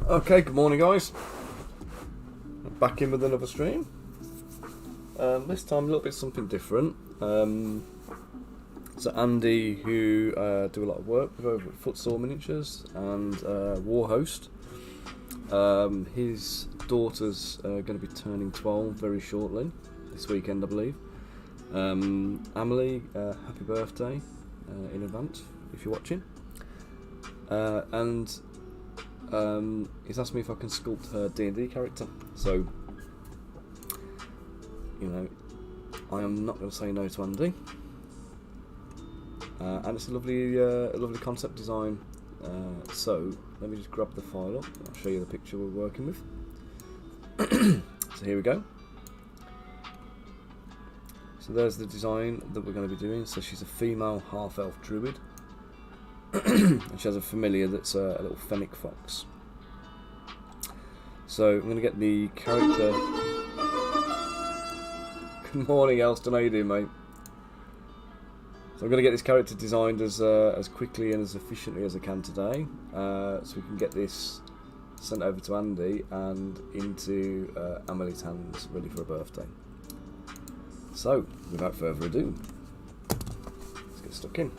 Okay, good morning guys. Back in with another stream. This time a little bit something different. So Andy, who do a lot of work with over at Footsore Miniatures and Warhost, his daughter's going to be turning 12 very shortly, this weekend I believe. Amelie, happy birthday in advance if you're watching. And he's asked me if I can sculpt her D&D character. So, you know, I am not going to say no to Andy. And it's a lovely concept design. So let me just grab the file up. I'll show you the picture we're working with. So here we go. So there's the design that we're going to be doing. So she's a female half-elf druid. And she has a familiar that's a little fennec fox. So I'm going to get the character. Good morning, Elston. How you doing, mate? So I'm going to get this character designed as quickly and as efficiently as I can today, so we can get this sent over to Andy and into Amelie's hands, ready for her birthday. So, without further ado, let's get stuck in.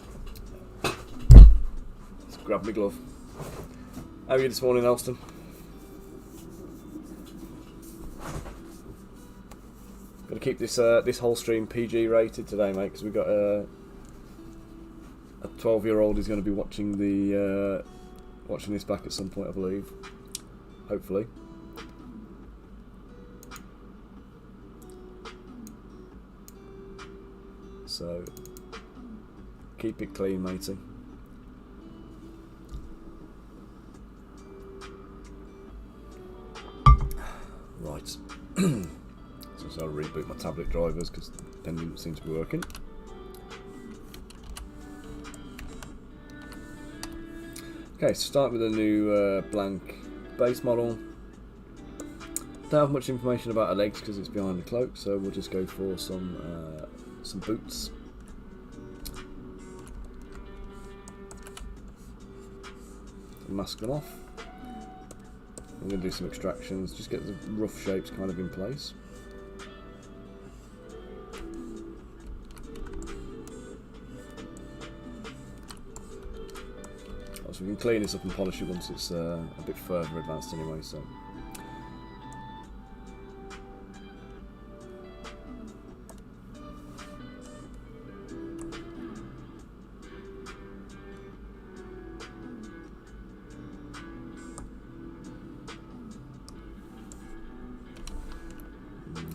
Let's grab my glove. How are you this morning, Elston? Got to keep this whole stream PG rated today, mate, because we've got a 12-year-old is going to be watching watching this back at some point, I believe. Hopefully. So keep it clean, matey. Right. So I'll reboot my tablet drivers because the pen didn't seem to be working. Okay, so start with a new blank base model. Don't have much information about her legs because it's behind the cloak, so we'll just go for some boots. Mask them off. I'm going to do some extractions, just get the rough shapes kind of in place. So we can clean this up and polish it once it's a bit further advanced anyway. So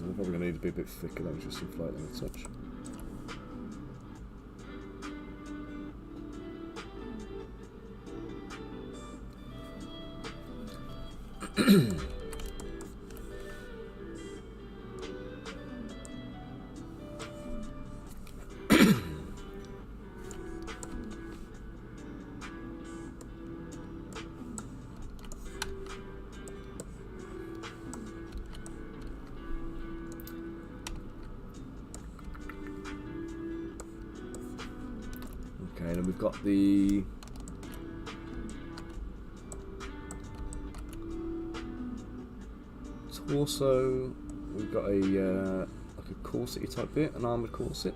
we're probably going to need to be a bit thicker, that was just inflate them a touch. Okay, and then we've got the torso. We've got a like a corset type bit, an armoured corset.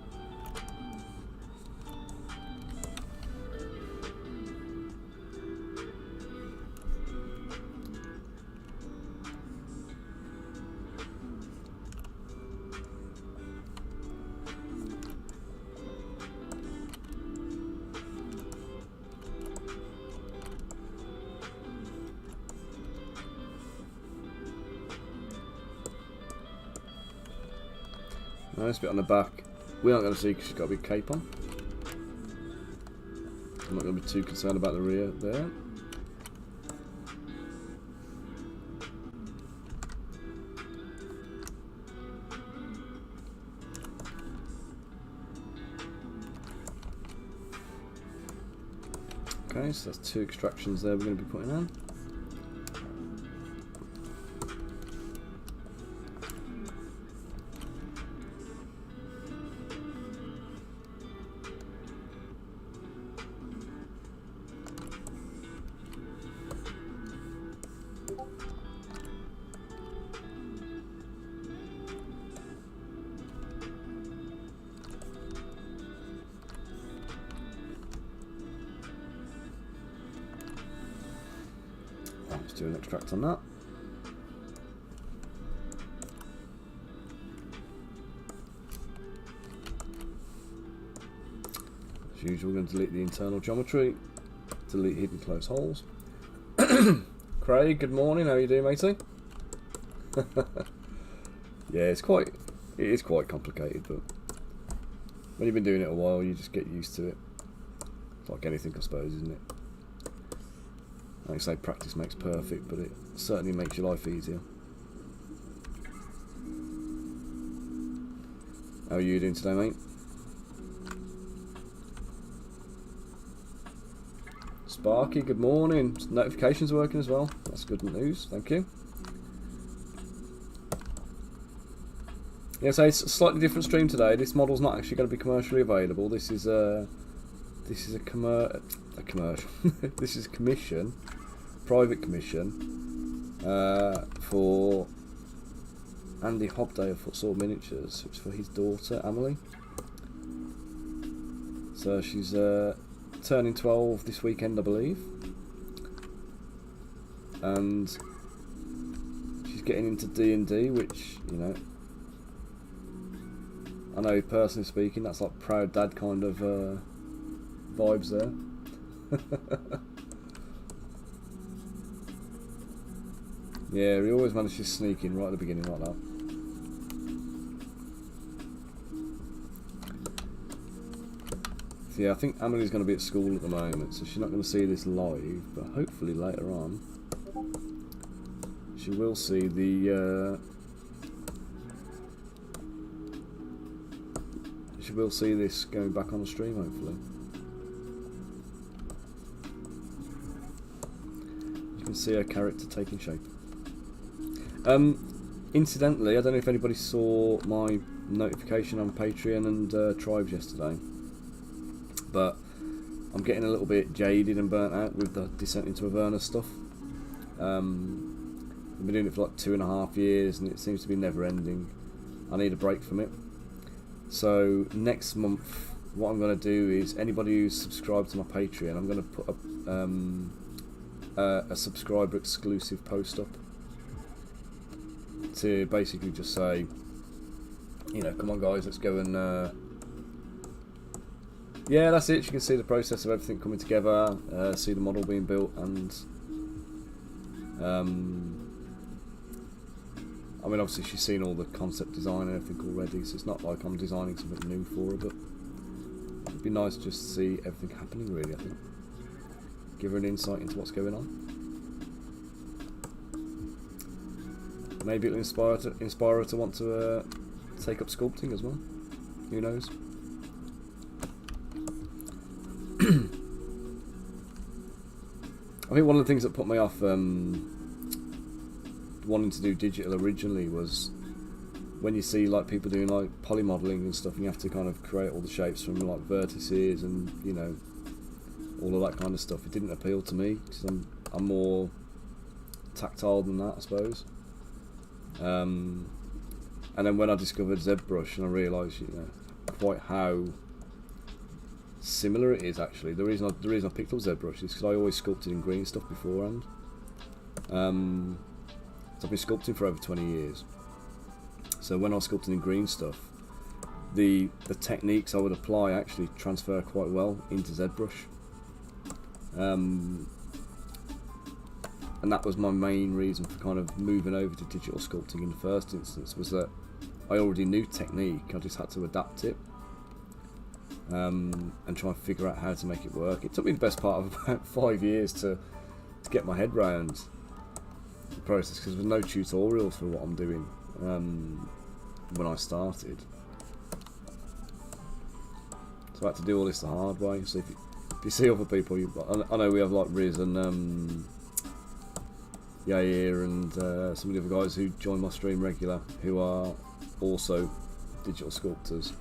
Nice bit on the back. We aren't going to see because she's got a big cape on. I'm not going to be too concerned about the rear there. Okay, so that's 2 extractions there we're going to be putting on. do an extract on that. As usual, we're going to delete the internal geometry, delete hidden close holes. Craig, good morning. How are you doing, matey? Yeah, it is quite complicated, but when you've been doing it a while, you just get used to it. It's like anything, I suppose, isn't it? Like I say, practice makes perfect, but it certainly makes your life easier. How are you doing today, mate? Sparky, good morning. Notifications working as well. That's good news. Thank you. Yeah, so it's a slightly different stream today. This model's not actually going to be commercially available. This is a commercial. This is a commission, private commission, for Andy Hobday of Footsore Miniatures. It's for his daughter Amelie. So she's turning 12 this weekend, I believe, and she's getting into D&D, which, you know, I know personally speaking, that's like proud dad kind of vibes there. Yeah, he always manages to sneak in right at the beginning like that. So yeah, I think Amelie's going to be at school at the moment, so she's not going to see this live, but hopefully later on she will see the she will see this going back on the stream, hopefully. You can see her character taking shape. Incidentally, I don't know if anybody saw my notification on Patreon and Tribes yesterday, but I'm getting a little bit jaded and burnt out with the Descent into Avernus stuff. I've been doing it for like 2.5 years and it seems to be never ending. I need a break from it. So next month what I'm going to do is, anybody who's subscribed to my Patreon, I'm going to put a subscriber exclusive post up to basically just say, you know, come on guys, let's go and yeah, that's it. You can see the process of everything coming together, see the model being built, and I mean, obviously she's seen all the concept design and everything already, so it's not like I'm designing something new for her, but it'd be nice just to see everything happening, really, I think. Give her an insight into what's going on. Maybe it'll inspire her to want to take up sculpting as well. Who knows? I think one of the things that put me off wanting to do digital originally was when you see like people doing like poly modelling and stuff, and you have to kind of create all the shapes from like vertices and, you know, all of that kind of stuff. It didn't appeal to me because I'm more tactile than that, I suppose. And then when I discovered Zbrush and I realised, you know, quite how similar it is actually. The reason I picked up Zbrush is because I always sculpted in green stuff beforehand. So I've been sculpting for over 20 years. So when I was sculpting in green stuff, the techniques I would apply actually transfer quite well into Zbrush. And that was my main reason for kind of moving over to digital sculpting in the first instance, was that I already knew technique, I just had to adapt it. And try and figure out how to make it work. It took me the best part of about 5 years to get my head round the process, because there was no tutorials for what I'm doing when I started. So I had to do all this the hard way. So if you see other people, I know we have like Riz and Yair and some of the other guys who join my stream regular, who are also digital sculptors.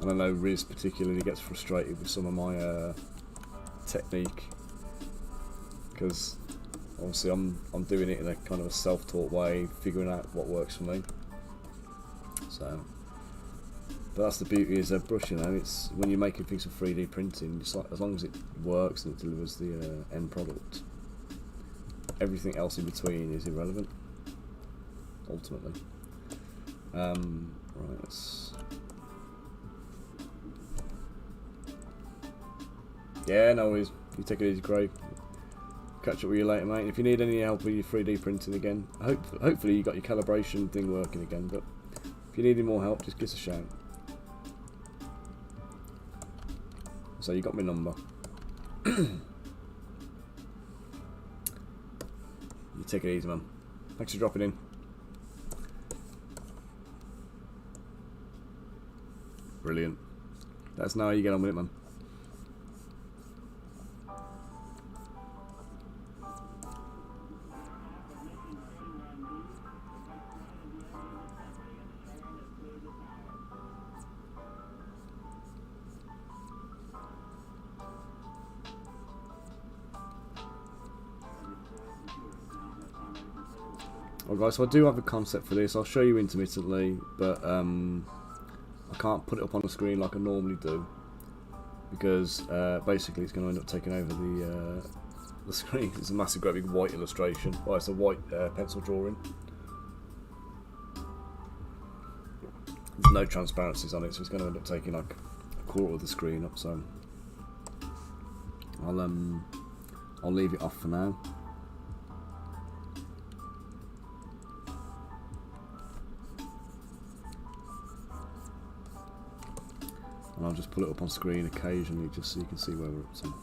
And I know Riz particularly gets frustrated with some of my technique, because obviously I'm doing it in a kind of a self-taught way, figuring out what works for me. So, but that's the beauty of Zbrush, you know. It's when you're making things for 3D printing, it's like, as long as it works and it delivers the end product, everything else in between is irrelevant, ultimately. Right, let's... Yeah, no worries. You take it easy, Craig. Catch up with you later, mate. If you need any help with your 3D printing again, hopefully you got your calibration thing working again, but if you need any more help, just give us a shout. So you got my number. You take it easy, man. Thanks for dropping in. Brilliant. Let us know how you get on with it, man. Well guys, so I do have a concept for this. I'll show you intermittently, but I can't put it up on the screen like I normally do, because basically it's going to end up taking over the screen. It's a massive great big white illustration. Well, it's a white pencil drawing. There's no transparencies on it, so it's going to end up taking like a quarter of the screen up, so I'll leave it off for now. And I'll just pull it up on screen occasionally just so you can see where we're up to.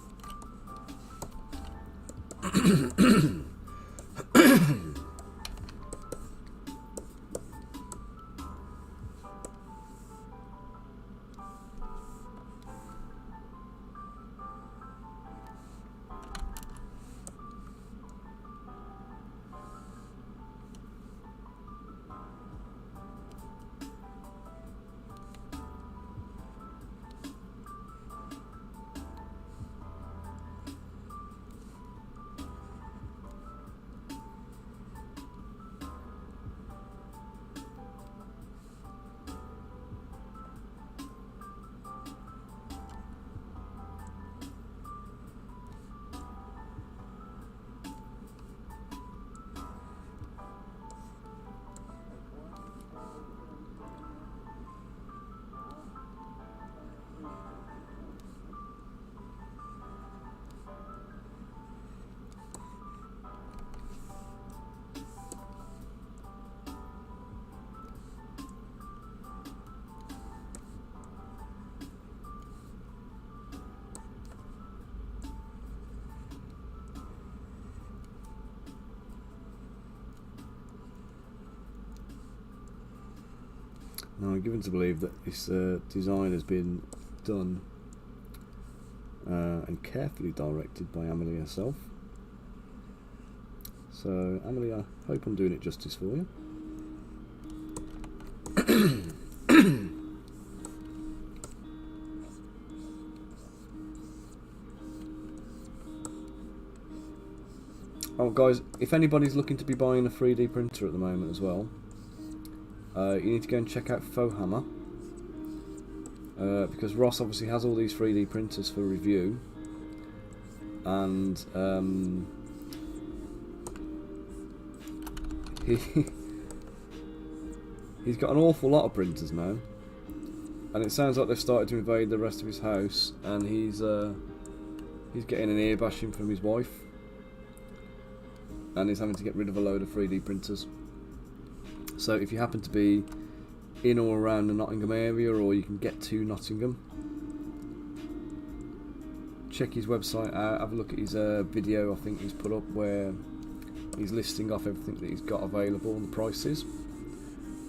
Now I'm given to believe that this design has been done and carefully directed by Amelie herself. So Amelie, I hope I'm doing it justice for you. Oh guys, if anybody's looking to be buying a 3D printer at the moment as well, you need to go and check out Faux Hammer, because Ross obviously has all these 3D printers for review, and he's got an awful lot of printers now, and it sounds like they've started to invade the rest of his house, and he's getting an ear bashing from his wife, and he's having to get rid of a load of 3D printers. So if you happen to be in or around the Nottingham area, or you can get to Nottingham, check his website out, have a look at his video I think he's put up where he's listing off everything that he's got available and the prices.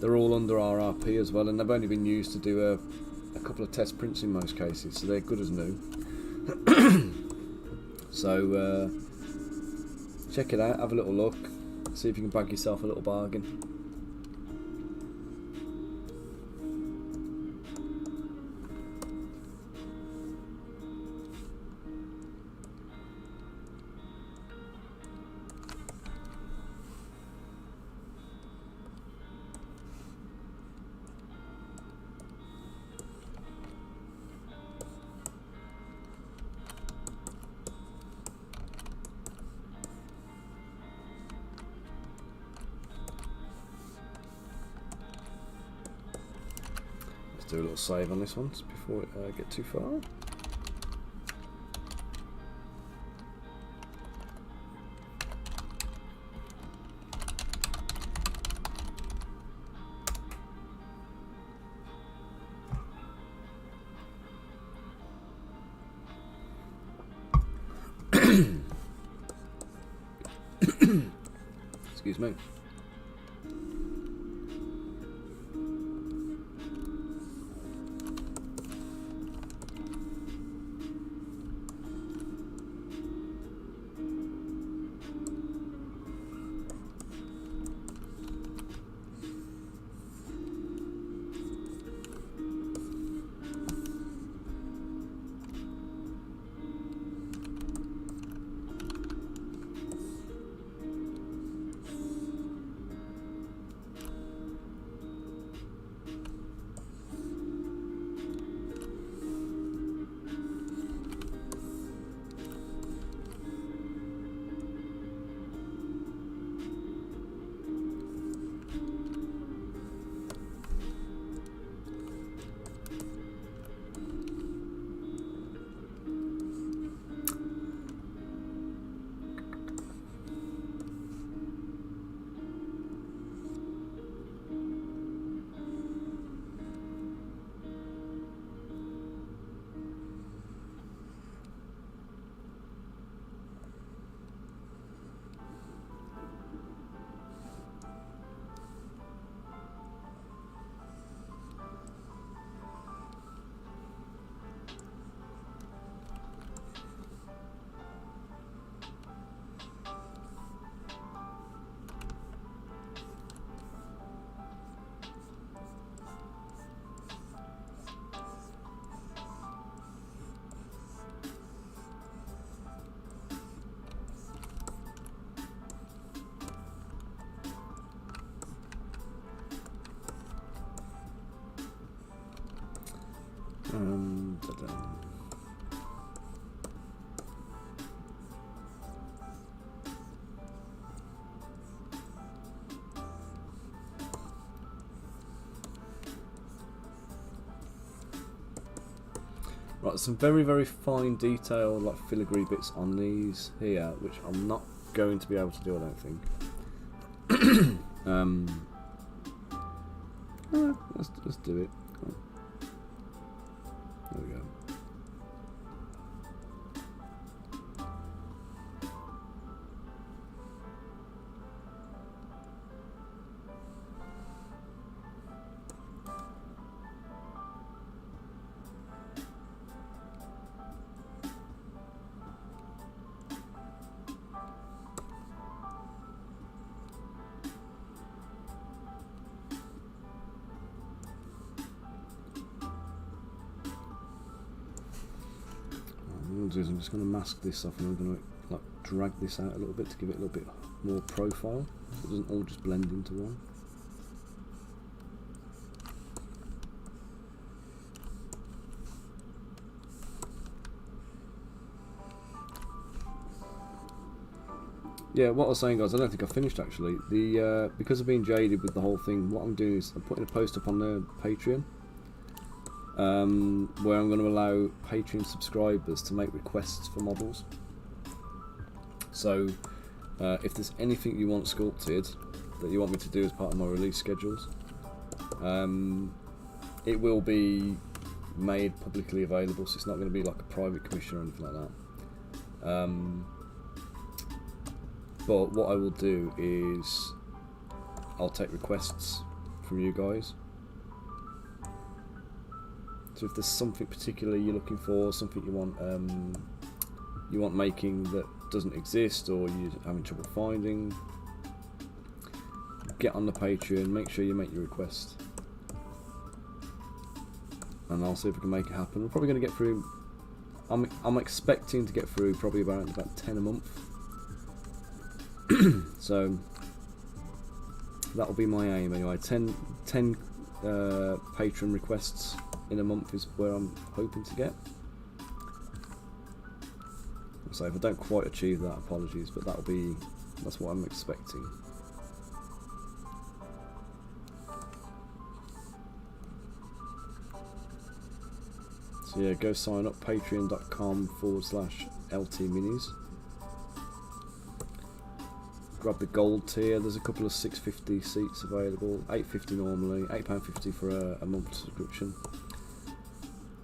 They're all under RRP as well, and they've only been used to do a couple of test prints in most cases, so they're good as new. So check it out, have a little look, see if you can bag yourself a little bargain. do a little save on this one before we get too far. Excuse me. Right, some very, very fine detail, like filigree bits on these here, which I'm not going to be able to do, I don't think. Let's do it. There we go. I'm just going to mask this off, and I'm going to like drag this out a little bit to give it a little bit more profile, so it doesn't all just blend into one. Yeah, what I was saying, guys, I don't think I finished actually. The because of being jaded with the whole thing, what I'm doing is I'm putting a post up on the Patreon. Where I'm going to allow Patreon subscribers to make requests for models. So if there's anything you want sculpted that you want me to do as part of my release schedules, it will be made publicly available, so it's not going to be like a private commission or anything like that. But what I will do is I'll take requests from you guys. So if there's something particular you're looking for, something you want making that doesn't exist, or you're having trouble finding, get on the Patreon, make sure you make your request, and I'll see if we can make it happen. We're probably going to get through. I'm expecting to get through probably about 10 a month. So that will be my aim anyway. 10 Patreon requests in a month is where I'm hoping to get. So if I don't quite achieve that, apologies, but that's what I'm expecting. So yeah, go sign up, patreon.com/LTminis. Grab the gold tier, there's a couple of 650 seats available, £8.50 normally, £8.50 for a month subscription,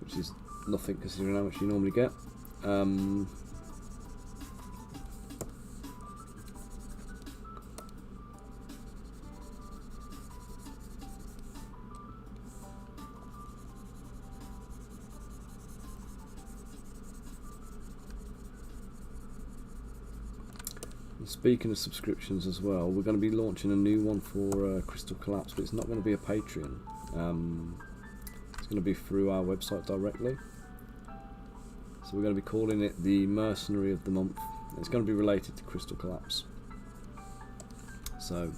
which is nothing considering how much you normally get. Speaking of subscriptions as well, we're going to be launching a new one for Crystal Collapse, but it's not going to be a Patreon. It's going to be through our website directly. So we're going to be calling it the Mercenary of the Month. It's going to be related to Crystal Collapse. So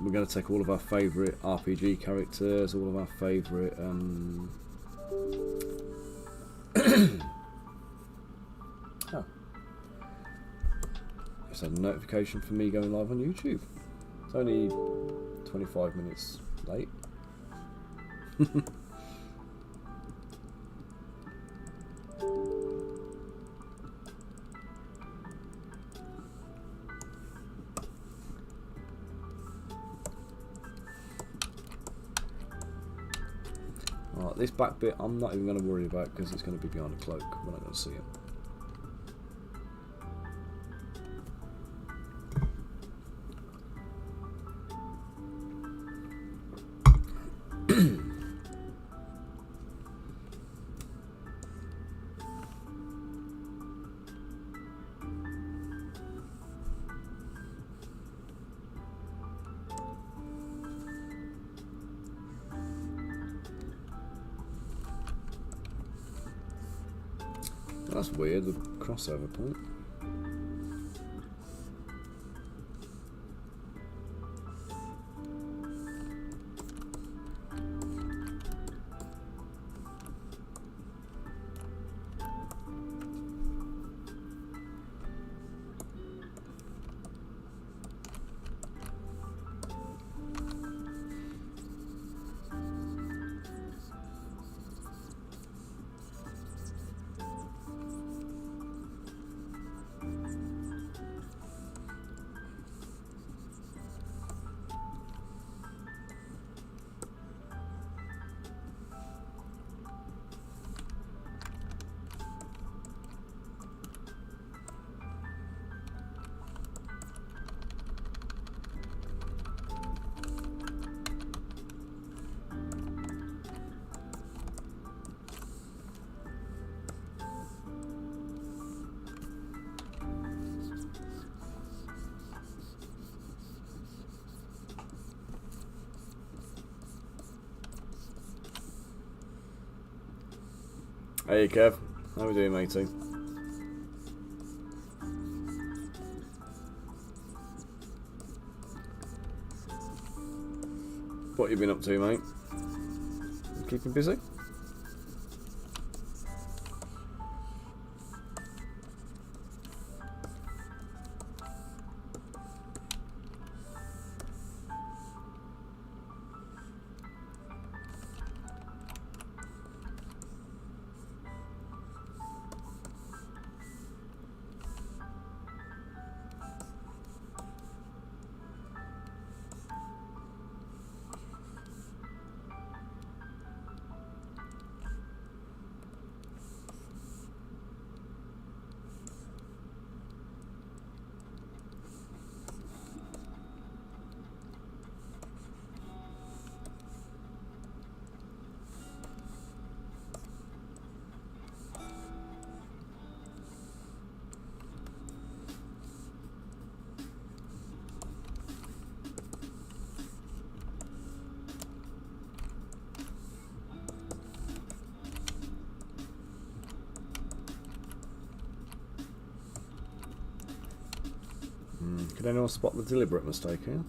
we're going to take all of our favourite RPG characters, all of our favourite oh. Just had a notification for me going live on YouTube. It's only 25 minutes late. Alright, this back bit I'm not even going to worry about because it's going to be behind a cloak. We're not going to see it. That's weird, the crossover point. Hey Kev, how we doing, matey? What you been up to, mate? Keeping busy? Could anyone spot the deliberate mistake here?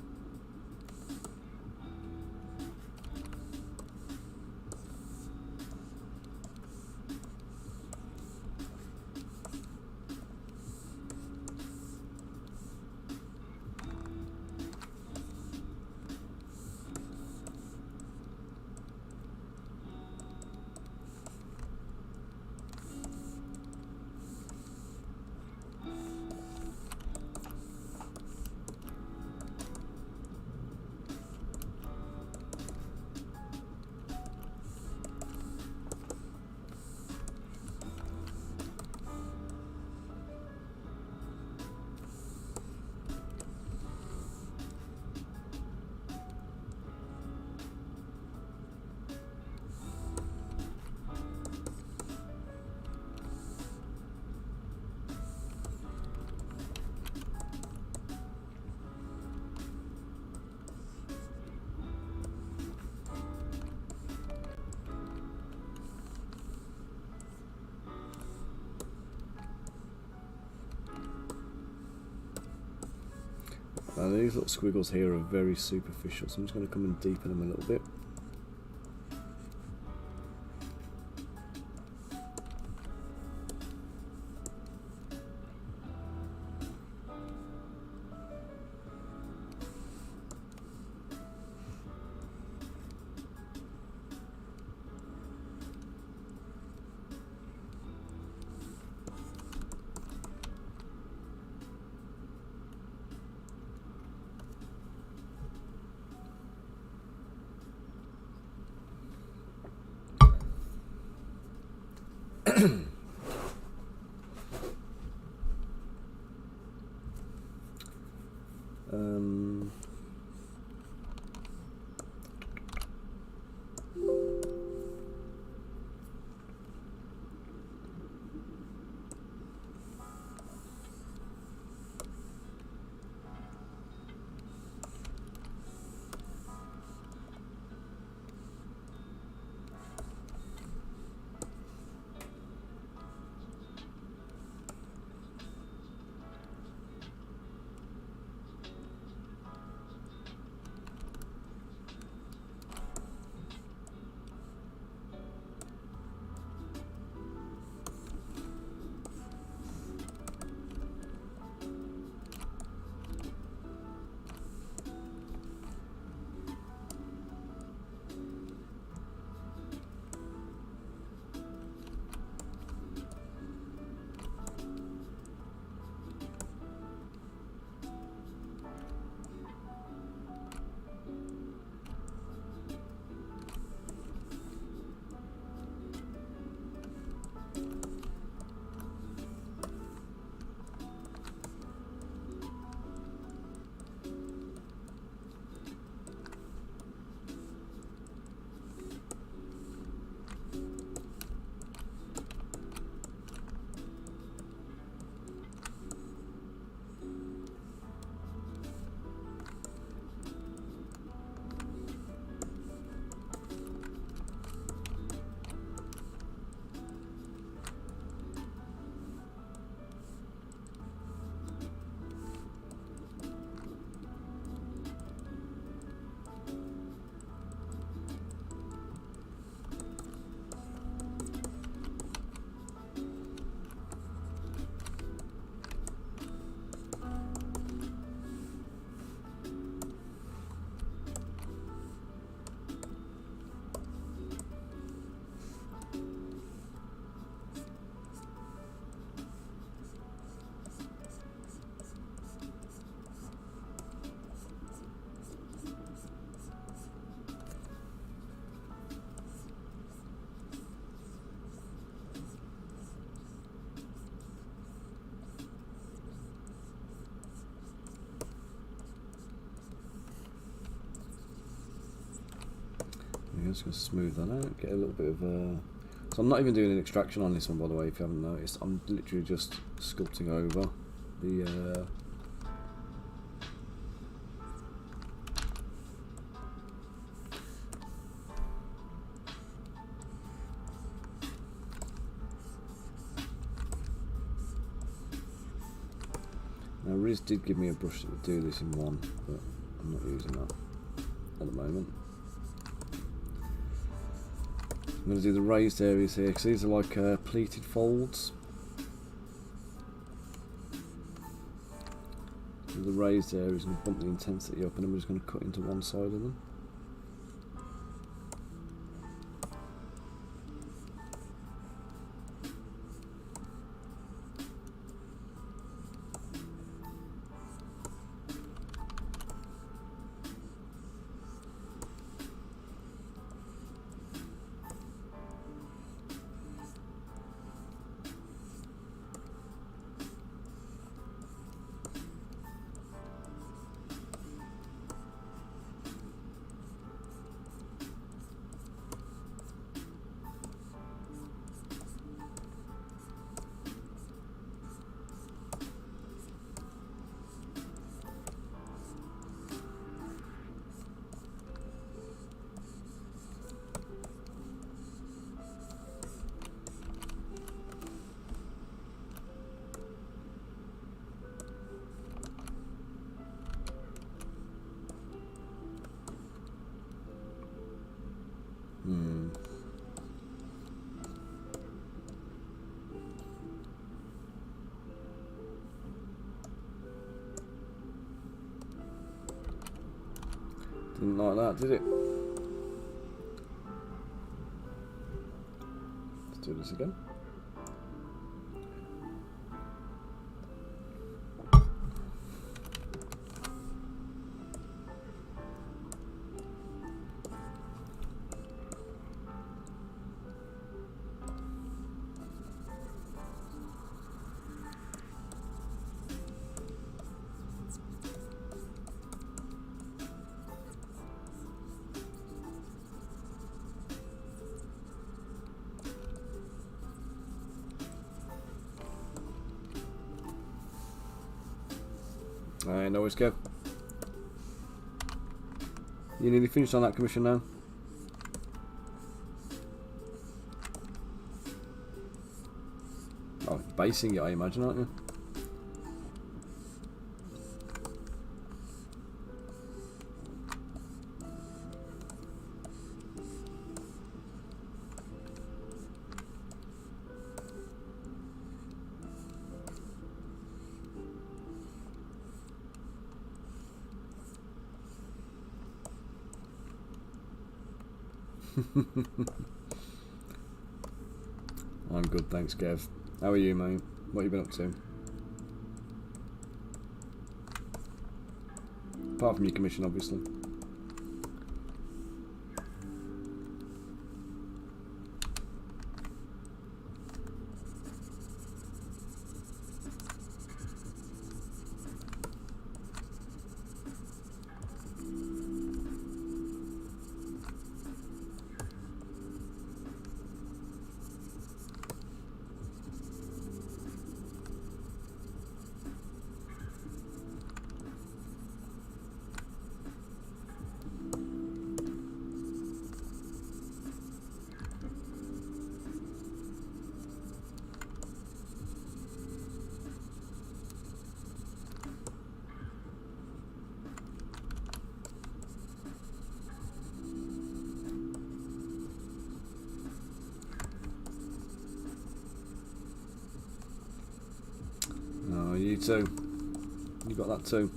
Now these little squiggles here are very superficial, so I'm just going to come and deepen them a little bit. I'm just going to smooth that out, get a little bit of so I'm not even doing an extraction on this one, by the way, if you haven't noticed. I'm literally just sculpting over the Now Riz did give me a brush that would do this in one, but I'm not using that at the moment. I'm going to do the raised areas here, because these are like pleated folds. So the raised areas going to bump the intensity up, and then we're just going to cut into one side of them. Didn't like that, did it? Let's do this again. Alright, no worries, Kev. You nearly finished on that commission now? Oh, basing it, I imagine, aren't you? I'm good, thanks, Kev. How are you, mate? What have you been up to? Apart from your commission, obviously. Oh, you too. You got that too.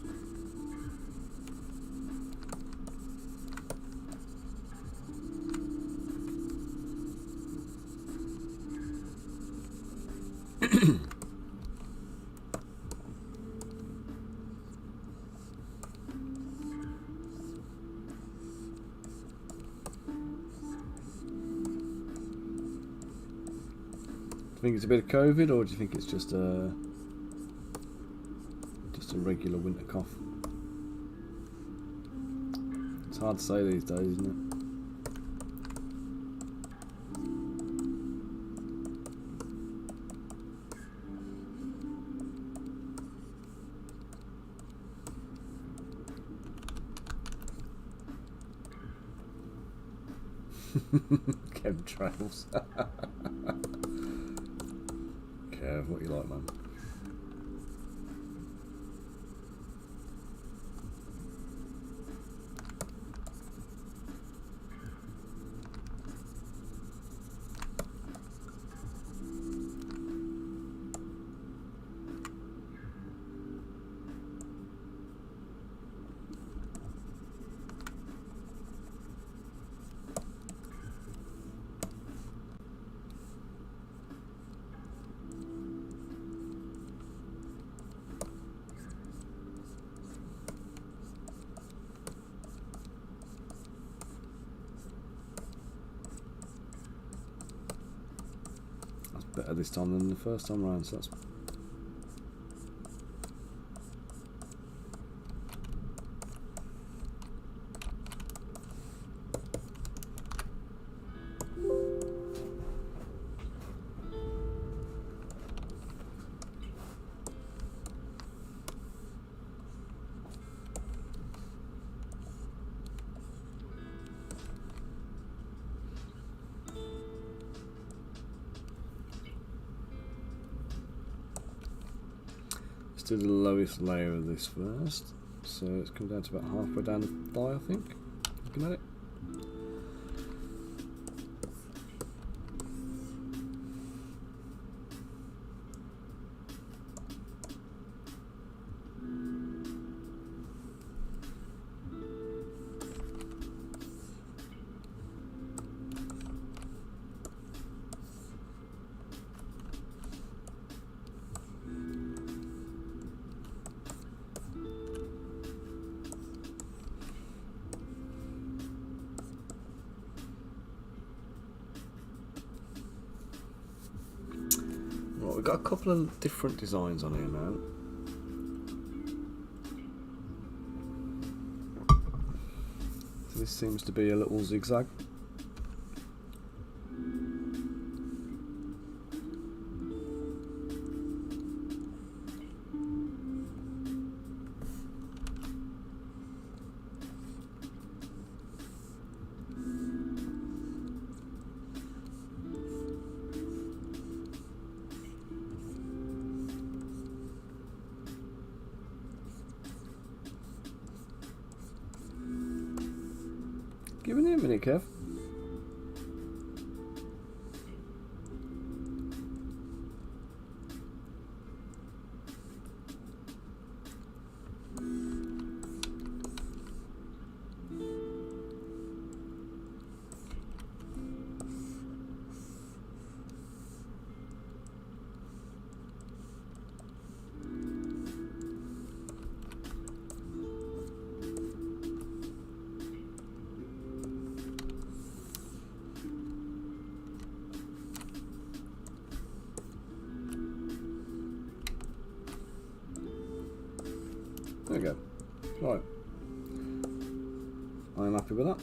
Do you think it's a bit of COVID, or do you think it's just a regular winter cough? It's hard to say these days, isn't it? Chemtrails. Kev, what you like, man? Better this time than the first time round, so that's do the lowest layer of this first, so it's come down to about halfway down the thigh, I think, looking at it. we've got a couple of different designs on here now. So this seems to be a little zigzag. Give me a minute, Kev. There we go. Right. I'm happy with that.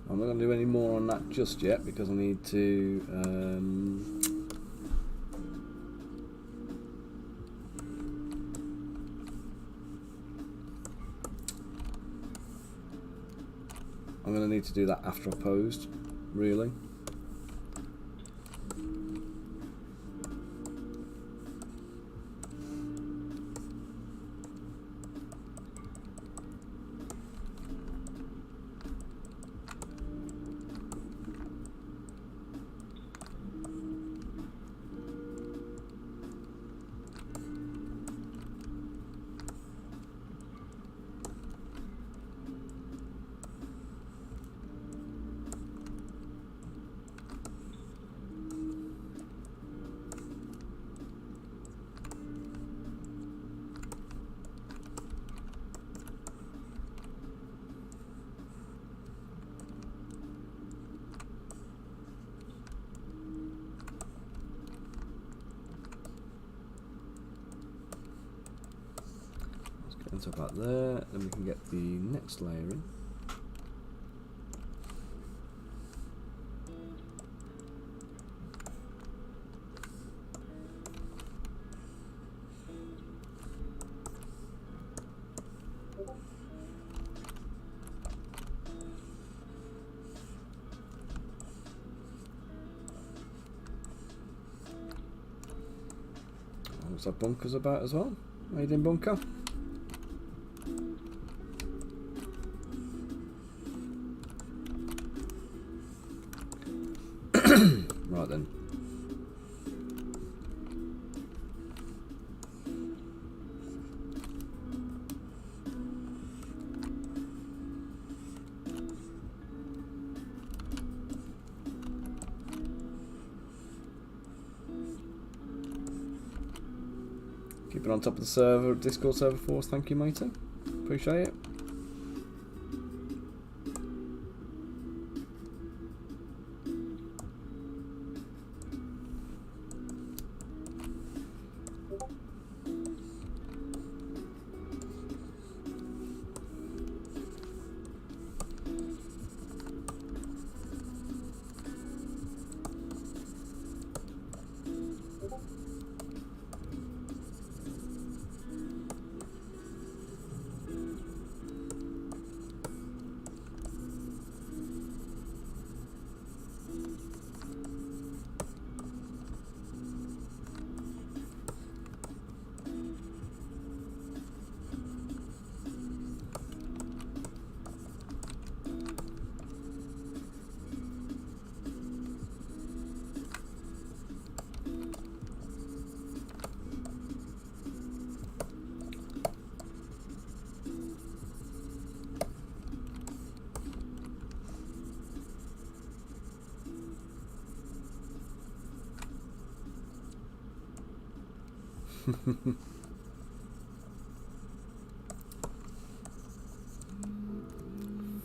I'm not going to do any more on that just yet because I need to I'm going to need to do that after I've posed, really. Into about there, then we can get the next layer in. Looks like Bunker's about as well. How you doing, Bunker? Right then. Keeping on top of the server, Discord server for us, thank you, matey. Appreciate it.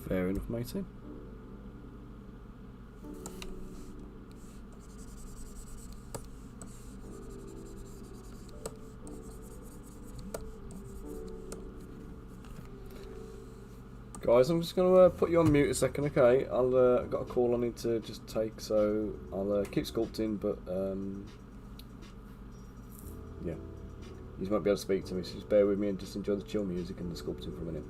Fair enough, matey. Guys, I'm just going to put you on mute a second, okay? I've got a call I need to just take, so I'll keep sculpting, but yeah. You won't be able to speak to me, so just bear with me and just enjoy the chill music and the sculpting for a minute.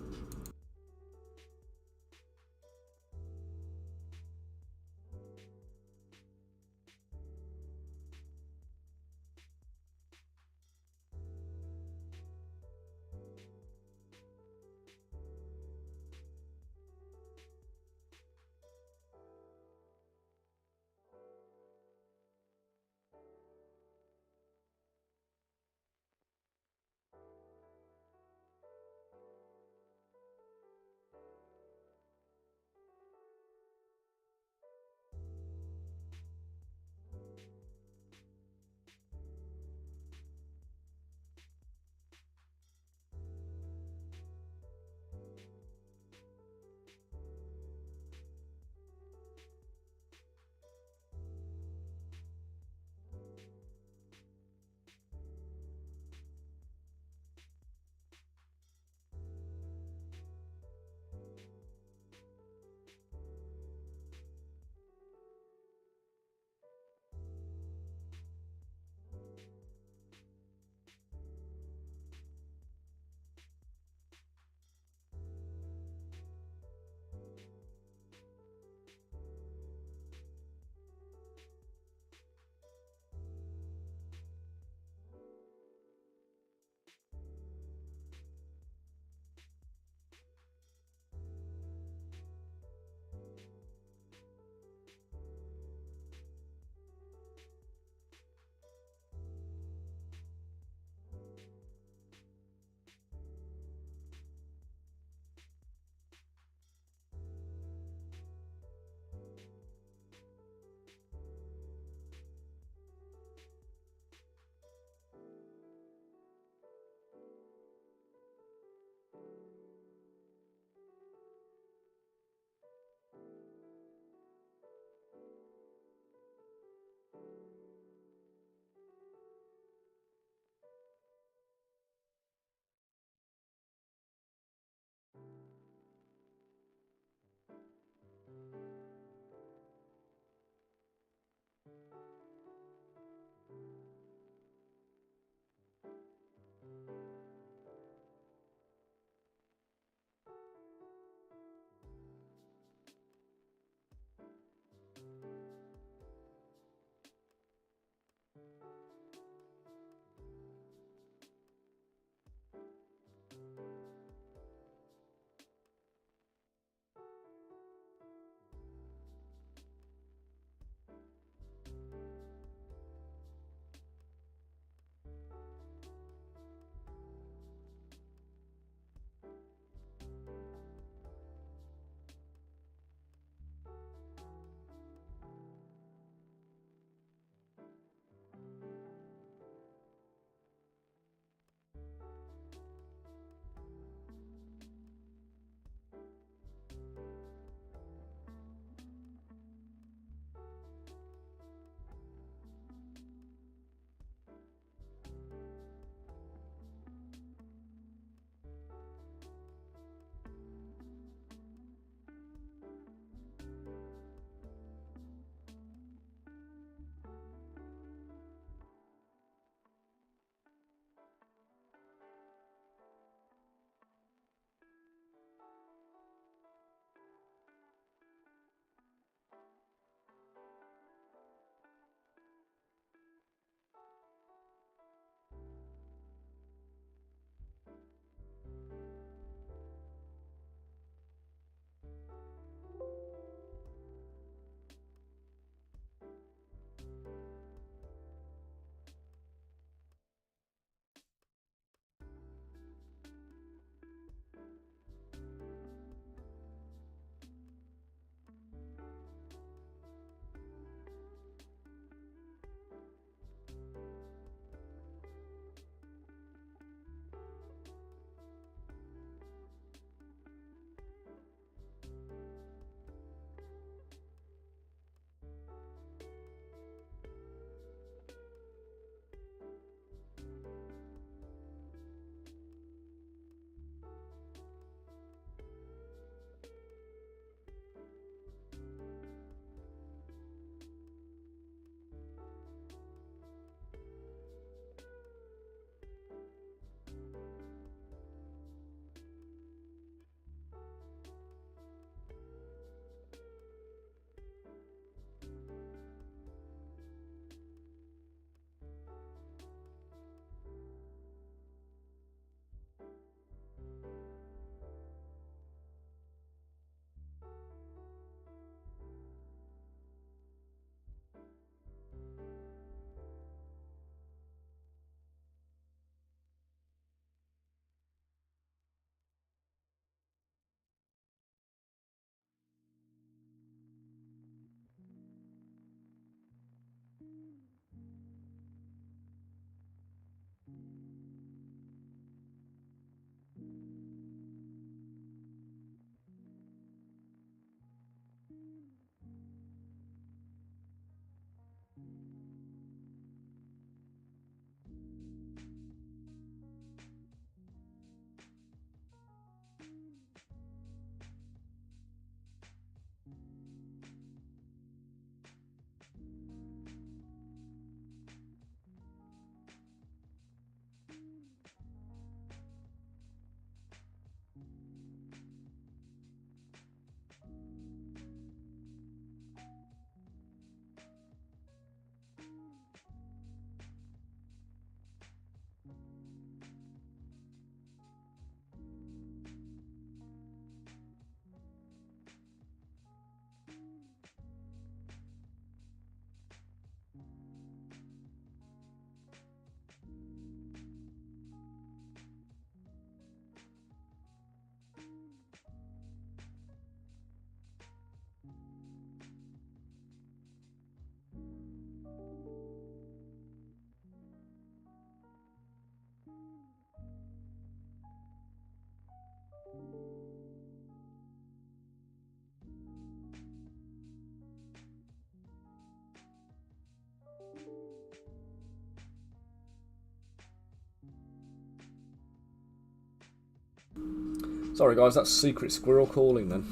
Sorry guys, that's Secret Squirrel calling then.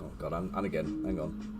Oh god, and again, hang on.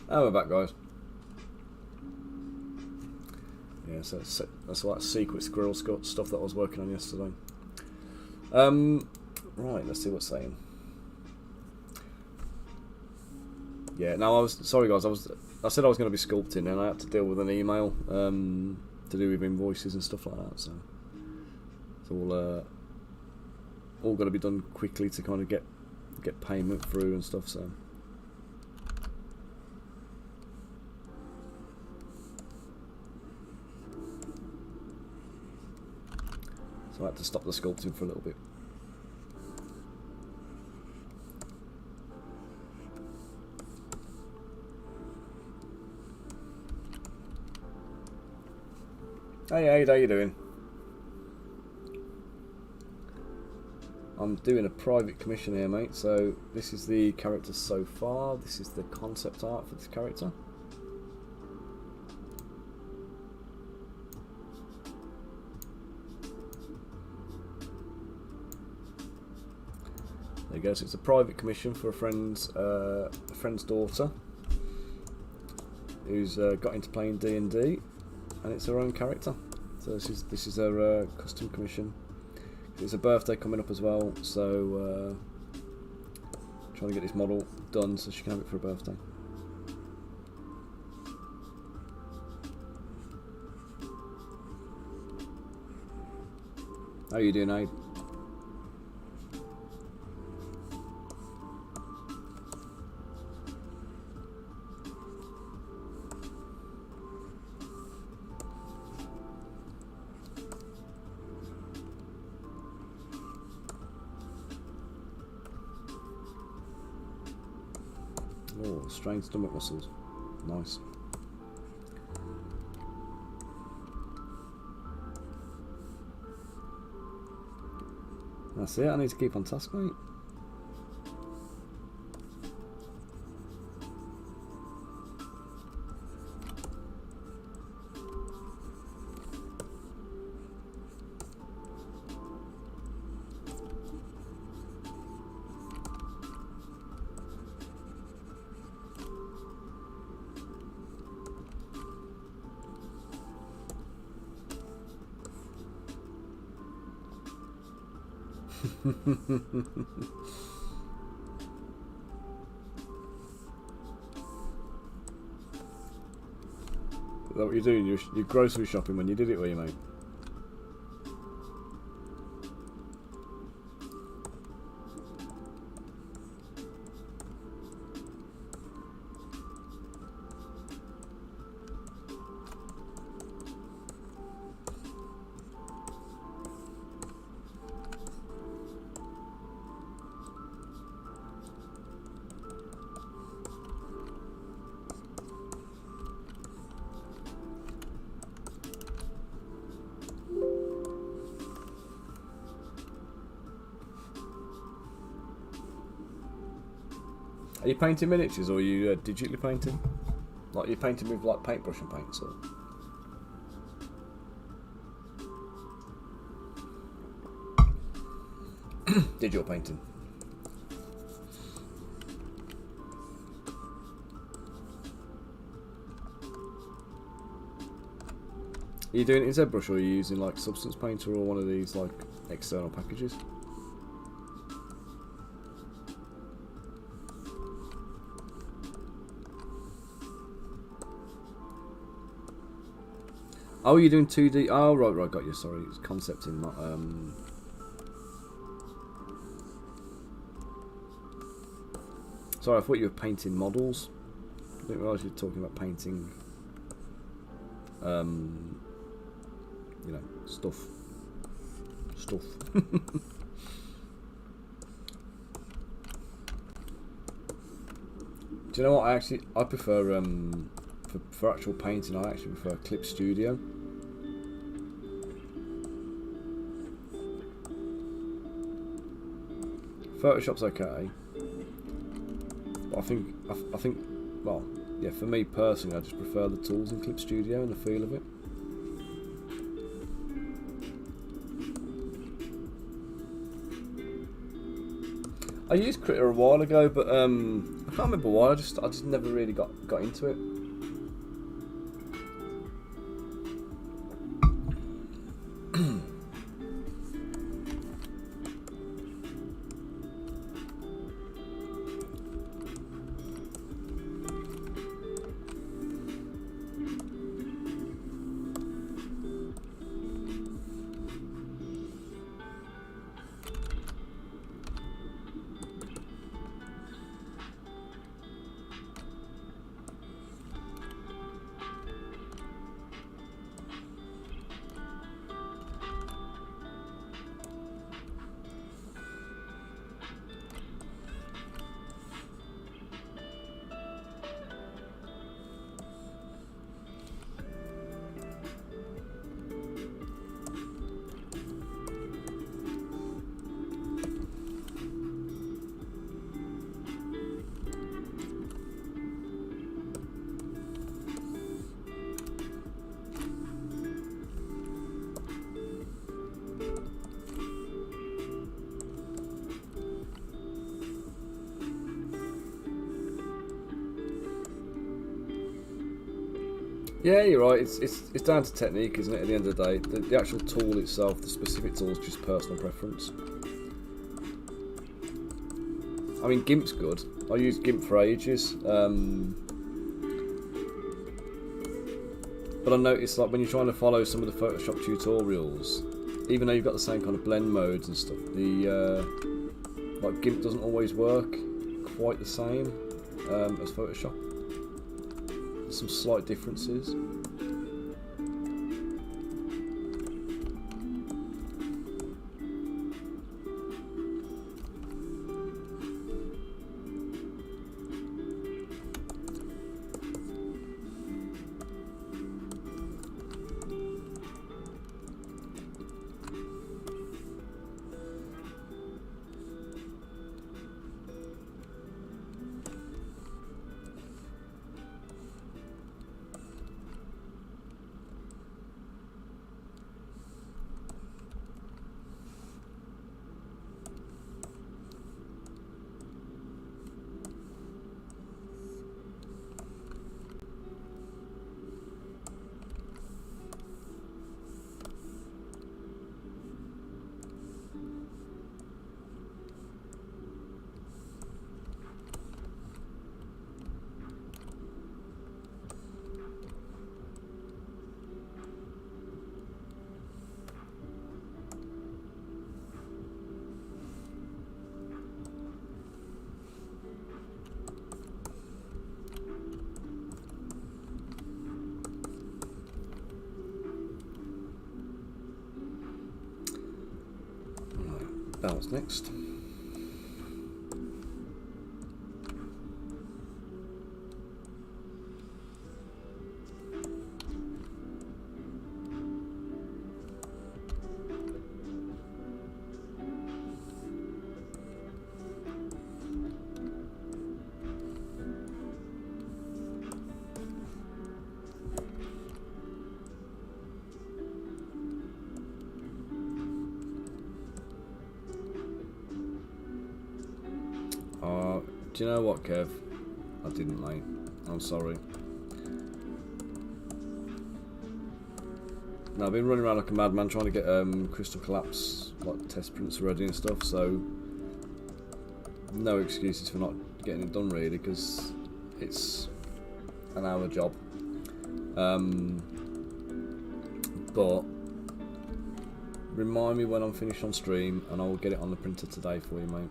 Oh, we're back, guys. Yeah, so that's all that Secret Squirrel stuff that I was working on yesterday. Right, let's see what's saying. Yeah, no, I was sorry, guys. I said I was going to be sculpting, and I had to deal with an email to do with invoices and stuff like that. So it's all got to be done quickly to kind of get payment through and stuff. So. So I had to stop the sculpting for a little bit. Hey Aid, how you doing? I'm doing a private commission here, mate. So this is the character so far. This is the concept art for this character. There you go. So it's a private commission for a friend's daughter who's got into playing D&D, and it's her own character. So this is her custom commission. It's a birthday coming up as well, so trying to get this model done so she can have it for her birthday. How are you doing, Abe? Oh, strained stomach muscles. Nice. That's it, I need to keep on task, mate. that what you're doing? You're grocery shopping when you did it, were you, mate? Are you painting miniatures or are you digitally painting? Like you're painting with like paintbrush and paints or? Digital painting. Are you doing it in Zbrush or are you using like Substance Painter or one of these like external packages? Oh, you're doing 2D. Oh, right, got you. Sorry, it's concepting, not Sorry, I thought you were painting models. I didn't realise you were talking about painting. You know, stuff. Do you know what? I prefer for actual painting. I actually prefer Clip Studio. Photoshop's okay, but I think, well, yeah, for me personally, I just prefer the tools in Clip Studio and the feel of it. I used Critter a while ago, but I can't remember why. I just never really got into it. Yeah, you're right. It's down to technique, isn't it? At the end of the day, the actual tool itself, the specific tool, is just personal preference. I mean, GIMP's good. I used GIMP for ages, but I noticed like when you're trying to follow some of the Photoshop tutorials, even though you've got the same kind of blend modes and stuff, the like GIMP doesn't always work quite the same as Photoshop. Some slight differences. What's next? Do you know what, Kev? I didn't, mate. I'm sorry. No, I've been running around like a madman trying to get Crystal Collapse like test prints ready and stuff, so no excuses for not getting it done really, because it's an hour job. But remind me when I'm finished on stream and I'll get it on the printer today for you, mate.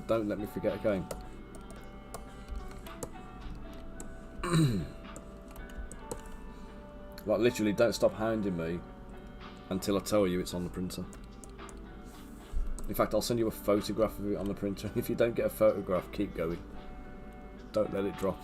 Don't let me forget, okay? Like literally, don't stop hounding me until I tell you it's on the printer. In fact, I'll send you a photograph of it on the printer. If you don't get a photograph, keep going. Don't let it drop.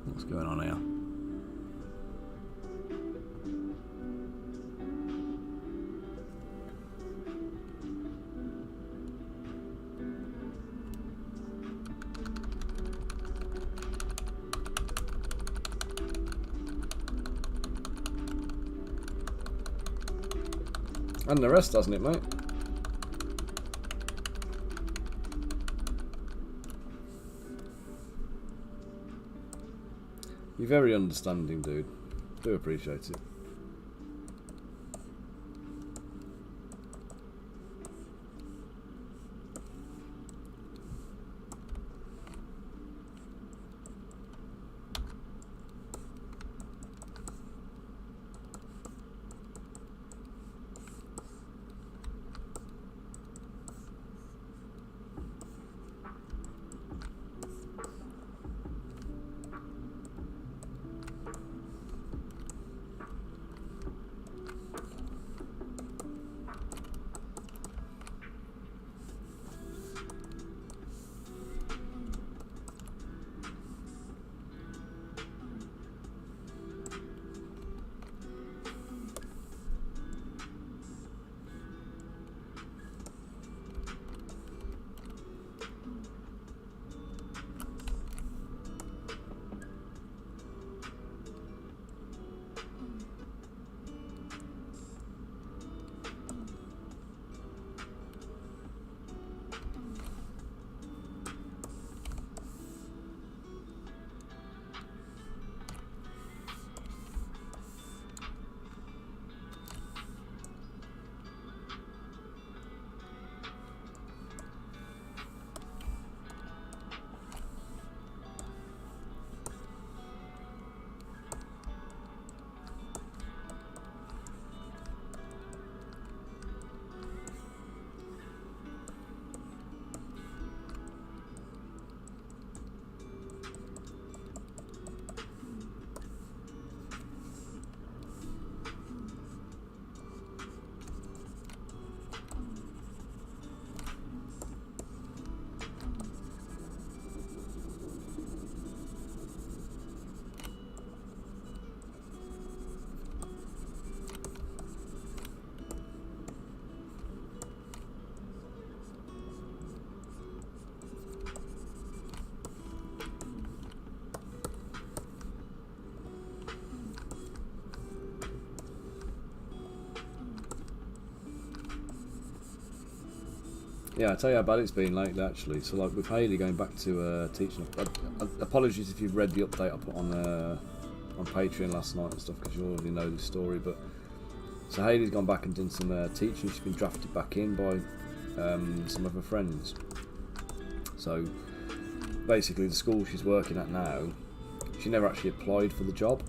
What's going on here? And the rest, doesn't it, mate? You're very understanding, dude. Do appreciate it. Yeah, I tell you how bad it's been lately, actually. So, like with Haley going back to teaching. Apologies if you've read the update I put on Patreon last night and stuff, because you already know this story. But So Hayley's gone back and done some teaching. She's been drafted back in by some of her friends. So basically the school she's working at now, she never actually applied for the job.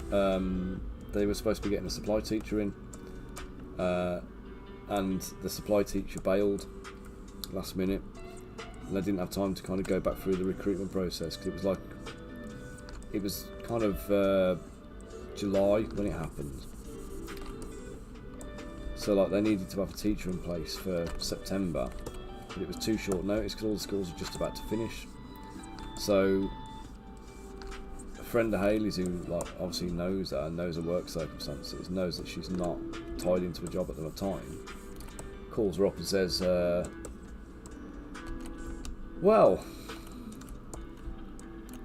They were supposed to be getting a supply teacher in, and the supply teacher bailed last minute, and they didn't have time to kind of go back through the recruitment process, because it was kind of July when it happened. So like they needed to have a teacher in place for September, but it was too short notice because all the schools were just about to finish. So a friend of Hayley's, who like obviously knows her, knows her work circumstances, knows that she's not tied into a job at the time, calls her up and says, well,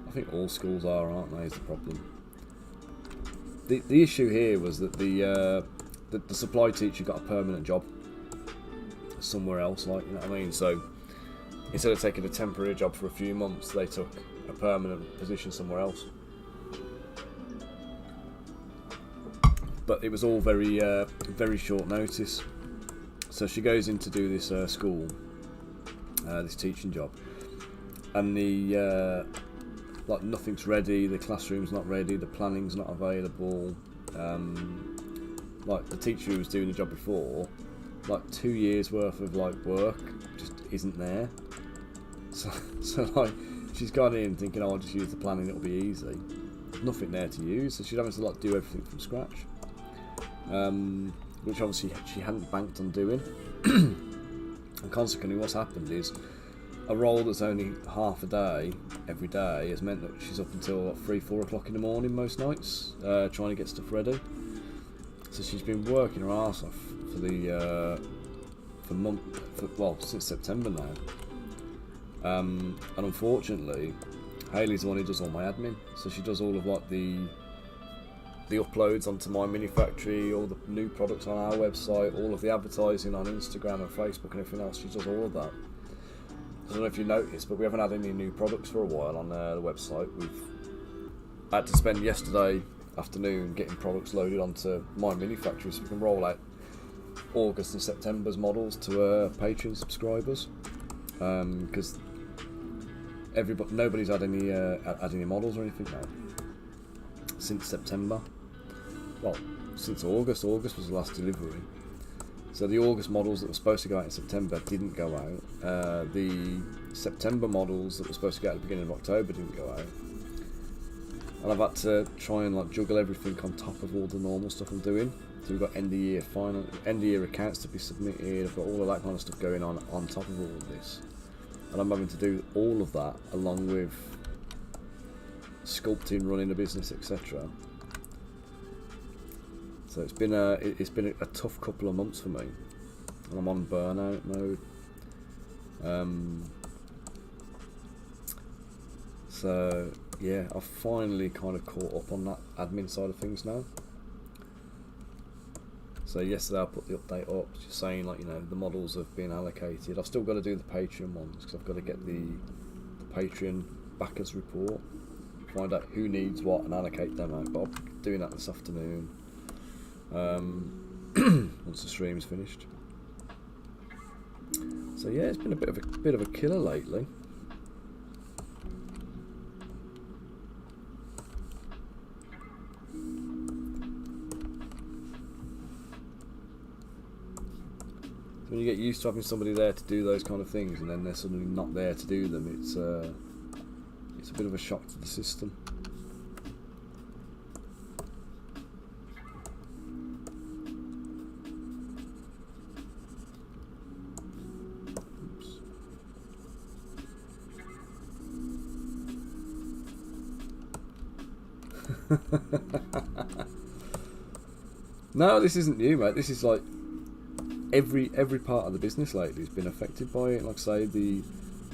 I think all schools are, aren't they, is the problem. The issue here was that the supply teacher got a permanent job somewhere else, like, you know what I mean? So instead of taking a temporary job for a few months, they took a permanent position somewhere else. But it was all very very short notice. So she goes in to do this school, this teaching job, and the like nothing's ready, the classroom's not ready, the planning's not available. Like the teacher who was doing the job before, like 2 years worth of like work just isn't there. So like she's gone in thinking, oh, I'll just use the planning, it'll be easy. There's nothing there to use, so she's having to like do everything from scratch, which obviously she hadn't banked on doing. And consequently what's happened is a role that's only half a day every day has meant that she's up until like 3-4 o'clock in the morning most nights, trying to get stuff ready. So she's been working her arse off since September now. And unfortunately, Hayley's the one who does all my admin. So she does all of like the uploads onto my mini factory, all the new products on our website, all of the advertising on Instagram and Facebook and everything else. She does all of that. I don't know if you noticed, but we haven't had any new products for a while on the website. We've had to spend yesterday afternoon getting products loaded onto my mini factory so we can roll out August and September's models to Patreon subscribers, because nobody's had any models or anything now since September. Well, since August was the last delivery. So the August models that were supposed to go out in September didn't go out. The September models that were supposed to go out at the beginning of October didn't go out. And I've had to try and like juggle everything on top of all the normal stuff I'm doing. So we've got end of year accounts to be submitted. I've got all of that kind of stuff going on top of all of this, and I'm having to do all of that along with sculpting, running a business, etc. So it's been a tough couple of months for me, and I'm on burnout mode. So yeah, I've finally kind of caught up on that admin side of things now. So yesterday I put the update up, just saying like, you know, the models have been allocated. I've still got to do the Patreon ones because I've got to get the Patreon backers report, find out who needs what and allocate them out. But I'll be doing that this afternoon, once the stream's finished. So yeah, it's been a bit of a killer lately. When you get used to having somebody there to do those kind of things, and then they're suddenly not there to do them, it's a bit of a shock to the system. Oops. No, this isn't new, mate. This is like every part of the business lately has been affected by it. Like I say, the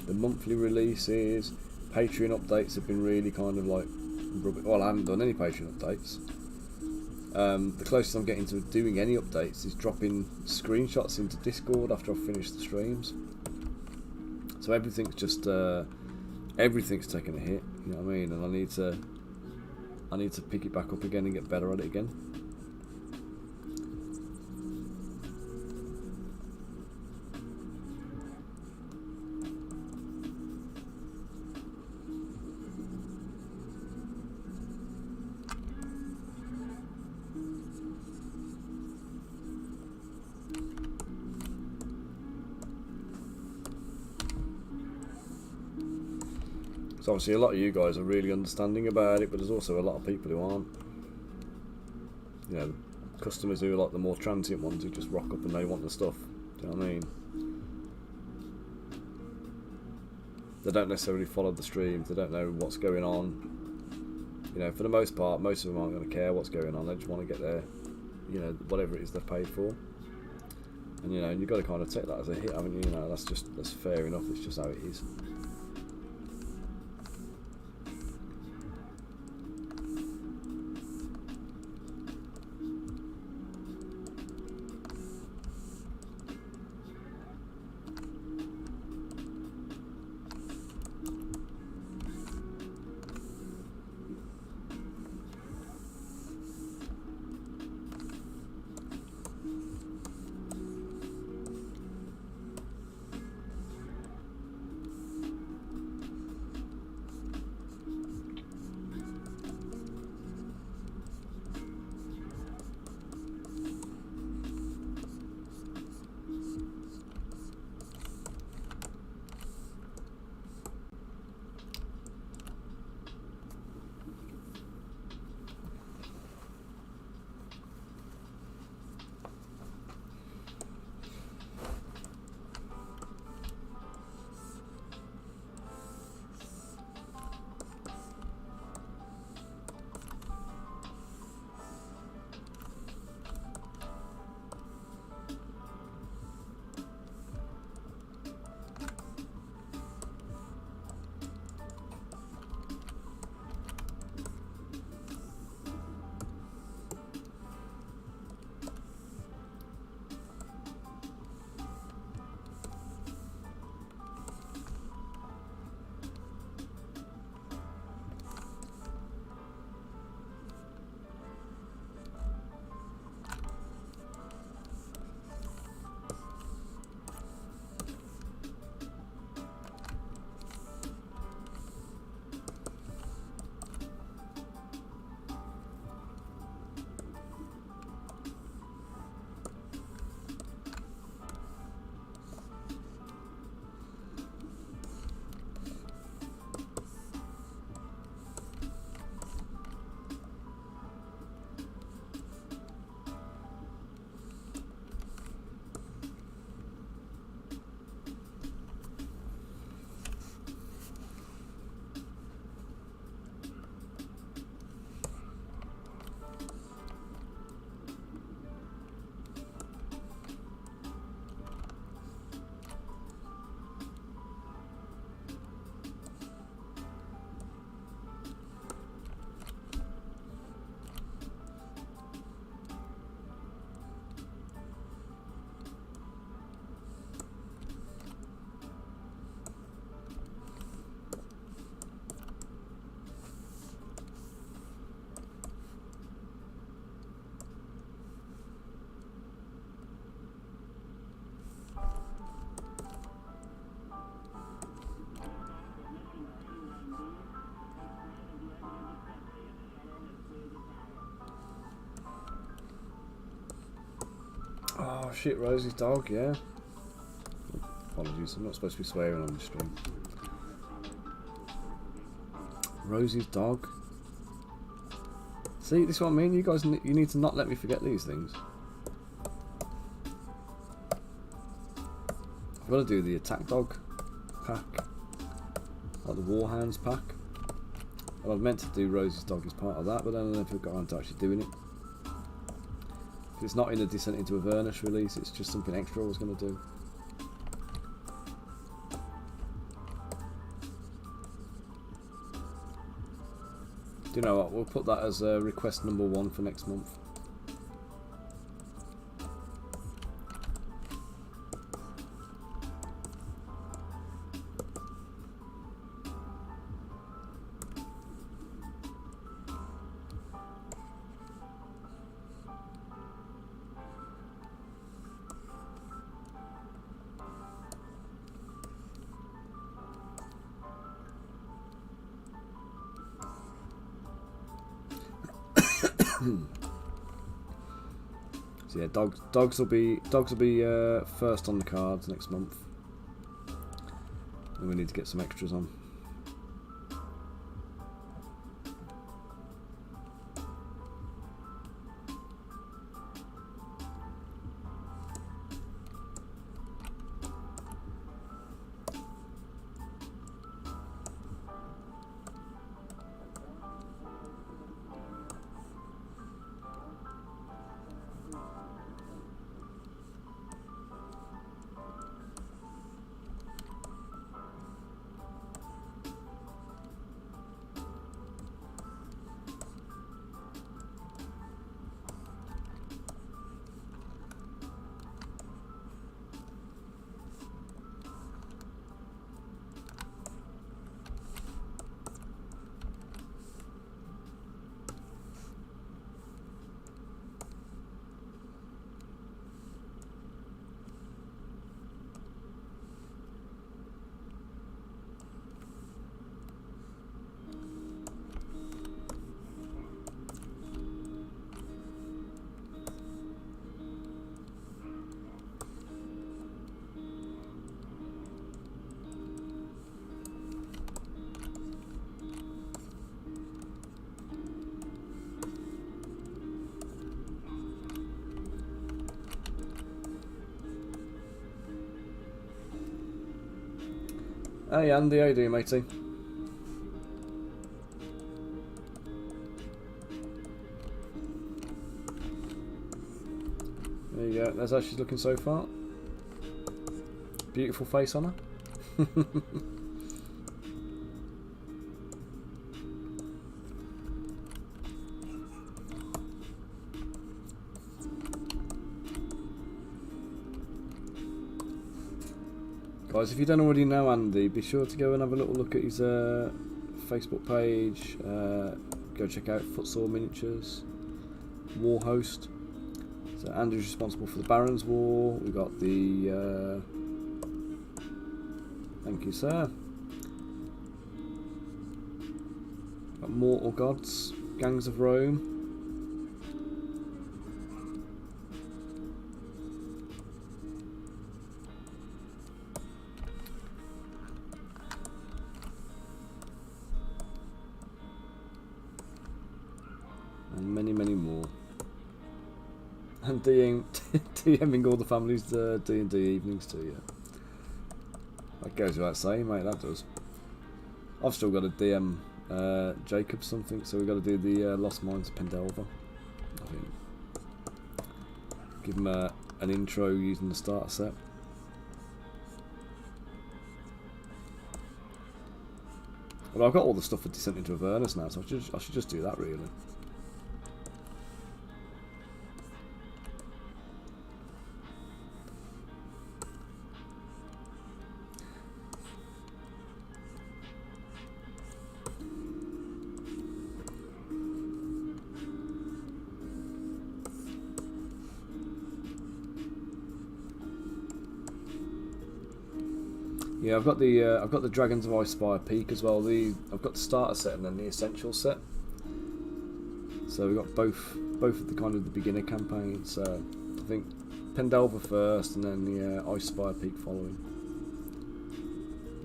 monthly releases, Patreon updates have been really kind of like, well, I haven't done any Patreon updates. The closest I'm getting to doing any updates is dropping screenshots into Discord after I've finished the streams. So everything's just everything's taken a hit, you know what I mean? And I need to pick it back up again and get better at it again. So obviously a lot of you guys are really understanding about it, but there's also a lot of people who aren't. You know, customers who are like the more transient ones who just rock up and they want the stuff. Do you know what I mean? They don't necessarily follow the streams, they don't know what's going on. You know, for the most part, most of them aren't going to care what's going on, they just want to get their, you know, whatever it is they've paid for. And you know, you've got to kind of take that as a hit, haven't you? You know, that's fair enough, it's just how it is. Oh shit, Rosie's dog, yeah. Apologies, I'm not supposed to be swearing on the stream. Rosie's dog. See, this is what I mean, you guys, you need to not let me forget these things. I've got to do the attack dog pack, like the Warhounds pack. And I was meant to do Rosie's dog as part of that, but then I never got around to actually doing it. It's not in a Descent into Avernus release, it's just something extra I was going to do. Do you know what, we'll put that as request number 1 for next month. So yeah, dogs will be first on the cards next month, and we need to get some extras on. Hey Andy, how you doing, matey? There you go, that's how she's looking so far. Beautiful face on her. Guys, if you don't already know Andy, be sure to go and have a little look at his Facebook page. Go check out Footsore Miniatures, War Host. So Andy's responsible for the Barons War. We've got the... thank you, sir. Got Mortal Gods, Gangs of Rome. And many, many more. And DMing all the families D&D evenings too, yeah. That goes without saying, mate, that does. I've still got to DM Jacob something, so we've got to do the Lost Mines of Pendelver. I think. Give him an intro using the starter set. Well, I've got all the stuff for Descent into Avernus now, so I should just do that, really. Yeah, I've got the Dragons of Icespire Peak as well. I've got the starter set and then the essential set. So we've got both of the kind of the beginner campaigns. So I think Pendelver first and then the Icespire Peak following.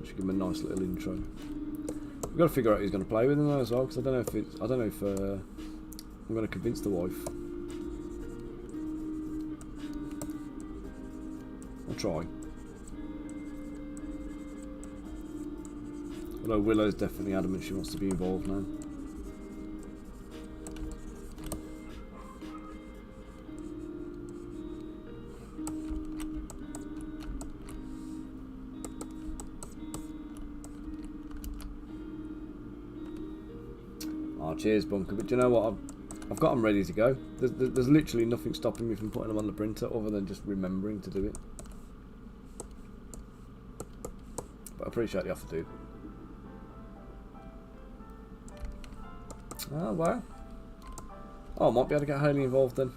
Should give him a nice little intro. We've got to figure out who's going to play with him though as well, because I don't know if I'm going to convince the wife. I'll try. Although Willow's definitely adamant she wants to be involved now. Oh, cheers, Bunker. But do you know what? I've got them ready to go. There's literally nothing stopping me from putting them on the printer other than just remembering to do it. But I appreciate the offer, dude. Oh, wow. Oh, I might be able to get Haley involved then.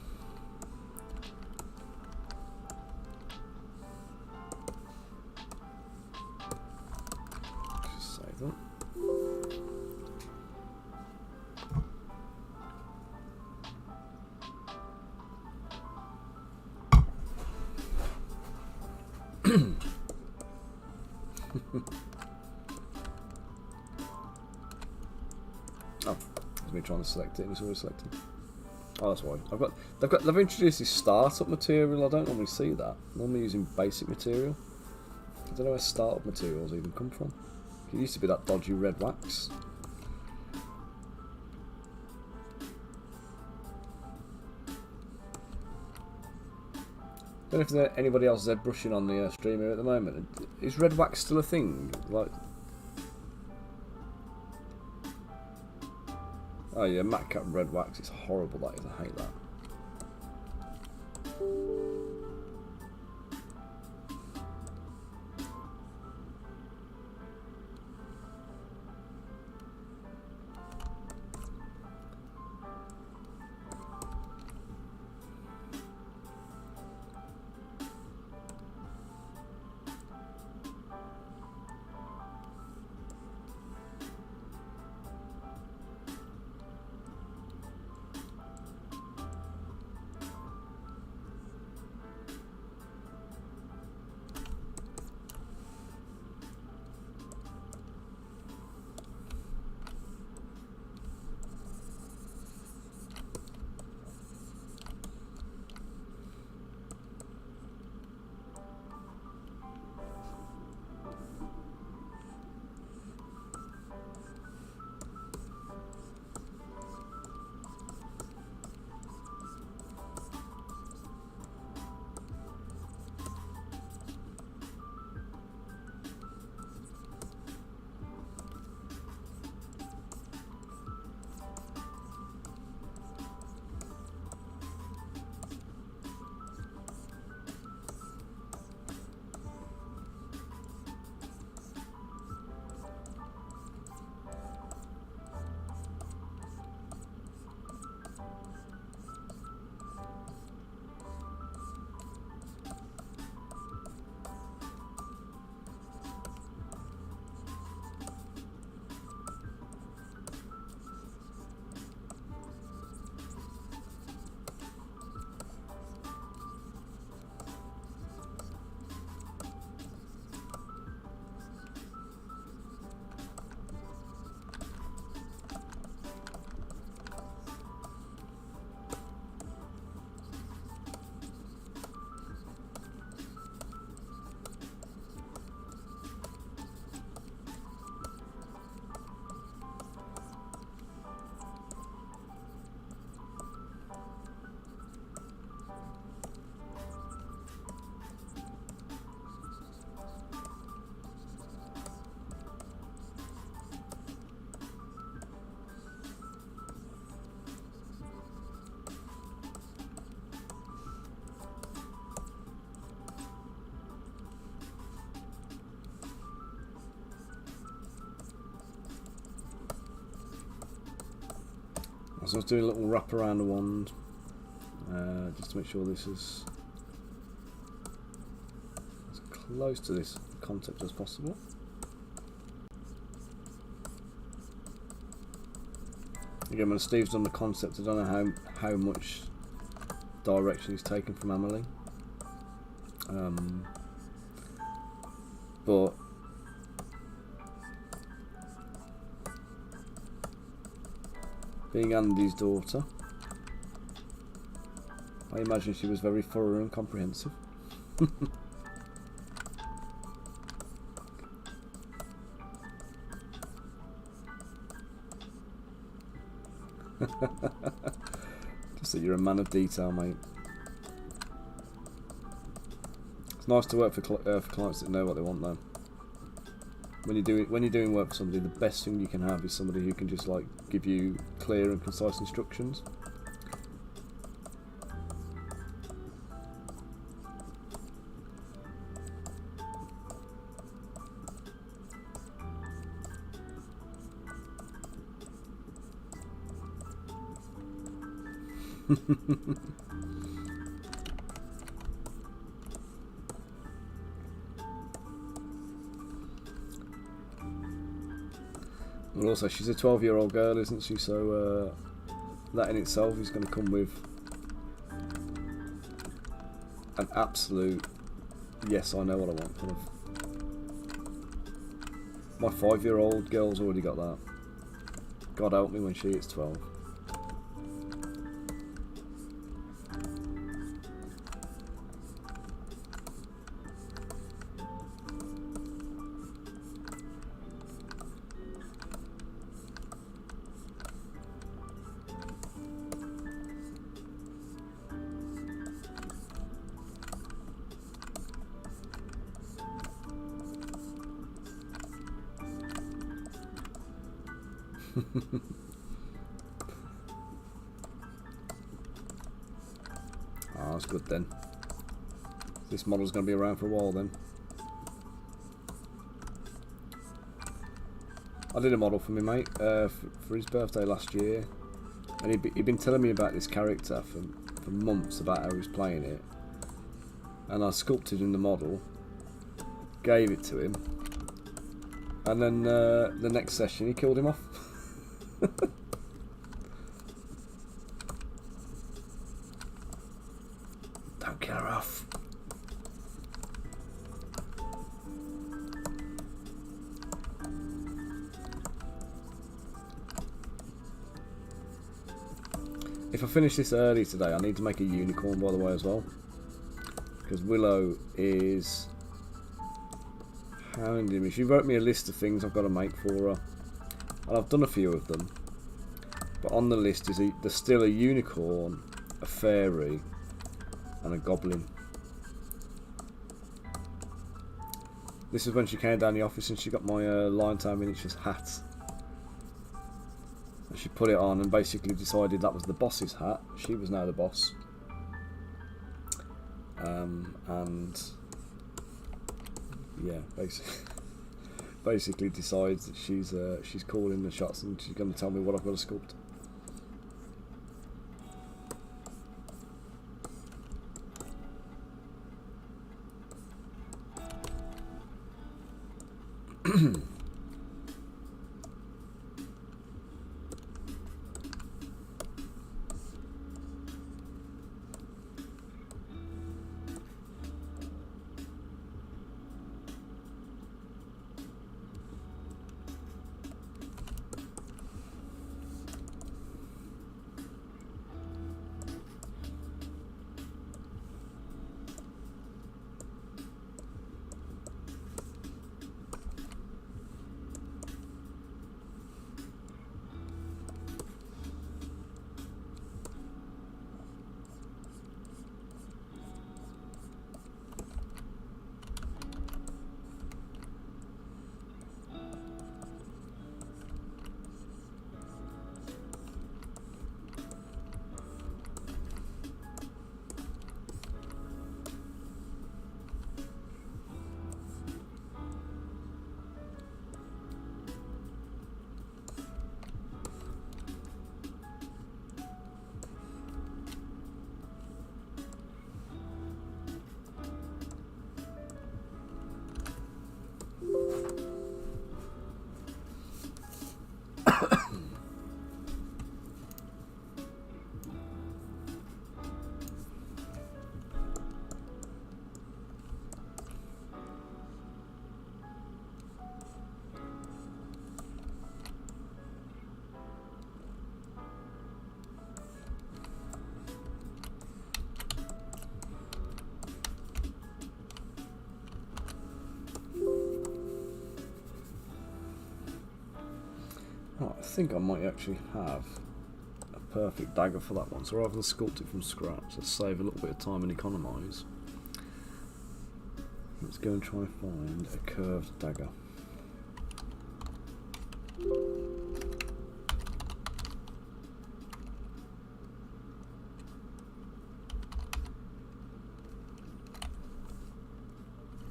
Just save that. Oh. Me trying to select it and it's always selected. Oh, that's why. They've introduced this startup material. I don't normally see that. I'm normally using basic material. I don't know where startup materials even come from. It used to be that dodgy red wax. I don't know if there's anybody else Zbrushing on the stream here at the moment. Is red wax still a thing? Like. Oh yeah, Matcap red wax, it's horrible that is, I hate that. So I was doing a little wrap around the wand, just to make sure this is as close to this concept as possible. Again, when Steve's done the concept, I don't know how much direction he's taken from Amelie. But being Andy's daughter, I imagine she was very thorough and comprehensive. Just that you're a man of detail, mate. It's nice to work for clients that know what they want, though. When you're doing work for somebody, the best thing you can have is somebody who can just like give you clear and concise instructions. Well, also she's a 12-year-old girl, isn't she? So that in itself is going to come with an absolute yes, I know what I want kind of. My 5-year-old girl's already got that. God help me when she hits 12. Ah, that's good then. This model's going to be around for a while then. I did a model for my mate for his birthday last year, and he'd been telling me about this character for months about how he was playing it, and I sculpted in the model, gave it to him, and then the next session he killed him off. Don't kill her off. If I finish this early today, I need to make a unicorn, by the way, as well, because Willow is hounding me. She wrote me a list of things I've got to make for her, and I've done a few of them, but on the list is there's still a unicorn, a fairy, and a goblin. This is when she came down the office and she got my Liontown Miniatures hat. And she put it on and basically decided that was the boss's hat. She was now the boss. And yeah, basically decides that she's calling the shots and she's going to tell me what I've got to sculpt. Oh, I think I might actually have a perfect dagger for that one. So rather than sculpt it from scratch, let's save a little bit of time and economise. Let's go and try and find a curved dagger.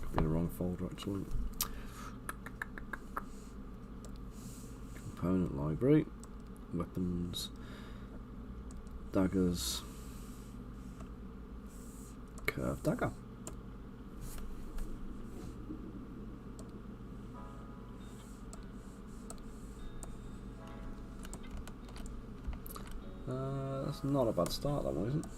Could be the wrong folder actually. Component library, weapons, daggers, curved dagger. That's not a bad start, that one, isn't it?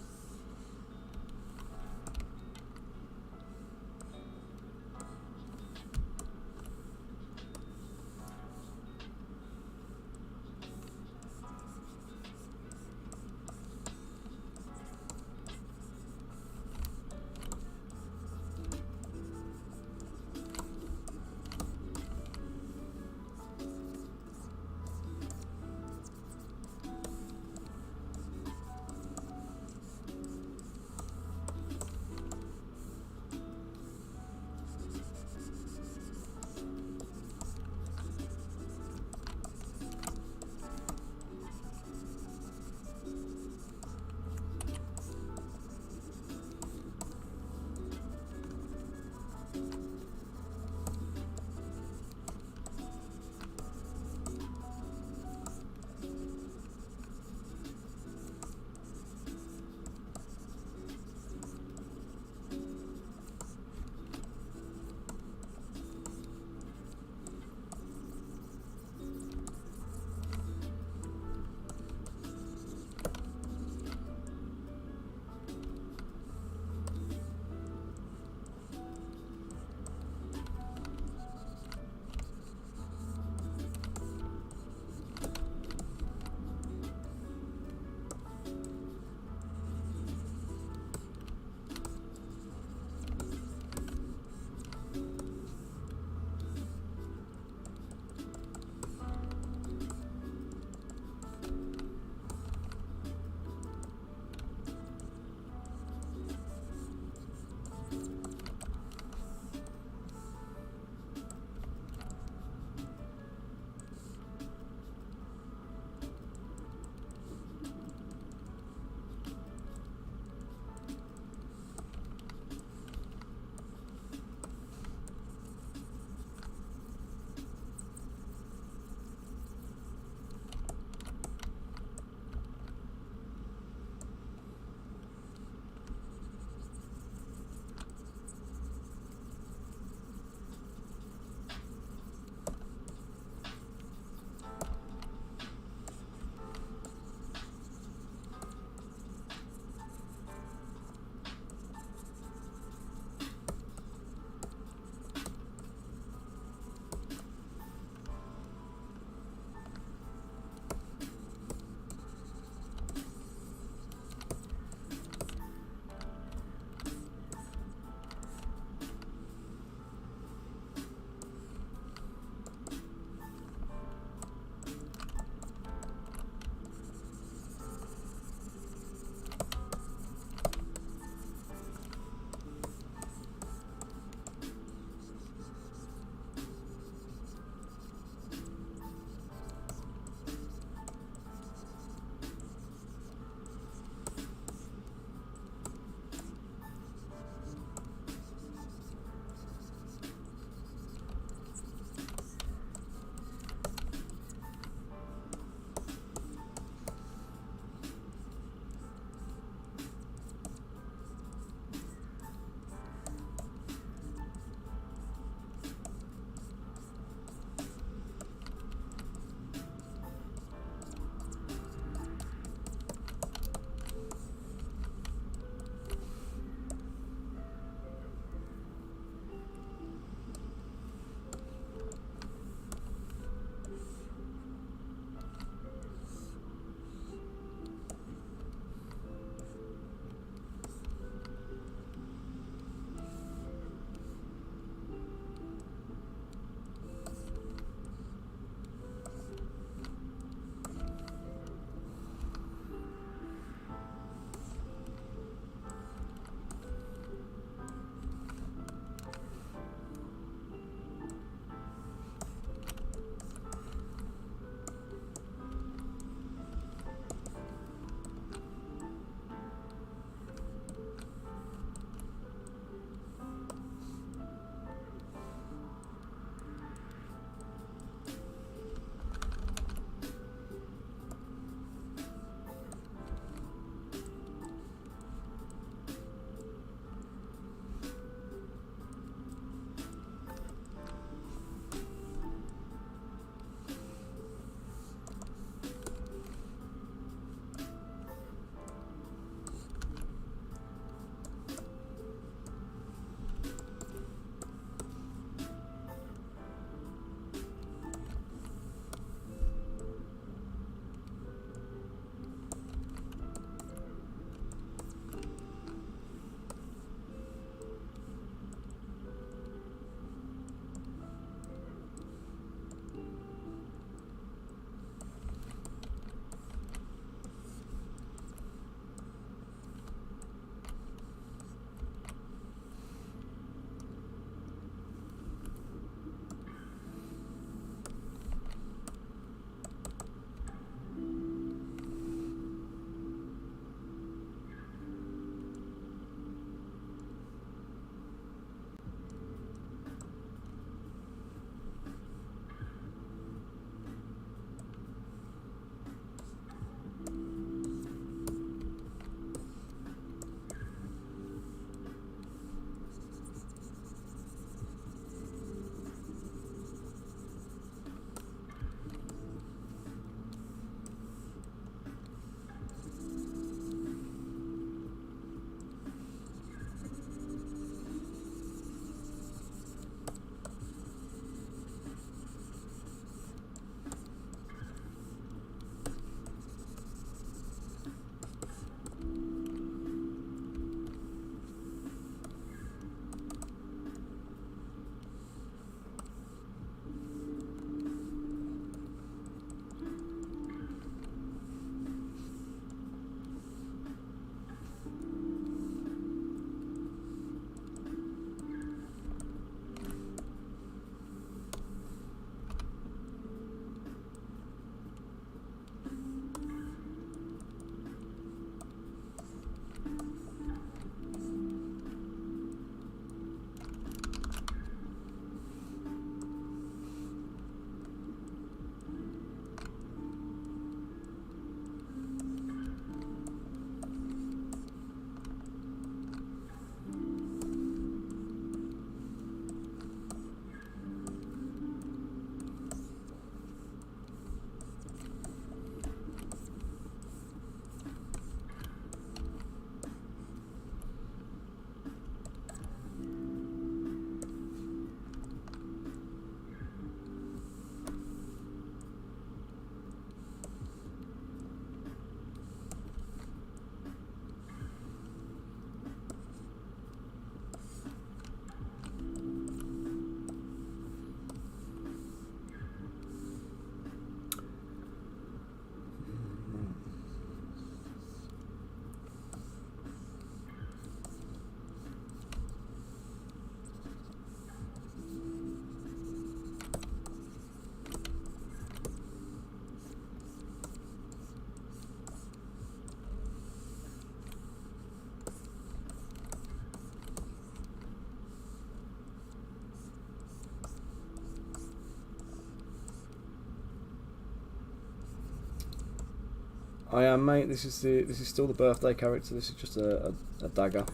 I am, mate. This is still the birthday character. This is just a dagger.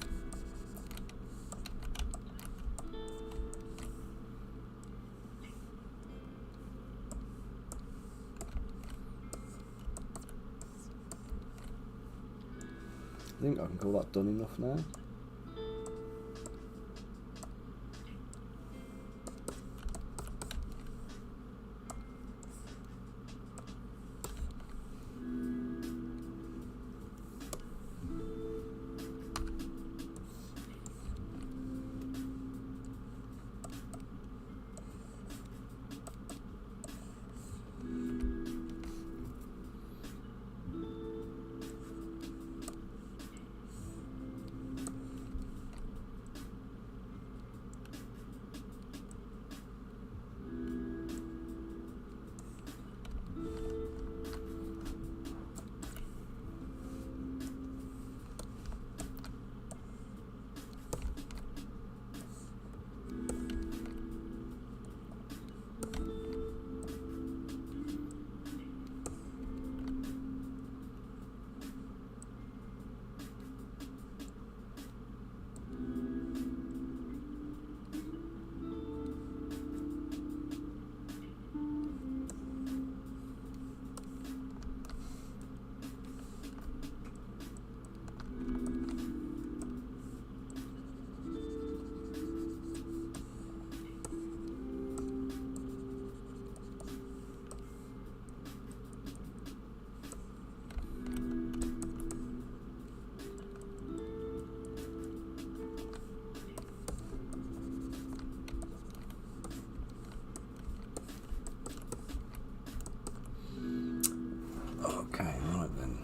I think I can call that done enough now. Okay, right then.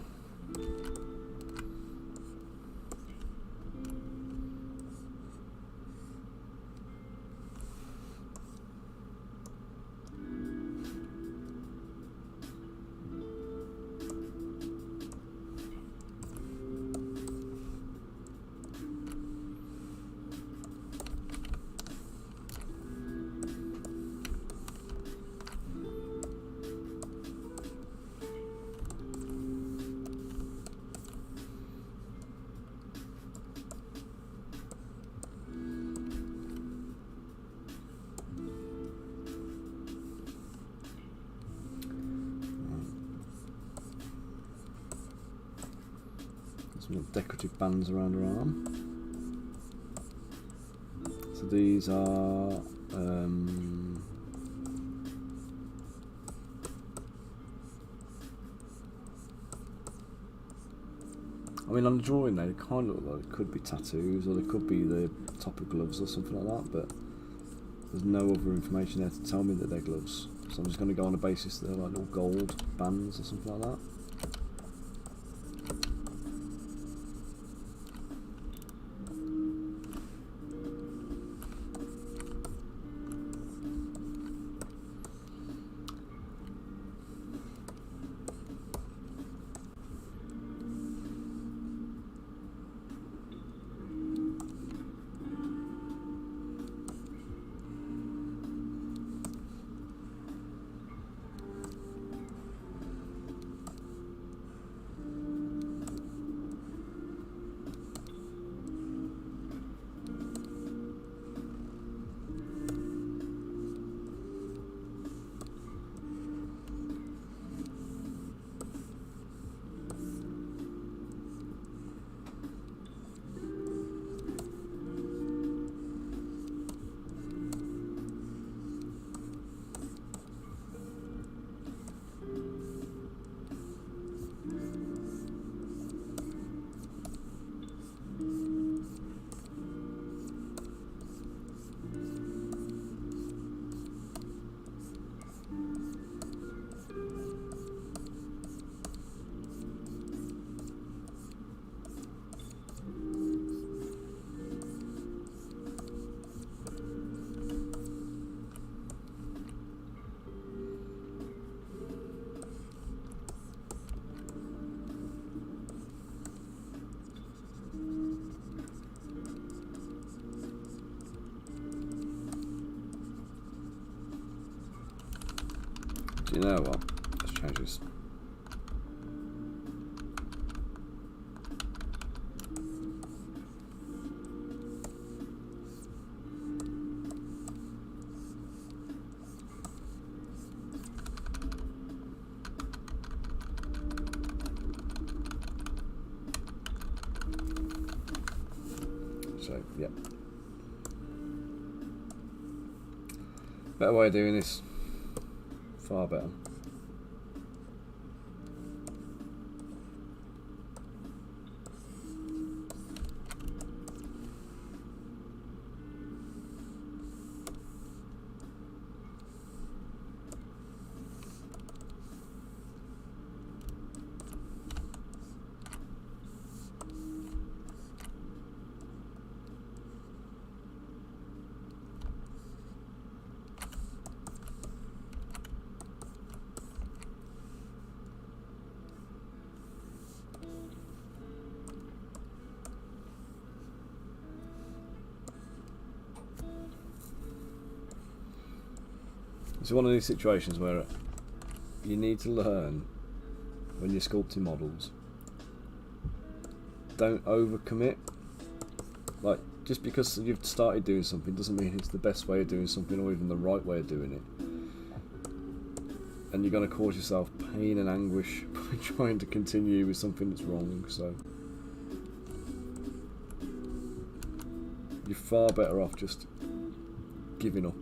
Some decorative bands around her arm. So these are I mean, on the drawing they kind of look like it could be tattoos, or they could be the top of gloves or something like that, but there's no other information there to tell me that they're gloves. So I'm just going to go on the basis that they're like little gold bands or something like that. Do you know what? Let's change this. Yep. Better way of doing this. Far better. It's one of these situations where you need to learn when you're sculpting models. Don't overcommit. Like, just because you've started doing something doesn't mean it's the best way of doing something or even the right way of doing it. And you're going to cause yourself pain and anguish by trying to continue with something that's wrong. So you're far better off just giving up.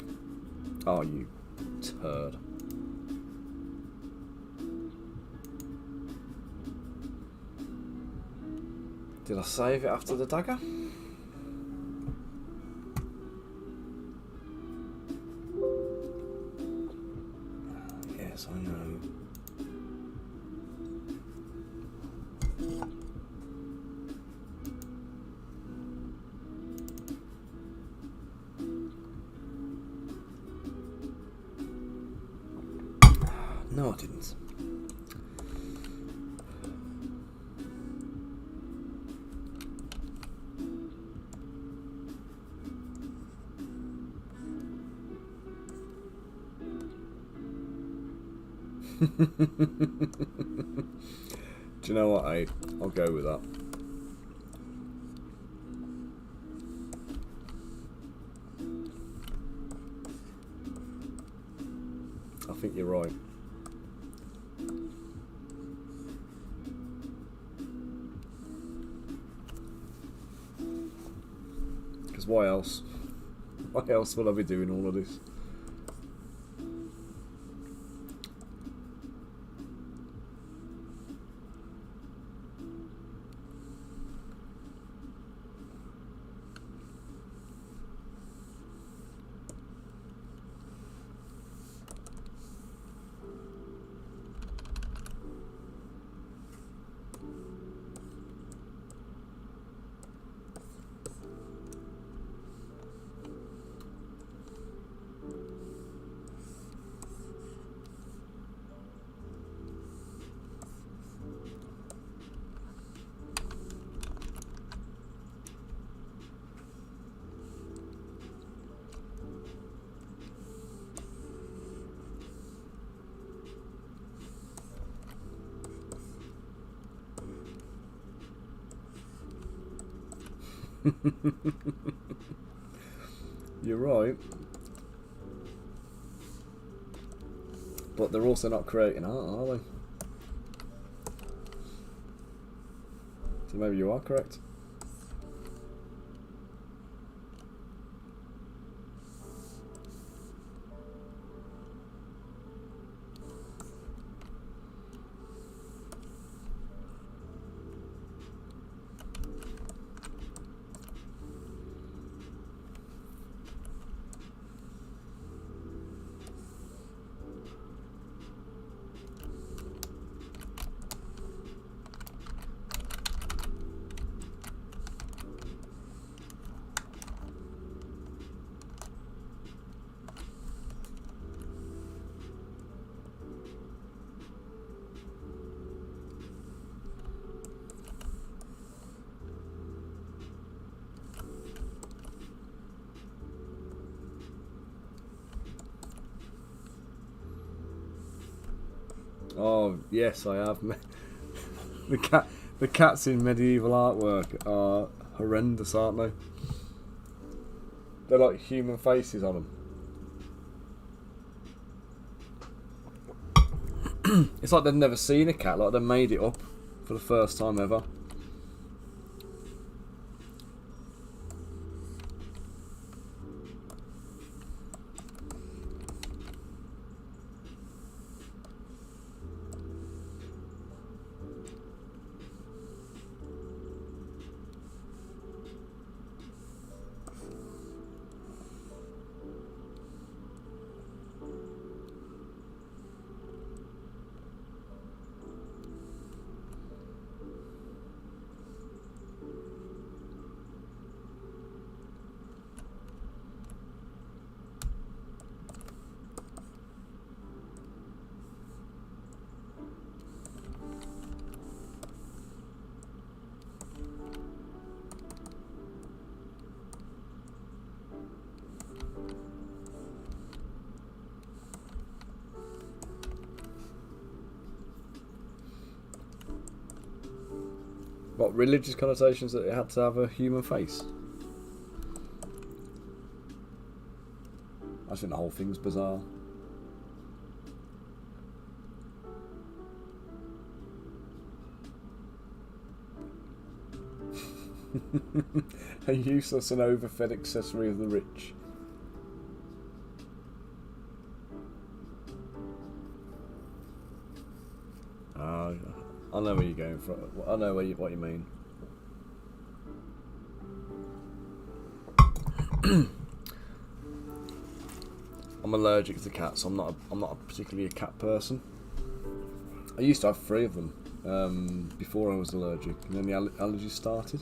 Oh, you turd. Did I save it after the dagger? Yes, I know. No, I didn't. Do you know what, Abe? I'll go with that. I think you're right. Because why else? Why else will I be doing all of this? You're right, but they're also not creating art, are they? So maybe you are correct. Oh yes, I have. The cats in medieval artwork are horrendous, aren't they? They're like human faces on them. It's like they've never seen a cat. Like they made it up for the first time ever. What, religious connotations that it had to have a human face? I think the whole thing's bizarre. A useless and overfed accessory of the rich. I know where you're going from. I know what you mean. I'm allergic to cats. I'm not particularly a cat person. I used to have 3 of them before I was allergic, and then the allergies started.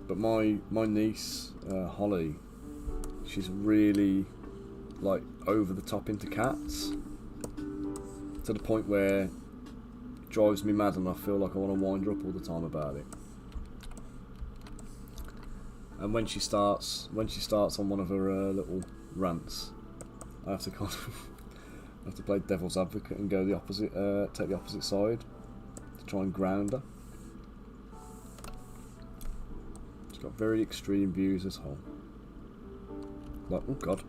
But my niece Holly, she's really like over the top into cats, to the point where it drives me mad, and I feel like I want to wind her up all the time about it. And when she starts on one of her little rants, I have to play devil's advocate and go the opposite, take the opposite side to try and ground her. She's got very extreme views, this whole. Like, oh god.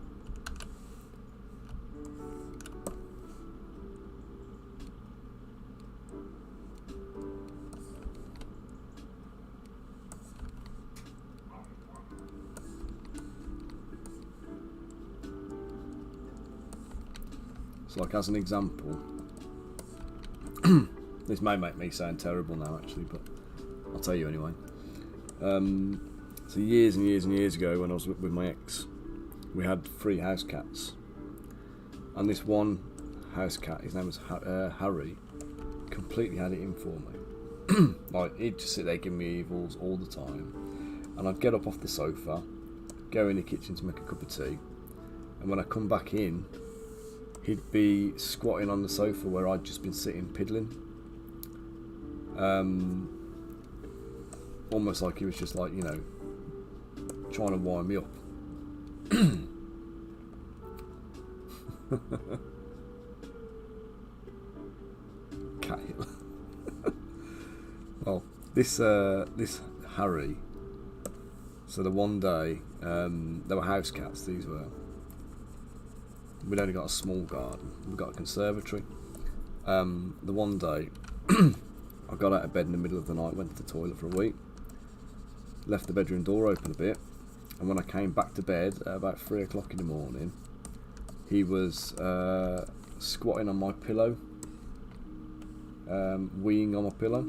So, like, as an example, this may make me sound terrible now, actually, but I'll tell you anyway. So years and years and years ago, when I was with my ex, we had 3 house cats, and this one house cat, his name was Harry, completely had it in for me. Like, he'd just sit there giving me evils all the time, and I'd get up off the sofa, go in the kitchen to make a cup of tea, and when I come back in, he'd be squatting on the sofa where I'd just been sitting piddling. Almost like he was just like, you know, trying to wind me up. Cat Hitler. Well, this Harry. So the one day, there were house cats. These were. We'd only got a small garden. We got a conservatory. The one day, I got out of bed in the middle of the night, went to the toilet for a week, left the bedroom door open a bit, and when I came back to bed at about 3 o'clock in the morning, he was squatting on my pillow, weeing on my pillow.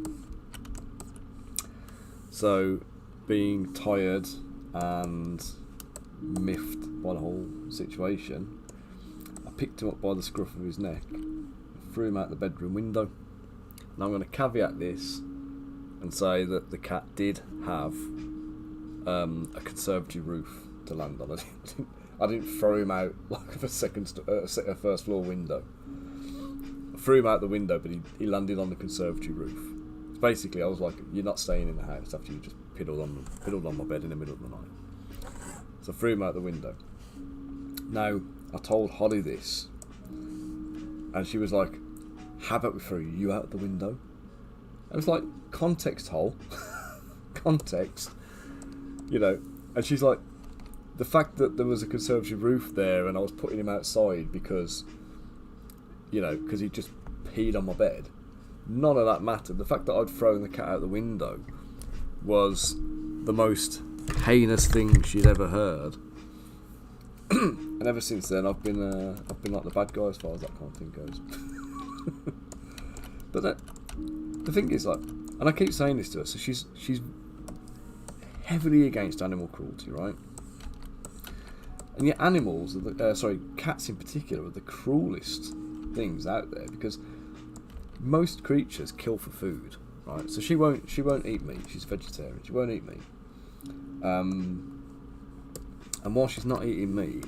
So, being tired and miffed by the whole situation, I picked him up by the scruff of his neck, threw him out the bedroom window. Now I'm going to caveat this and say that the cat did have a conservatory roof to land on. I didn't throw him out like a first floor window. I threw him out the window, but he landed on the conservatory roof. So basically, I was like, "You're not staying in the house after you just piddled on my bed in the middle of the night." So I threw him out the window. Now I told Holly this, and she was like, "How about we throw you out the window?" I was like, context hole. Context. You know, and she's like, the fact that there was a conservatory roof there and I was putting him outside because, you know, because he just peed on my bed, none of that mattered. The fact that I'd thrown the cat out the window was the most heinous thing she'd ever heard. And ever since then, I've been like the bad guy as far as that kind of thing goes. But the thing is, like, and I keep saying this to her, so she's heavily against animal cruelty, right? And yet animals, cats in particular, are the cruelest things out there, because most creatures kill for food, right? So she won't eat meat. She's a vegetarian. She won't eat meat. And while she's not eating meat,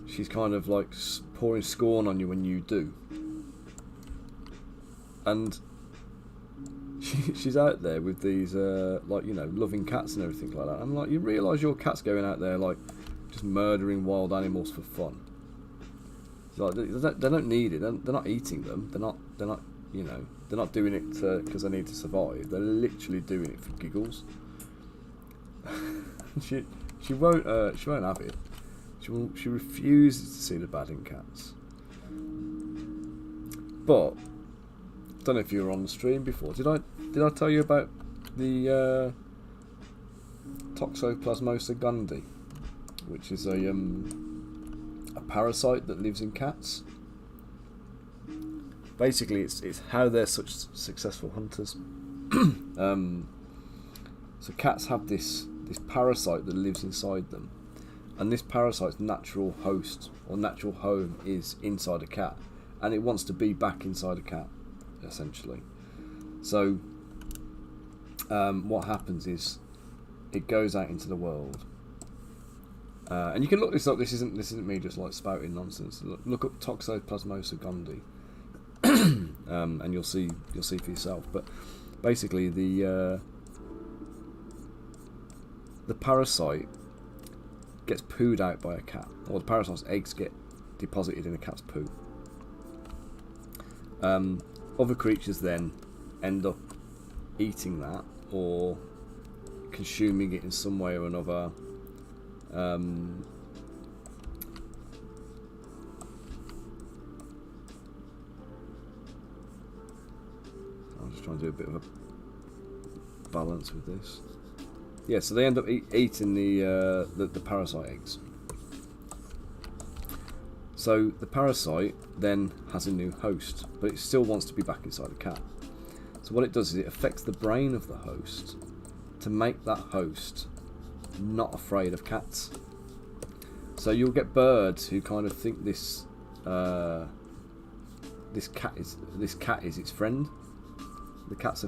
she's kind of like pouring scorn on you when you do. And she's out there with these, like, you know, loving cats and everything like that. I'm like, you realise your cat's going out there, like, just murdering wild animals for fun. It's like, they don't need it. They're not eating them. They're not You know, they're not doing it because they need to survive. They're literally doing it for giggles. she won't have it. She refuses to see the bad in cats. But I don't know if you were on the stream before. Did I tell you about the Toxoplasmosa gondii, which is a parasite that lives in cats? Basically, it's how they're such successful hunters. So cats have this parasite that lives inside them, and this parasite's natural host or natural home is inside a cat, and it wants to be back inside a cat, essentially. So what happens is it goes out into the world, and you can look this up. This isn't me just like spouting nonsense. Look up Toxoplasmosa gondii, and you'll see for yourself. But basically, the parasite gets pooed out by a cat, or the parasite's eggs get deposited in a cat's poo. Other creatures then end up eating that or consuming it in some way or another. I'm just trying to do a bit of a balance with this. Yeah, so they end up eating the parasite eggs. So the parasite then has a new host, but it still wants to be back inside a cat. So what it does is it affects the brain of the host to make that host not afraid of cats. So you'll get birds who kind of think this cat is its friend. The cats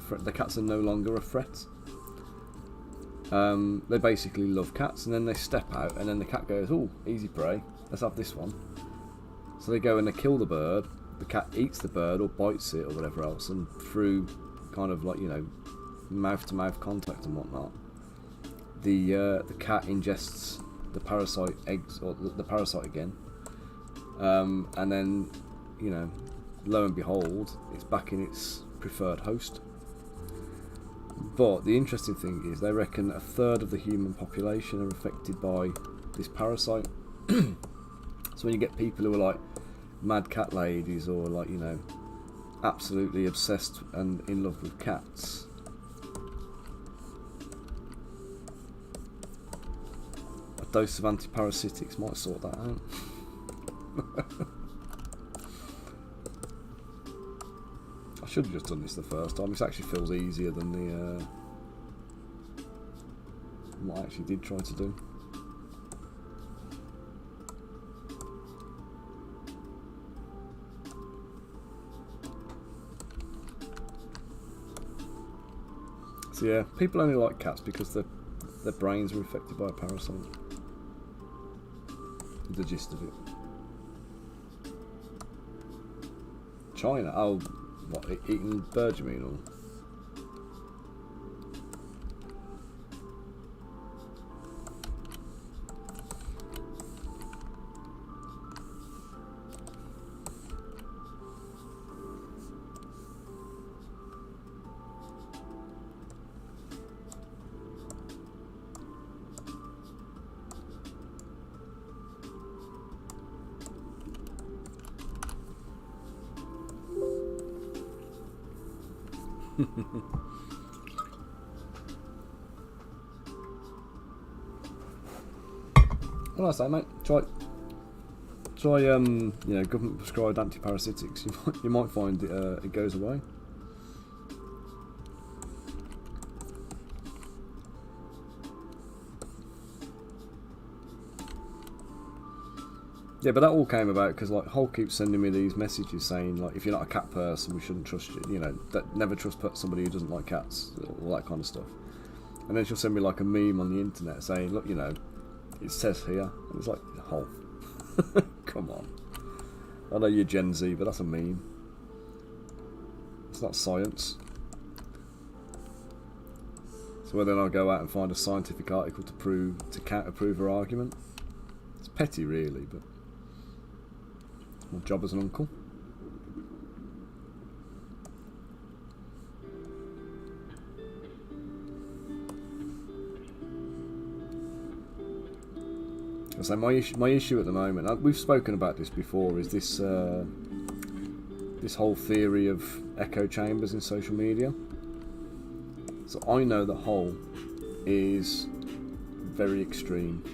are no longer a threat. They basically love cats, and then they step out, and then the cat goes, "Oh, easy prey, let's have this one." So they go and they kill the bird. The cat eats the bird or bites it or whatever else, and through kind of like, you know, mouth-to-mouth contact and whatnot, the cat ingests the parasite eggs or the parasite again, and then, you know, lo and behold, it's back in its preferred host. But the interesting thing is they reckon a third of the human population are affected by this parasite. So when you get people who are like mad cat ladies, or like, you know, absolutely obsessed and in love with cats, a dose of antiparasitics might sort that out. I should have just done this the first time. This actually feels easier than the what I actually did try to do. So yeah, people only like cats because their brains are affected by a parasite. The gist of it. China? Oh, what, eating bird you mean, or? What I say, mate? Try you know, government prescribed antiparasitics. You might find it goes away. Yeah, but that all came about because like Hull keeps sending me these messages saying like, if you're not a cat person, we shouldn't trust you. You know, that never trust somebody who doesn't like cats, all that kind of stuff. And then she'll send me like a meme on the internet saying, look, you know, it says here, and it's like, Hull, come on. I know you're Gen Z, but that's a meme. It's not science. So whether I'll go out and find a scientific article to counter-prove her argument, it's petty, really, but my job as an uncle. So my issue at the moment, we've spoken about this before, is this this whole theory of echo chambers in social media. So I know that Hull is very extreme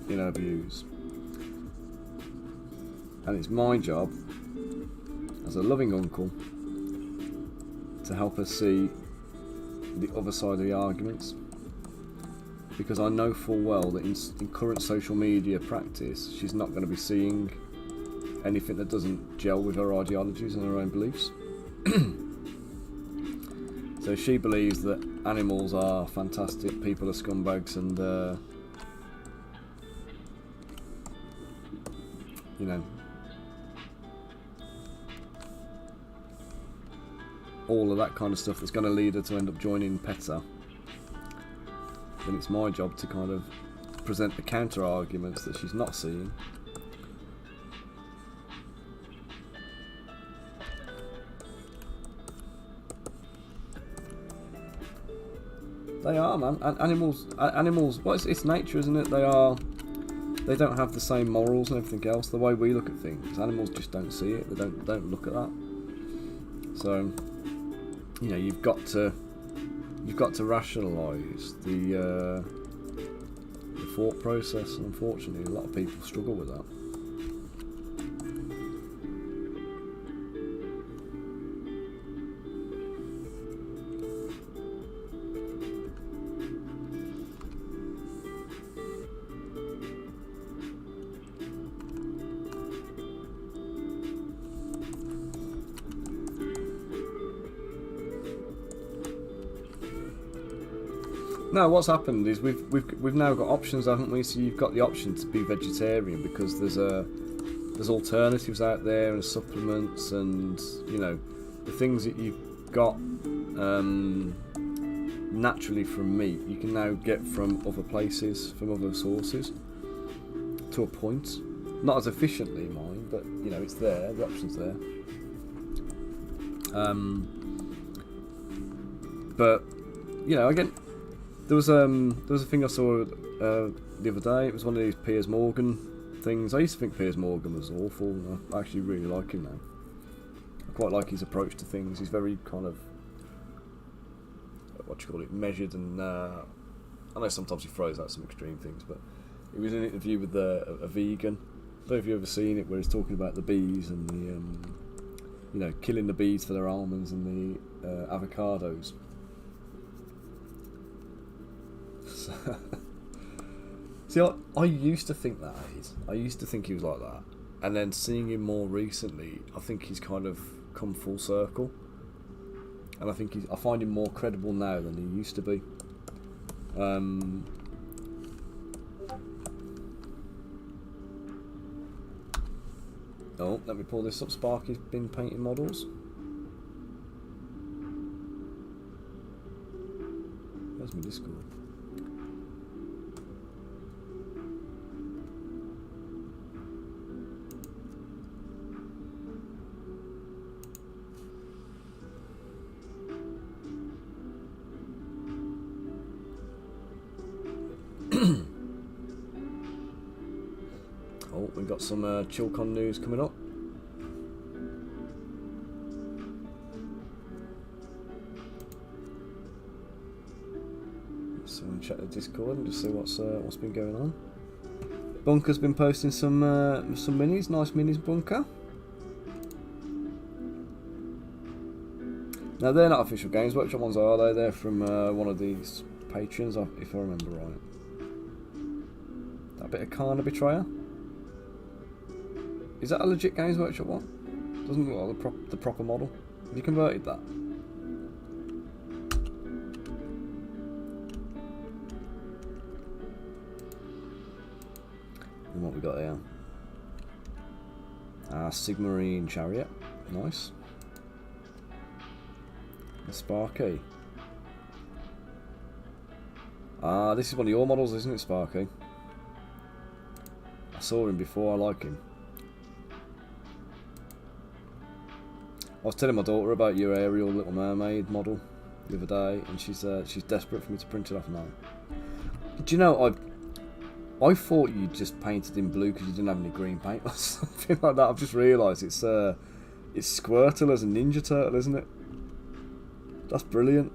in her views, and it's my job as a loving uncle to help her see the other side of the arguments, because I know full well that in current social media practice she's not going to be seeing anything that doesn't gel with her ideologies and her own beliefs. So she believes that animals are fantastic, people are scumbags, and you know, all of that kind of stuff that's going to lead her to end up joining PETA. Then it's my job to kind of present the counter arguments that she's not seeing. They are, man. Animals. Well, it's nature, isn't it? They don't have the same morals and everything else. The way we look at things, animals just don't see it. They don't look at that. So, you know, you've got to rationalise the thought process, and unfortunately, a lot of people struggle with that. No, what's happened is we've now got options, haven't we? So you've got the option to be vegetarian because there's alternatives out there and supplements, and you know, the things that you've got naturally from meat you can now get from other places, from other sources, to a point. Not as efficiently, mind, but you know, it's there. The option's there. But you know, again. There was a thing I saw the other day. It was one of these Piers Morgan things. I used to think Piers Morgan was awful, and I actually really like him now. I quite like his approach to things. He's very kind of, what do you call it, measured, and I know sometimes he throws out some extreme things, but he was in an interview with a vegan. I don't know if you've ever seen it, where he's talking about the bees and the you know, killing the bees for their almonds and the avocados. See, I used to think that. I used to think he was like that, and then seeing him more recently, I think he's kind of come full circle, and I find him more credible now than he used to be. Oh, let me pull this up. Sparky's been painting models. Where's my Discord? Oh, we've got some ChillCon news coming up. So we'll check the Discord and just see what's been going on. Bunker's been posting some minis, nice minis, Bunker. Now they're not official Games Workshop ones, are they? They're from one of these patrons, if I remember right. That bit of Kana Betrayer. Is that a legit Games Workshop one? Doesn't look like the proper model. Have you converted that? And what we got here? Sigmarine Chariot. Nice. A Sparky. This is one of your models, isn't it, Sparky? I saw him before, I like him. I was telling my daughter about your Ariel Little Mermaid model the other day, and she's desperate for me to print it off now. Do you know, I thought you just painted in blue because you didn't have any green paint or something like that. I've just realised it's Squirtle as a Ninja Turtle, isn't it? That's brilliant.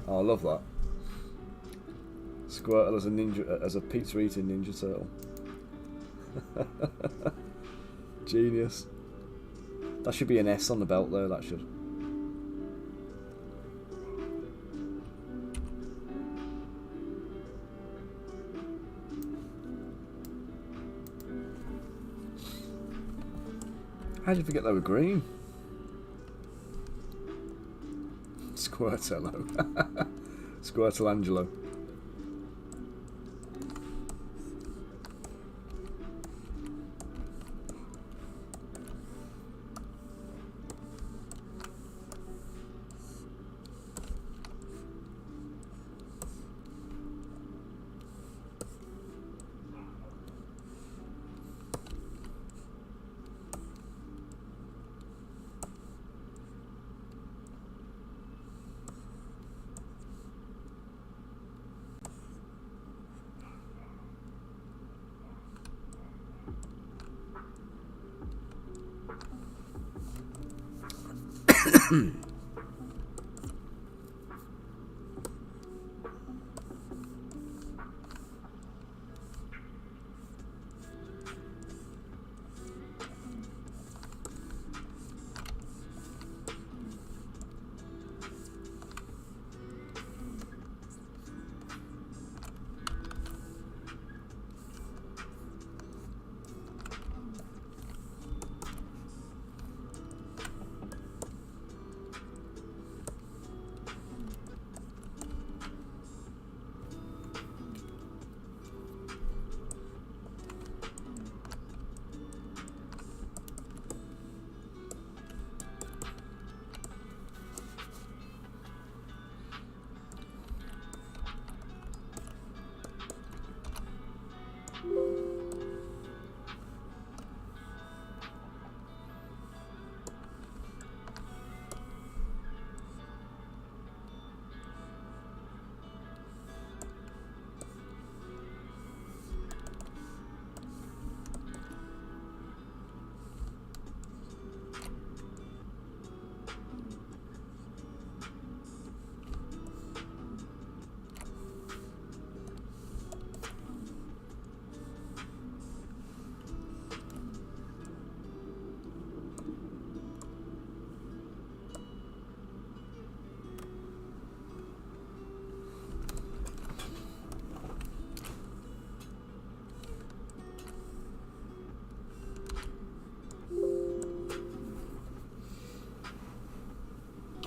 Oh, I love that. Squirtle as a pizza eating Ninja Turtle. Genius. That should be an S on the belt there. That should. How did you forget they were green? Squirtello. Squirtle Angelo.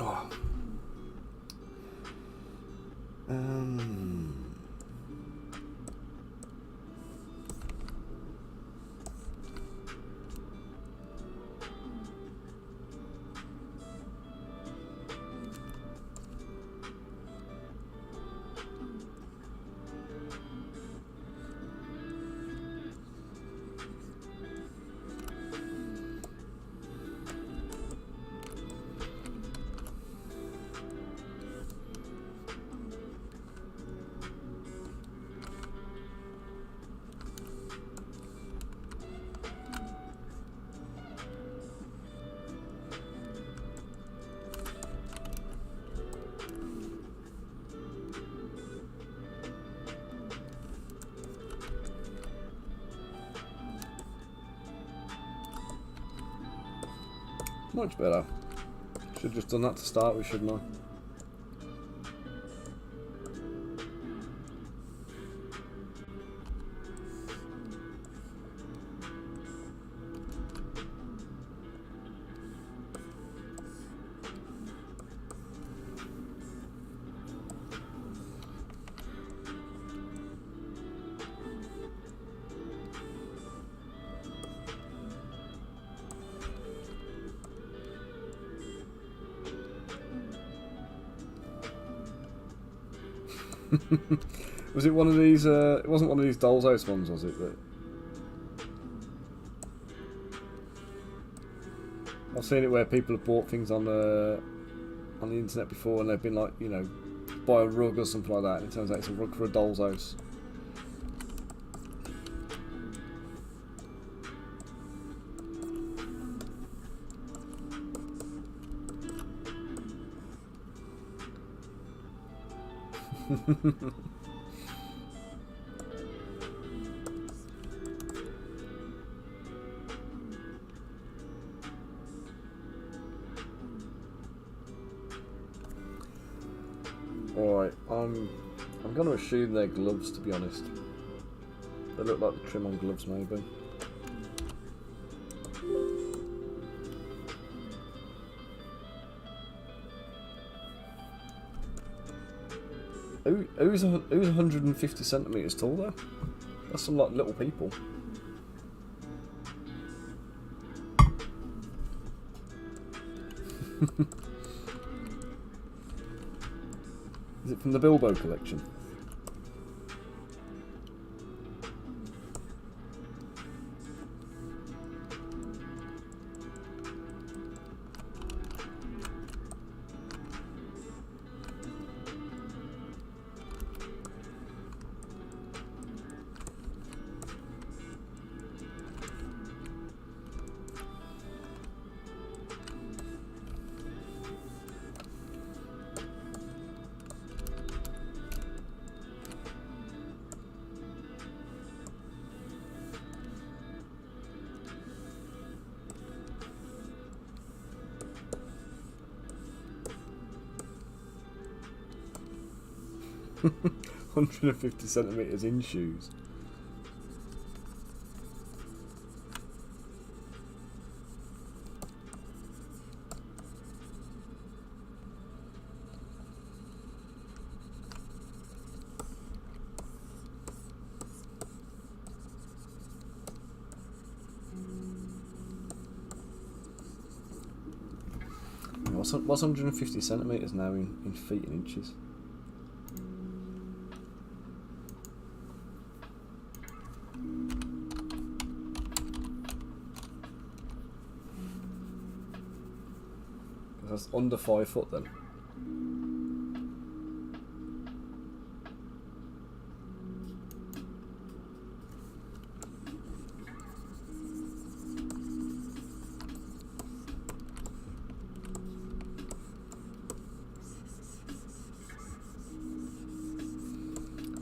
Oh. Much better. Should have just done that to start with, shouldn't I? Was it one of these? It wasn't one of these Doll's House ones, was it? That I've seen it where people have bought things on the internet before, and they've been like, you know, buy a rug or something like that, and it turns out it's a rug for a doll's house. Alright, I'm going to assume they're gloves, to be honest. They look like the trim on gloves, maybe. Who's 150 centimetres tall though? That's some like little people. Is it from the Bilbo collection? $150cm in shoes. What's 150cm now in feet and inches? That's under 5 foot then.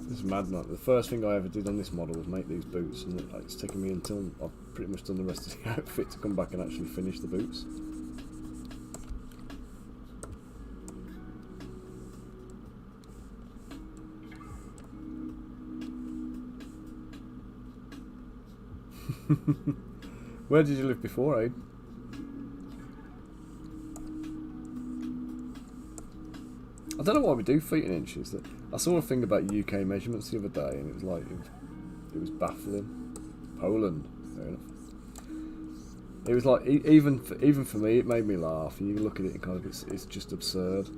This is mad, man. The first thing I ever did on this model was make these boots, and it's taken me until I've pretty much done the rest of the outfit to come back and actually finish the boots. Where did you live before, Aid? I don't know why we do feet and inches. I saw a thing about UK measurements the other day, and it was like it was baffling. Poland, fair enough. It was like even for me, it made me laugh. And you look at it and kind of it's just absurd.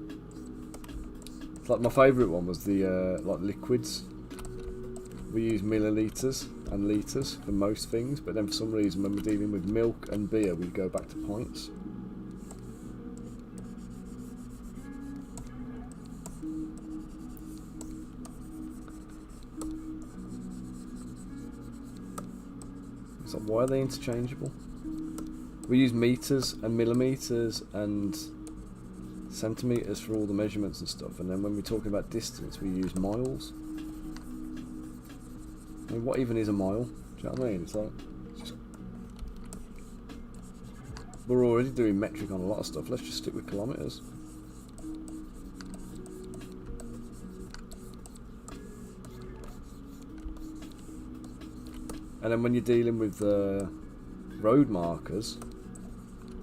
It's like my favourite one was the like liquids. We use millilitres and litres for most things, but then for some reason when we're dealing with milk and beer we go back to pints. It's like, why are they interchangeable? We use metres and millimetres and centimetres for all the measurements and stuff, and then when we're talking about distance we use miles. I mean, what even is a mile? Do you know what I mean? It's like, we're already doing metric on a lot of stuff. Let's just stick with kilometres. And then when you're dealing with road markers,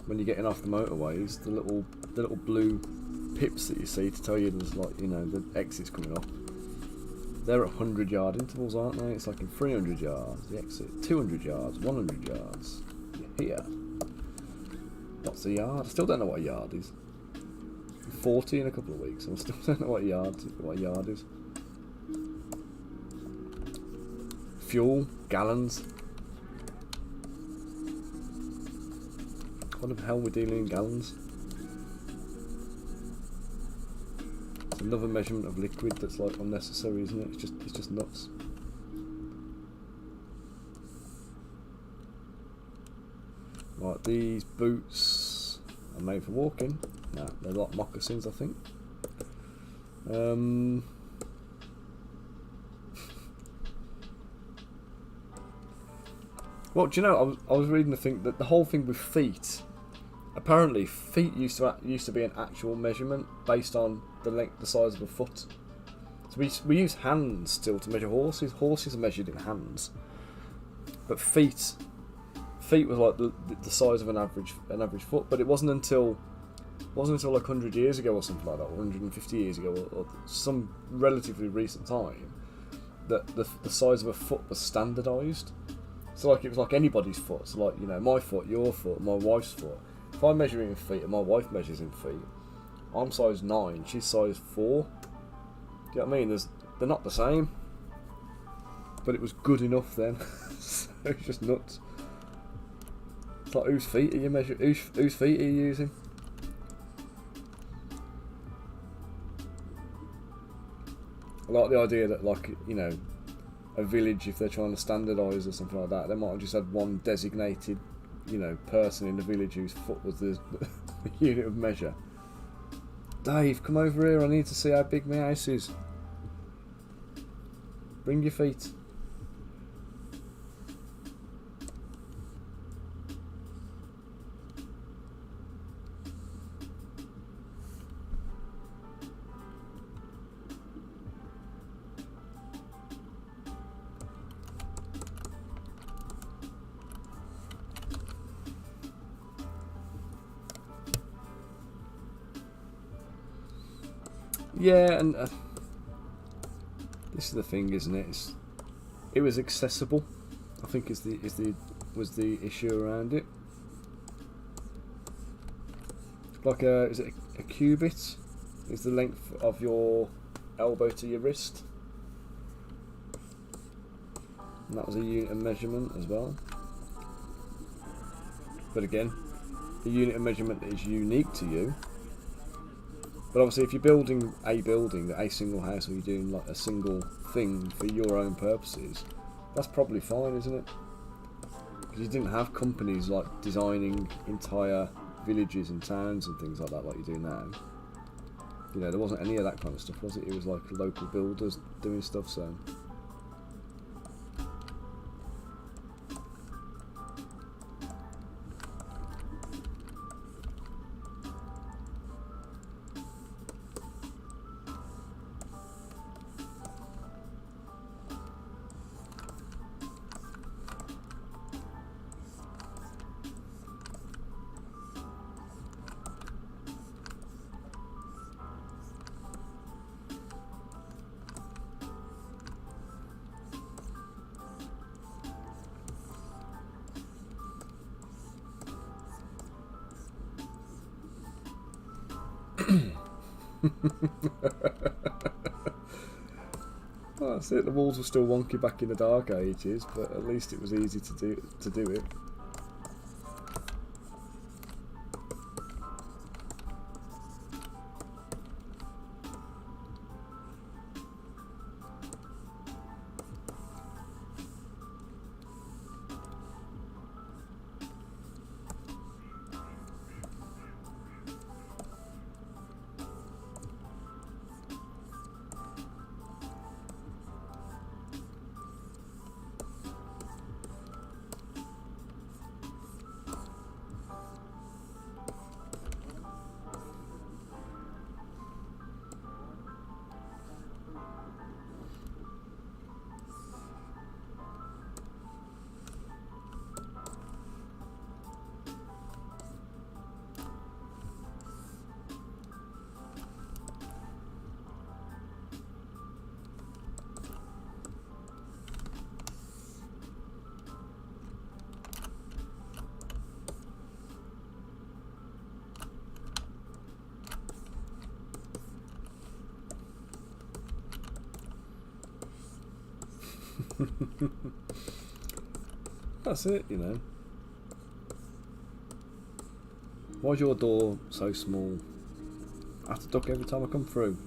when you're getting off the motorways, the little blue pips that you see to tell you there's like, you know, the exit's coming up. They're at 100-yard intervals, aren't they? It's like in 300 yards, the exit, 200 yards, 100 yards. You're here. What's a yard? I still don't know what a yard is. I'm 40 in a couple of weeks, and I still don't know what a yard is. Fuel, gallons. What the hell are we dealing in gallons? Another measurement of liquid that's like unnecessary, isn't it? It's just nuts. Right, these boots are made for walking. No, they're like moccasins, I think. Well, do you know? I was reading the thing that the whole thing with feet. Apparently, feet used to be an actual measurement based on the length, the size of a foot. So we use hands still to measure horses. Horses are measured in hands, but feet was like the size of an average foot. But it wasn't until like 100 years ago or something like that, or 150 years ago, or some relatively recent time, that the size of a foot was standardised. So like it was like anybody's foot. So like, you know, my foot, your foot, my wife's foot. If I'm measuring in feet and my wife measures in feet, I'm size 9, she's size 4. Do you know what I mean? They're not the same. But it was good enough then. So it's just nuts. It's like, whose feet are you measuring? Whose feet are you using? I like the idea that, like, you know, a village, if they're trying to standardise or something like that, they might have just had one designated, you know, person in the village whose foot was the unit of measure. Dave, come over here, I need to see how big my house is. Bring your feet. Yeah, and this is the thing, isn't it? It was accessible. I think was the issue around it. Like is it a cubit? Is the length of your elbow to your wrist? And that was a unit of measurement as well. But again, the unit of measurement that is unique to you. But obviously, if you're building a single house, or you're doing like a single thing for your own purposes, that's probably fine, isn't it? Because you didn't have companies like designing entire villages and towns and things like that like you do now. You know, there wasn't any of that kind of stuff, was it? It was like local builders doing stuff, so... Well, that's it. The walls were still wonky back in the dark ages, but at least it was easy to do it. That's it, you know. Why's your door so small? I have to duck every time I come through.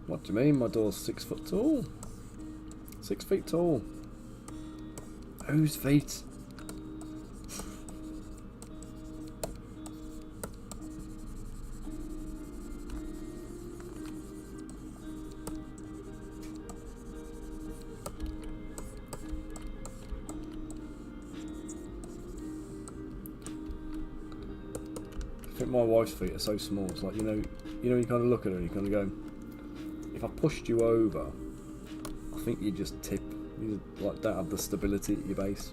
What do you mean? My door's 6 foot tall. 6 feet tall. Whose feet? I think my wife's feet are so small. It's like, you know, you kind of look at her and you kind of go, if I pushed you over, I think you just tip. You like don't have the stability at your base.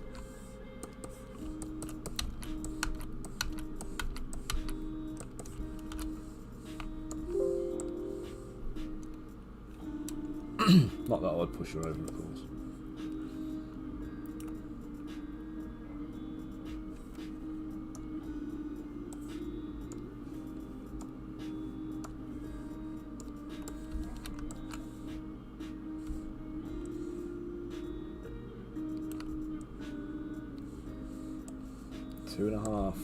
Not that I'd push her over, of course. Two and a half.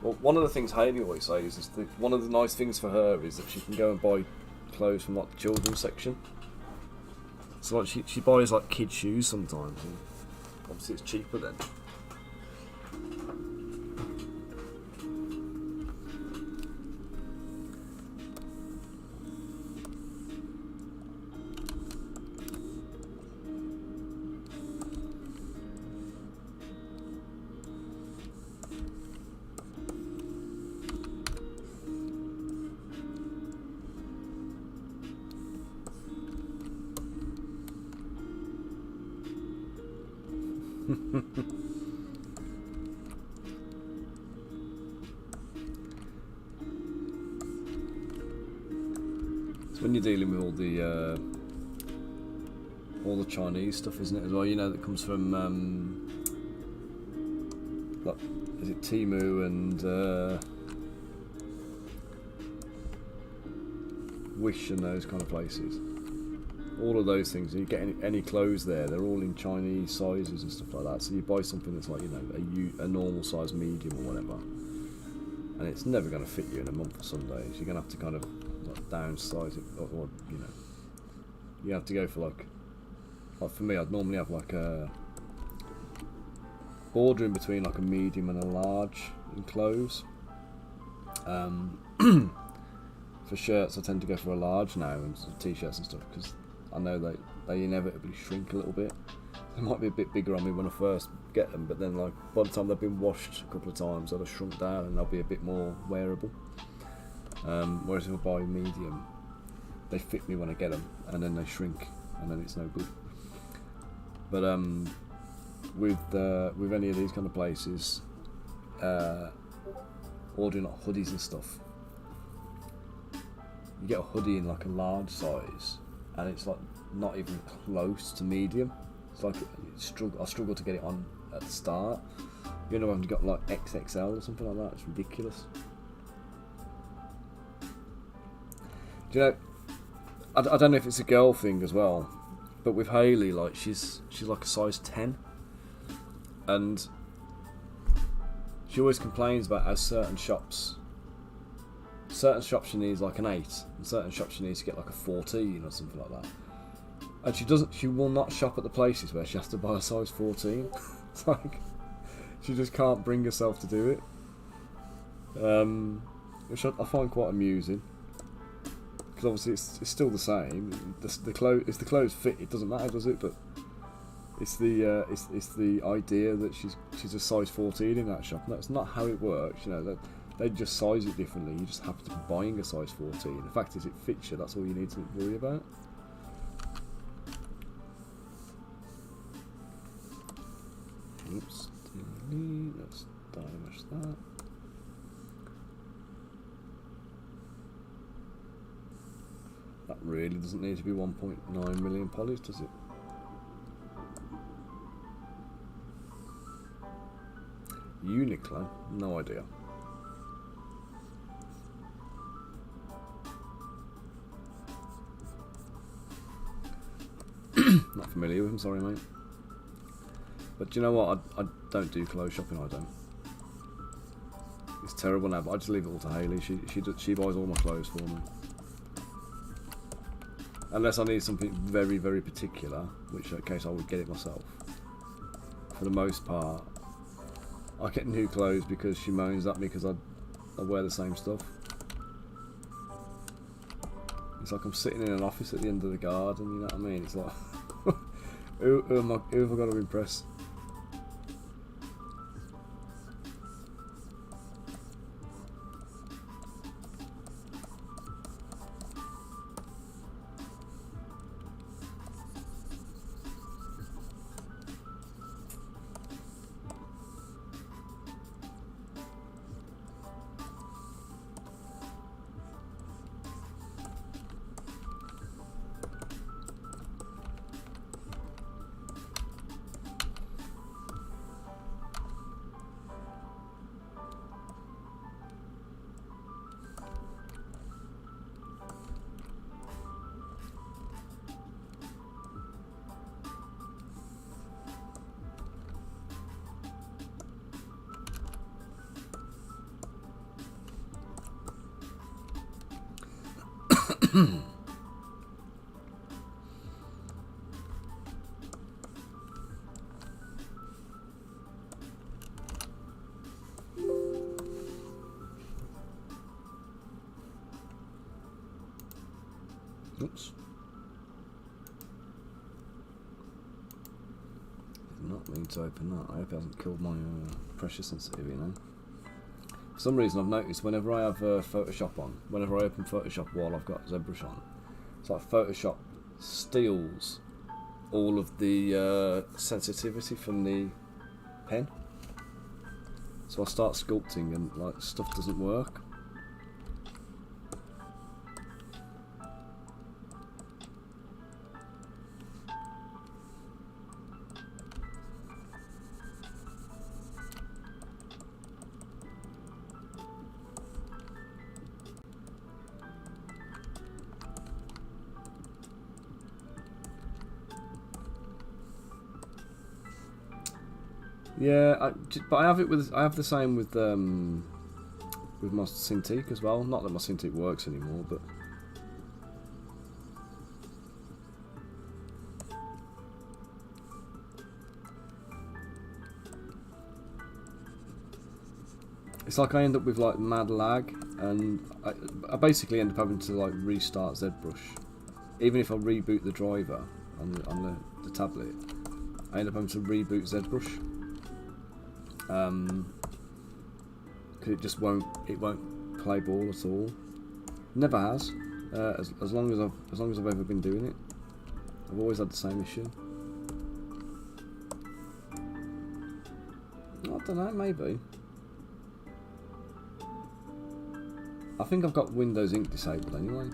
Well, one of the things Haley always says is that one of the nice things for her is that she can go and buy clothes from like the children's section. So like she buys like kid shoes sometimes, and obviously it's cheaper then. It's when you're dealing with all the Chinese stuff, isn't it, as well? You know, that comes from like, is it Temu and Wish and those kind of places. All of those things, you get any clothes there, they're all in Chinese sizes and stuff like that. So you buy something that's like, you know, a normal size medium or whatever, and it's never going to fit you in a month or some days. You're going to have to kind of like downsize it, or you know, you have to go for like for me, I'd normally have like a border in between like a medium and a large in clothes. For shirts, I tend to go for a large now, and t-shirts and stuff, because I know they inevitably shrink a little bit. They might be a bit bigger on me when I first get them, but then like by the time they've been washed a couple of times, they'll have shrunk down and they'll be a bit more wearable. Whereas if I buy medium, they fit me when I get them, and then they shrink, and then it's no good. But with any of these kind of places, ordering like hoodies and stuff, you get a hoodie in like a large size, and it's like not even close to medium. It's like I struggle to get it on at the start. You know, I've got like XXL or something like that. It's ridiculous. Do you know? I don't know if it's a girl thing as well, but with Haley, like she's like a size 10, and she always complains about how certain shops she needs like an 8, and certain shops she needs to get like a 14 or something like that. And she will not shop at the places where she has to buy a size 14. It's like she just can't bring herself to do it, which I find quite amusing, because obviously it's still the same. The clothes fit, it doesn't matter, does it? But it's the idea that she's a size 14 in that shop. That's not how it works. You know, that They just size it differently. You just happen to be buying a size 14. The fact is, it fits you. That's all you need to worry about. Oops. Let's damage that. That really doesn't need to be 1.9 million polys, does it? Uniqlo? No idea. Not familiar with him, sorry mate. But do you know what? I don't do clothes shopping, I don't. It's terrible now, but I just leave it all to Hayley. She buys all my clothes for me. Unless I need something very, very particular, which in that case I would get it myself. For the most part, I get new clothes because she moans at me because I wear the same stuff. It's like I'm sitting in an office at the end of the garden, you know what I mean? It's like, who have I got to impress? Oops. Did not mean to open that. I hope it hasn't killed my pressure sensitivity, you know. For some reason I've noticed whenever I have Photoshop on, whenever I open Photoshop while I've got Zbrush on, it's like Photoshop steals all of the sensitivity from the pen. So I start sculpting and like stuff doesn't work. Yeah, but I have it with. I have the same with my Cintiq as well. Not that my Cintiq works anymore, but it's like I end up with like mad lag, and I basically end up having to like restart Zbrush. Even if I reboot the driver on the tablet, I end up having to reboot Zbrush. Because it just won't play ball at all. Never has. As long as I've ever been doing it, I've always had the same issue. I don't know, maybe. I think I've got Windows Ink disabled anyway.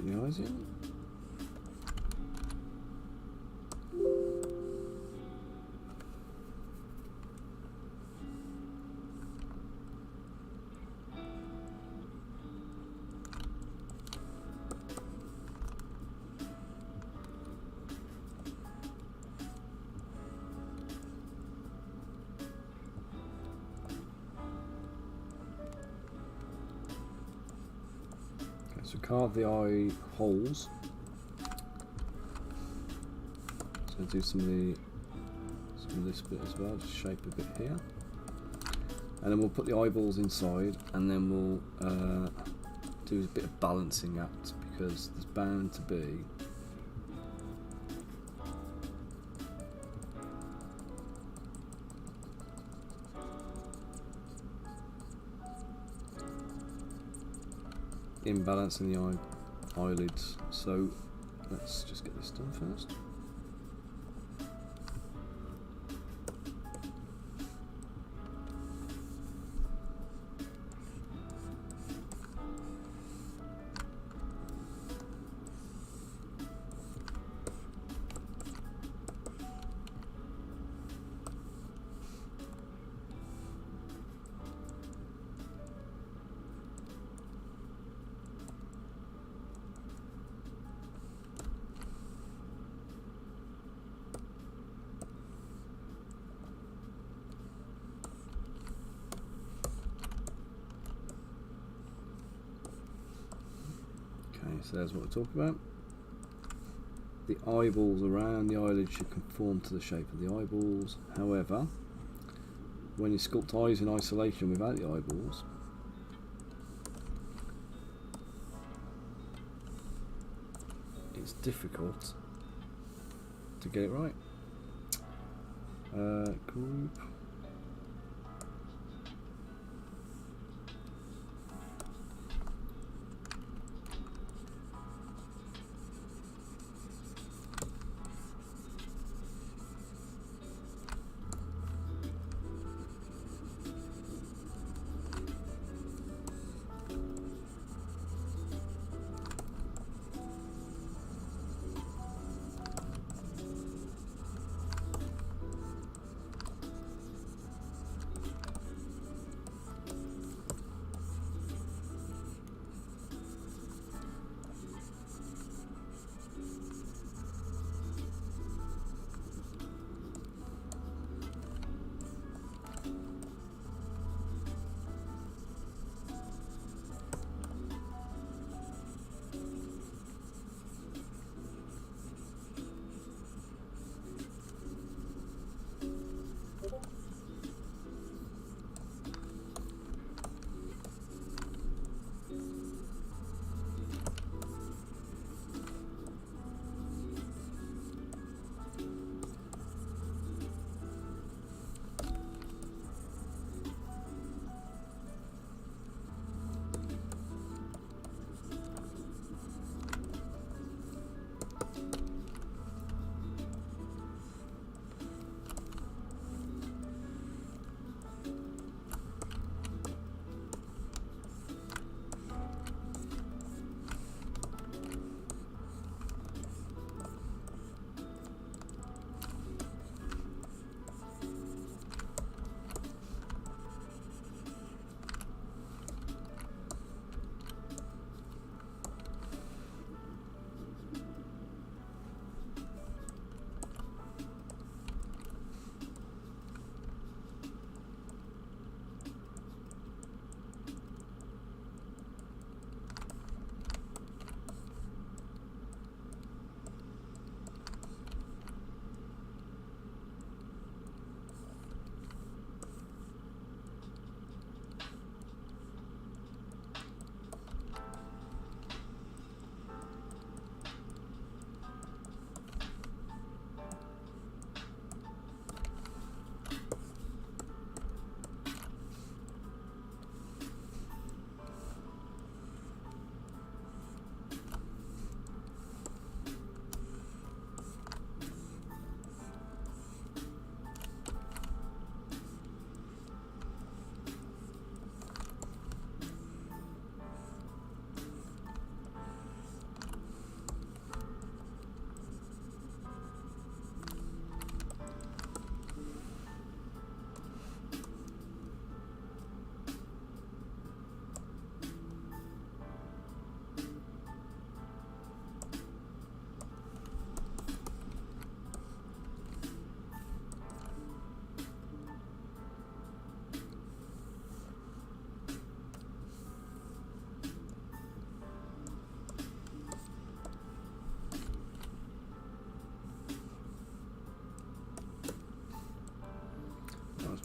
Put the eyes in. So carve the eye holes. So do some of this bit as well, just shape a bit here. And then we'll put the eyeballs inside, and then we'll do a bit of balancing act, because there's bound to be imbalance in the eyelids. So let's just get this done first. So there's what we're talking about. The eyeballs around the eyelid should conform to the shape of the eyeballs. However, when you sculpt eyes in isolation without the eyeballs, it's difficult to get it right. Group.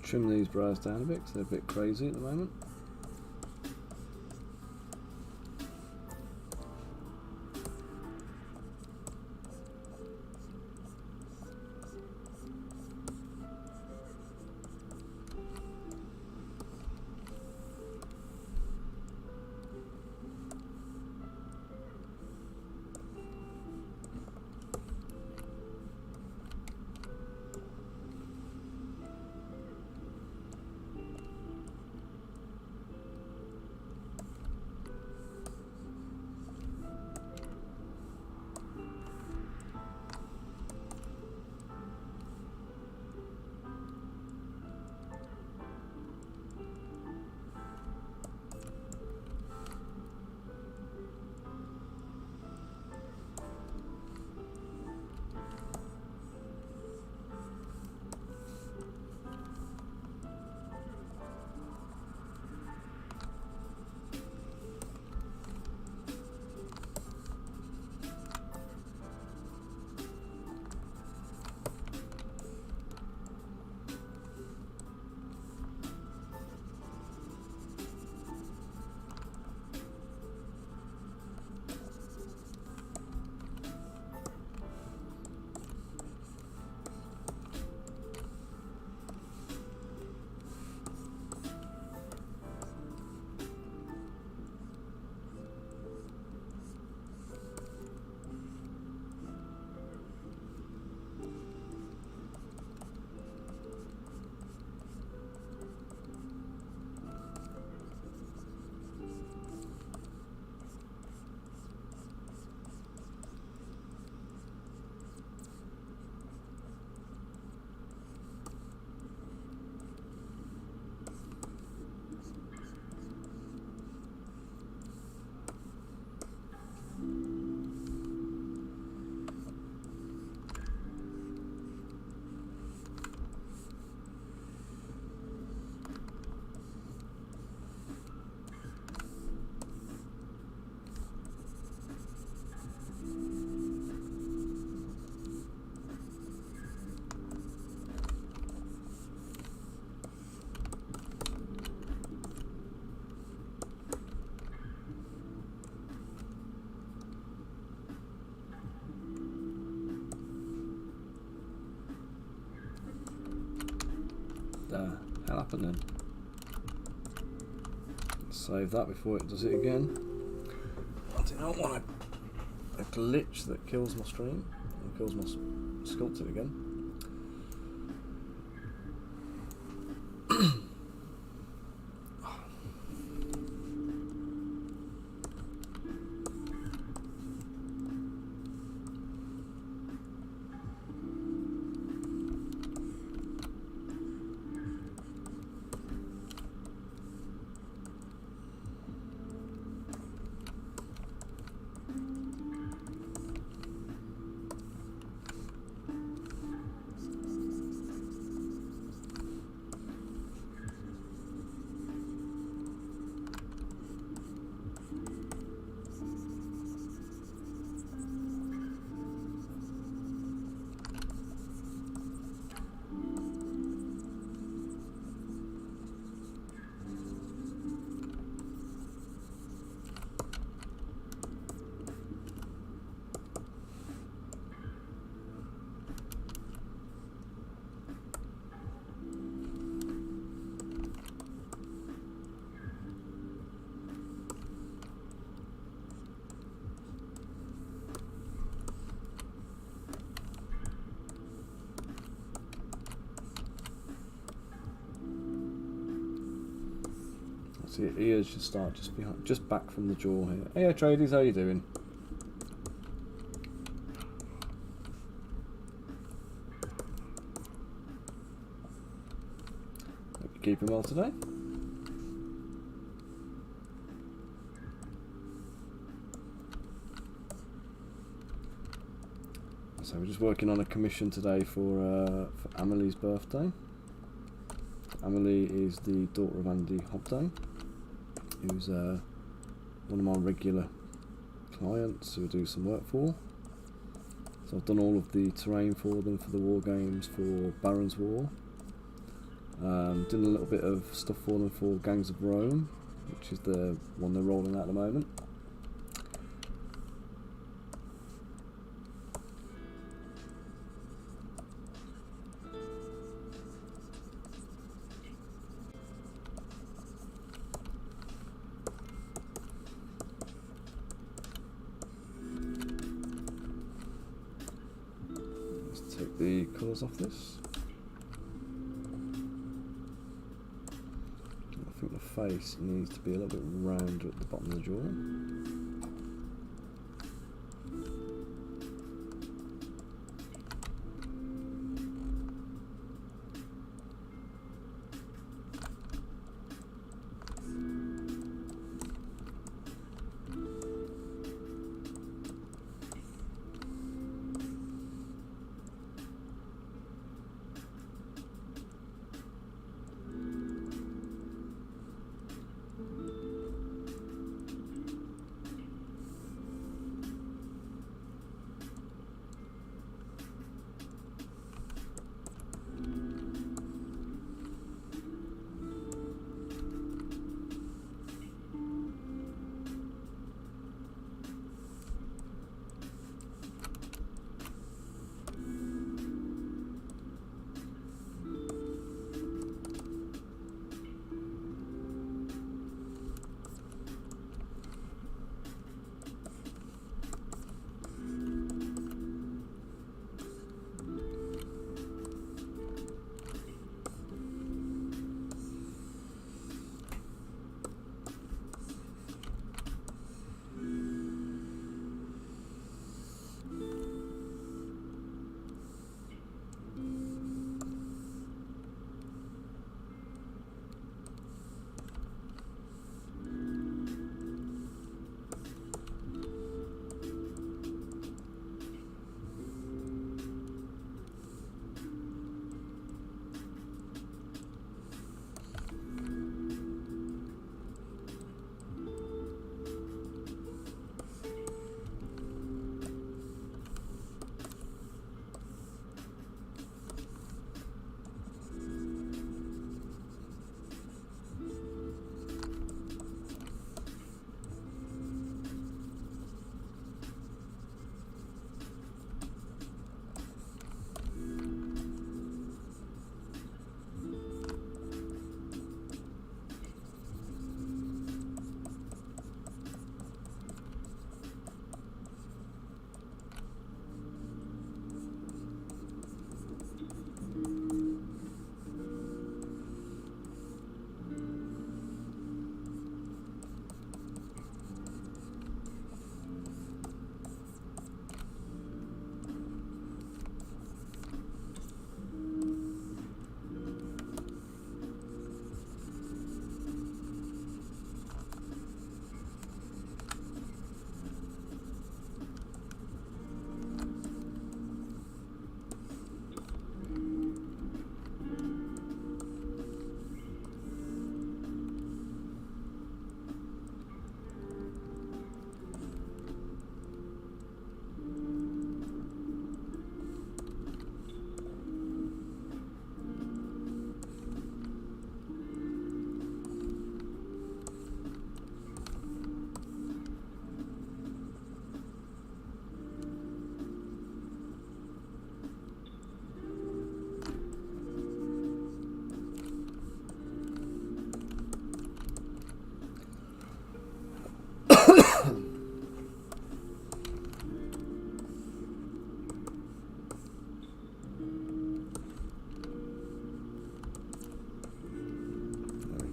trim these brows down a bit because they're a bit crazy at the moment. Hell happened then? Save that before it does it again. I do not want a glitch that kills my stream or kills my sculpting again. See, ears should start just behind, just back from the jaw here. Hey, traders, how you doing? Hope you're keeping well today. So we're just working on a commission today for Amelie's birthday. Amelie is the daughter of Andy Hobday, who's one of my regular clients who I do some work for. So I've done all of the terrain for them for the war games for Baron's War, Doing a little bit of stuff for them for Gangs of Rome, which is the one they're rolling out at the moment. Let's take the colours off this. I think the face needs to be a little bit rounder at the bottom of the jaw.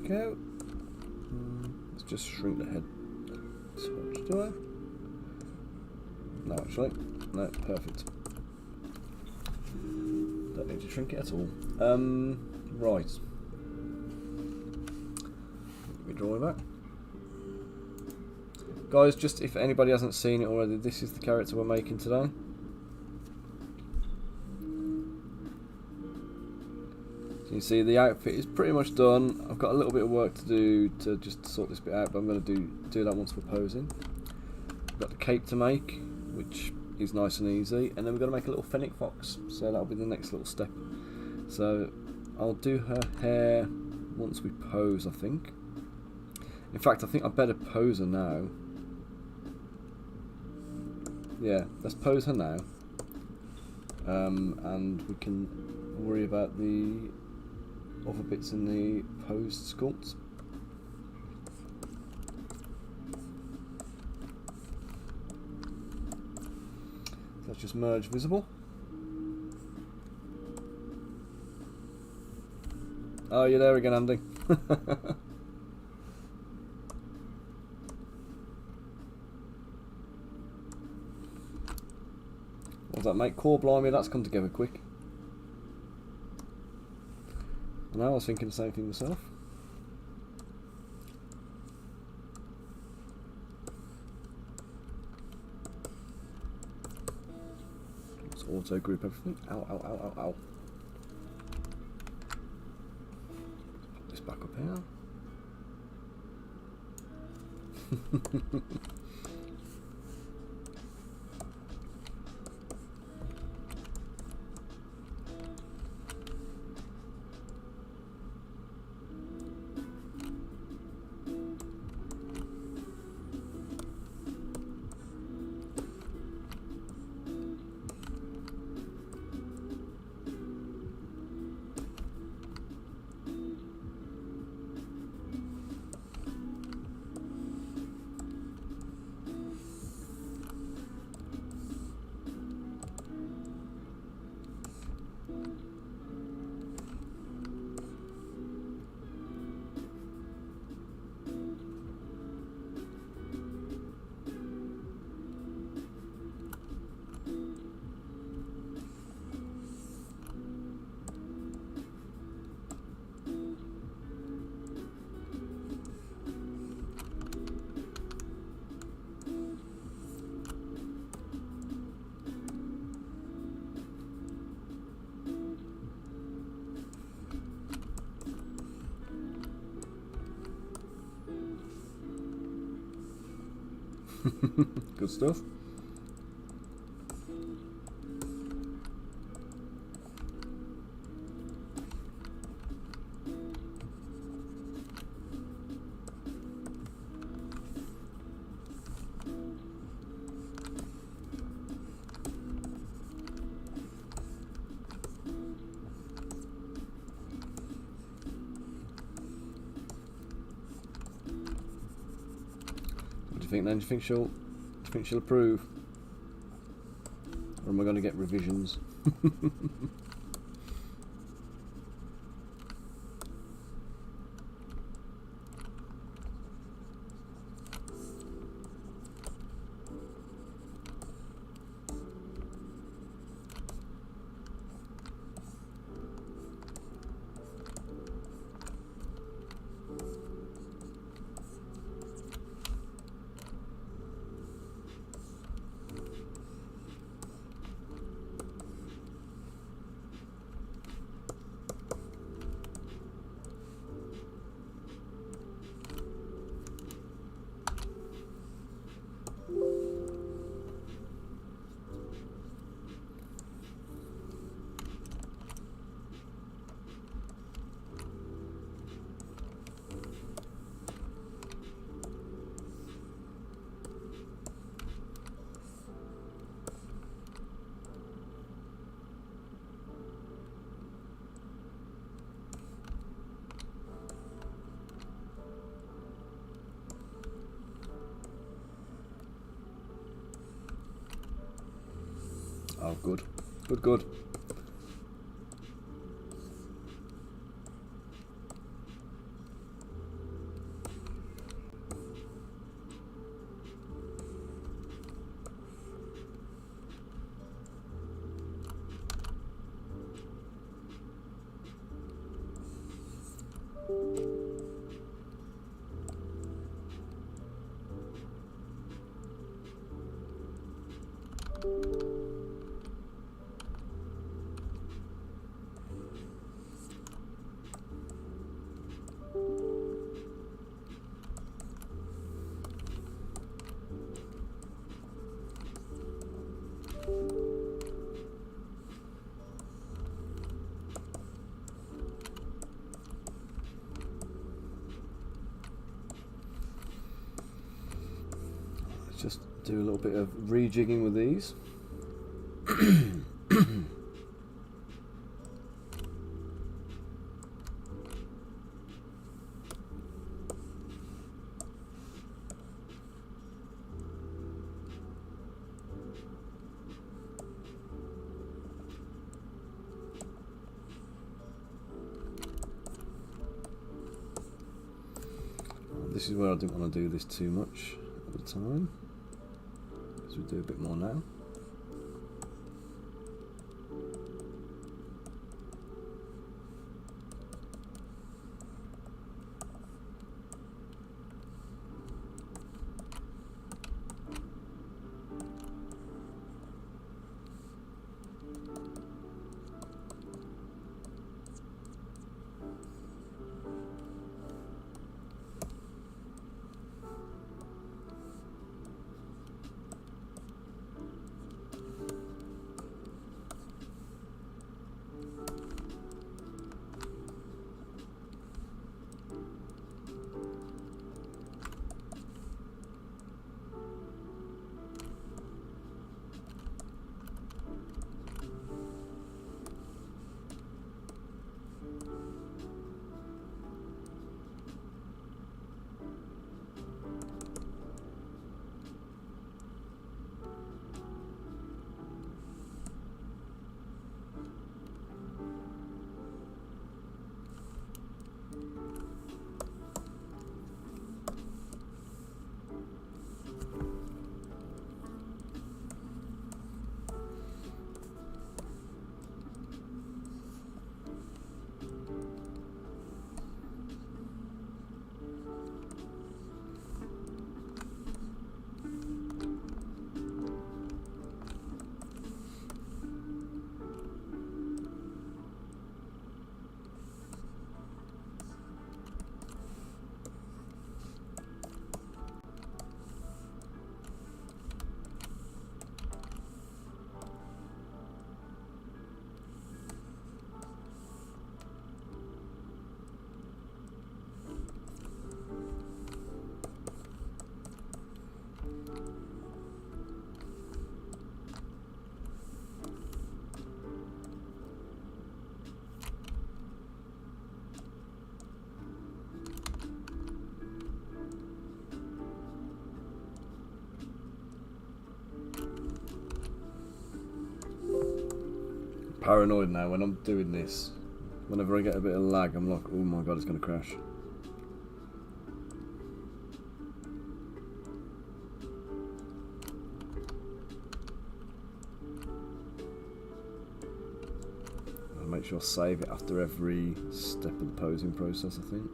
Go. Let's just shrink the head. Swatch, do I? No, actually. No, perfect. Don't need to shrink it at all. Right. Let me draw it back. Guys, just if anybody hasn't seen it already, this is the character we're making today. You see the outfit is pretty much done. I've got a little bit of work to do to just sort this bit out, but I'm going to do that once we're posing. I've got the cape to make, which is nice and easy, and then we're going to make a little fennec fox, so that'll be the next little step. So I'll do her hair once we pose, I think. In fact, I think I better pose her now. Yeah, let's pose her now. And we can worry about the other bits in the posed sculpts. Let's just merge visible. Oh, you're there again, Andy. What's that, mate? Core blimey, that's come together quick. And I was thinking the same thing myself. Let's auto group everything. Ow, ow, ow, ow, ow. Put this back up here. Good stuff. What do you think then? Do you think she'll approve? Or am I going to get revisions? Oh, good. Good, good. Just do a little bit of rejigging with these. This is where I didn't want to do this too much at the time, because we do a bit more now. Paranoid now when I'm doing this. Whenever I get a bit of lag, I'm like, oh my god, it's going to crash. I'll make sure I save it after every step of the posing process, I think.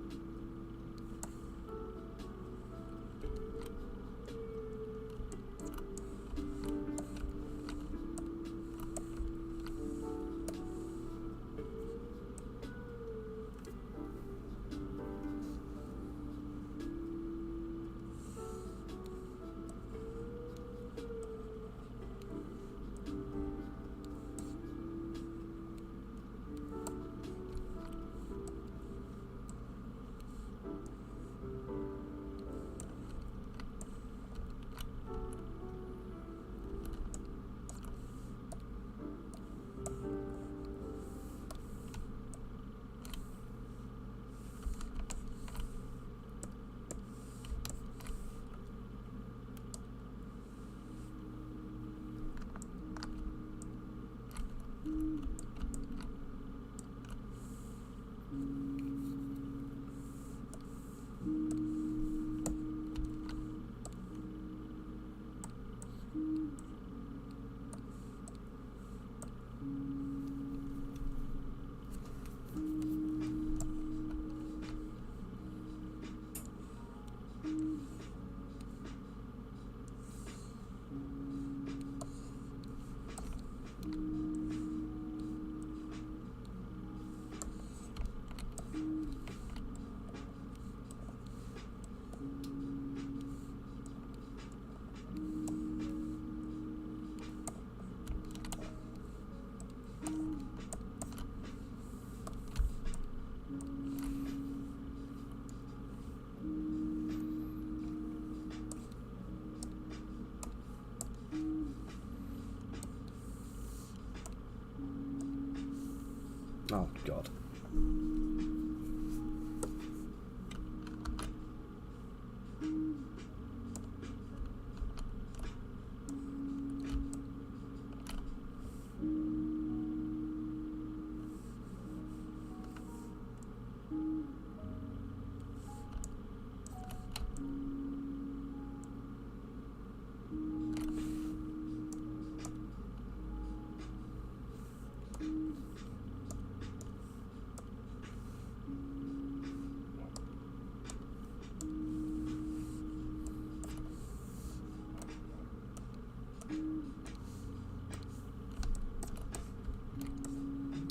Oh, God.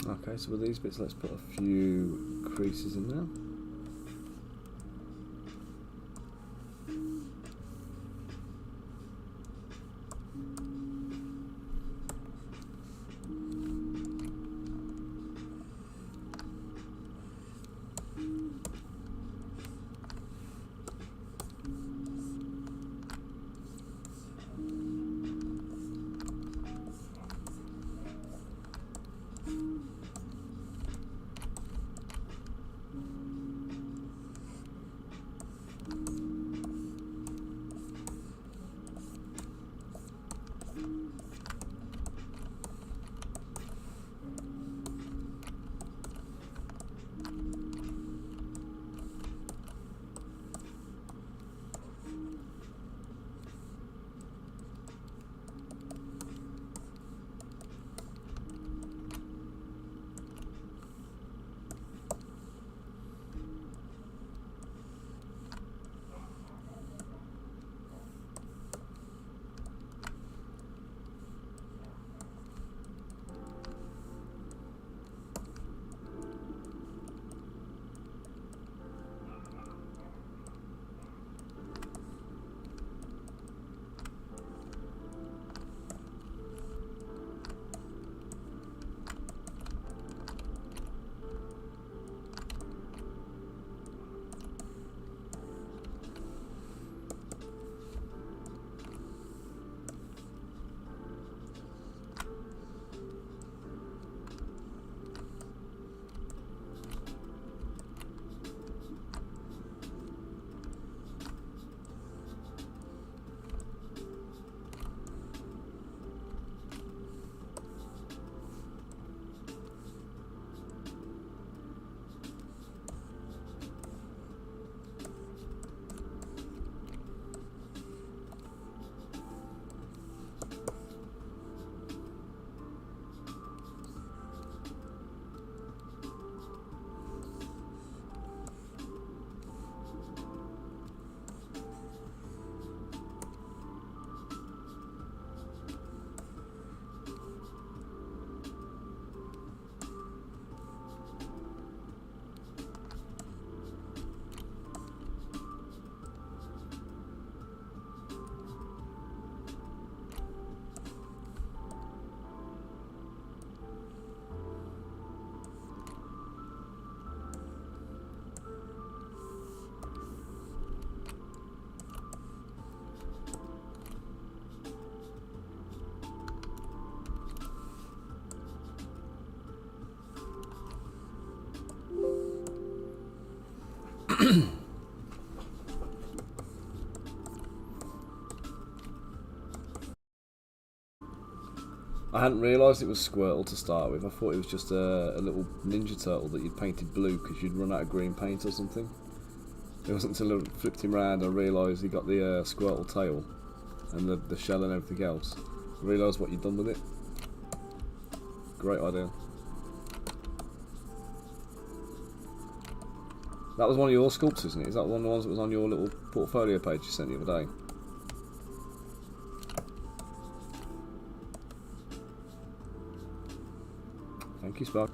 Okay, so with these bits, let's put a few creases in there. I hadn't realised it was Squirtle to start with. I thought it was just a little Ninja Turtle that you'd painted blue because you'd run out of green paint or something. It wasn't until I flipped him round I realised he got the Squirtle tail and the shell and everything else. I realised what you'd done with it. Great idea. That was one of your sculpts, isn't it? Is that one of the ones that was on your little portfolio page you sent the other day? Thank you, Spark.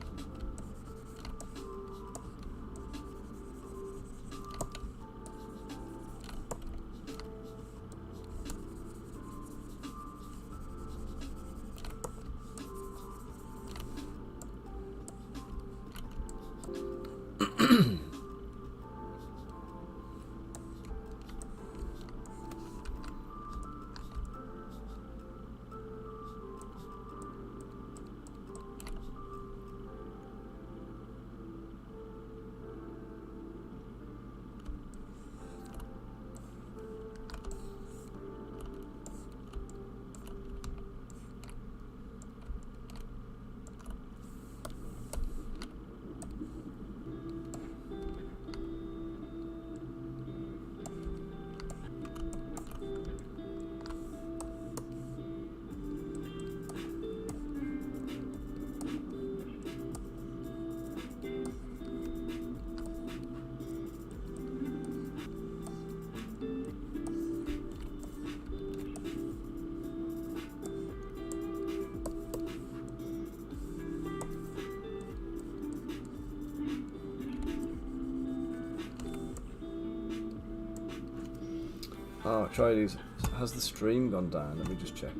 Oh, Tradies, has the stream gone down? Let me just check.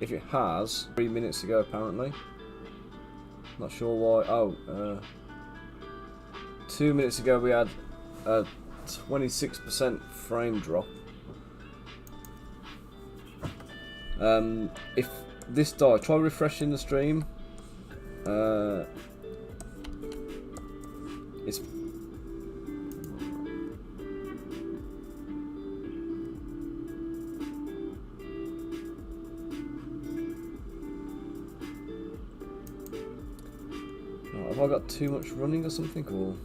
If it has, 3 minutes ago apparently. Not sure why. Oh, 2 minutes ago we had a 26% frame drop. If this dies, try refreshing the stream. It's have I got too much running or something, or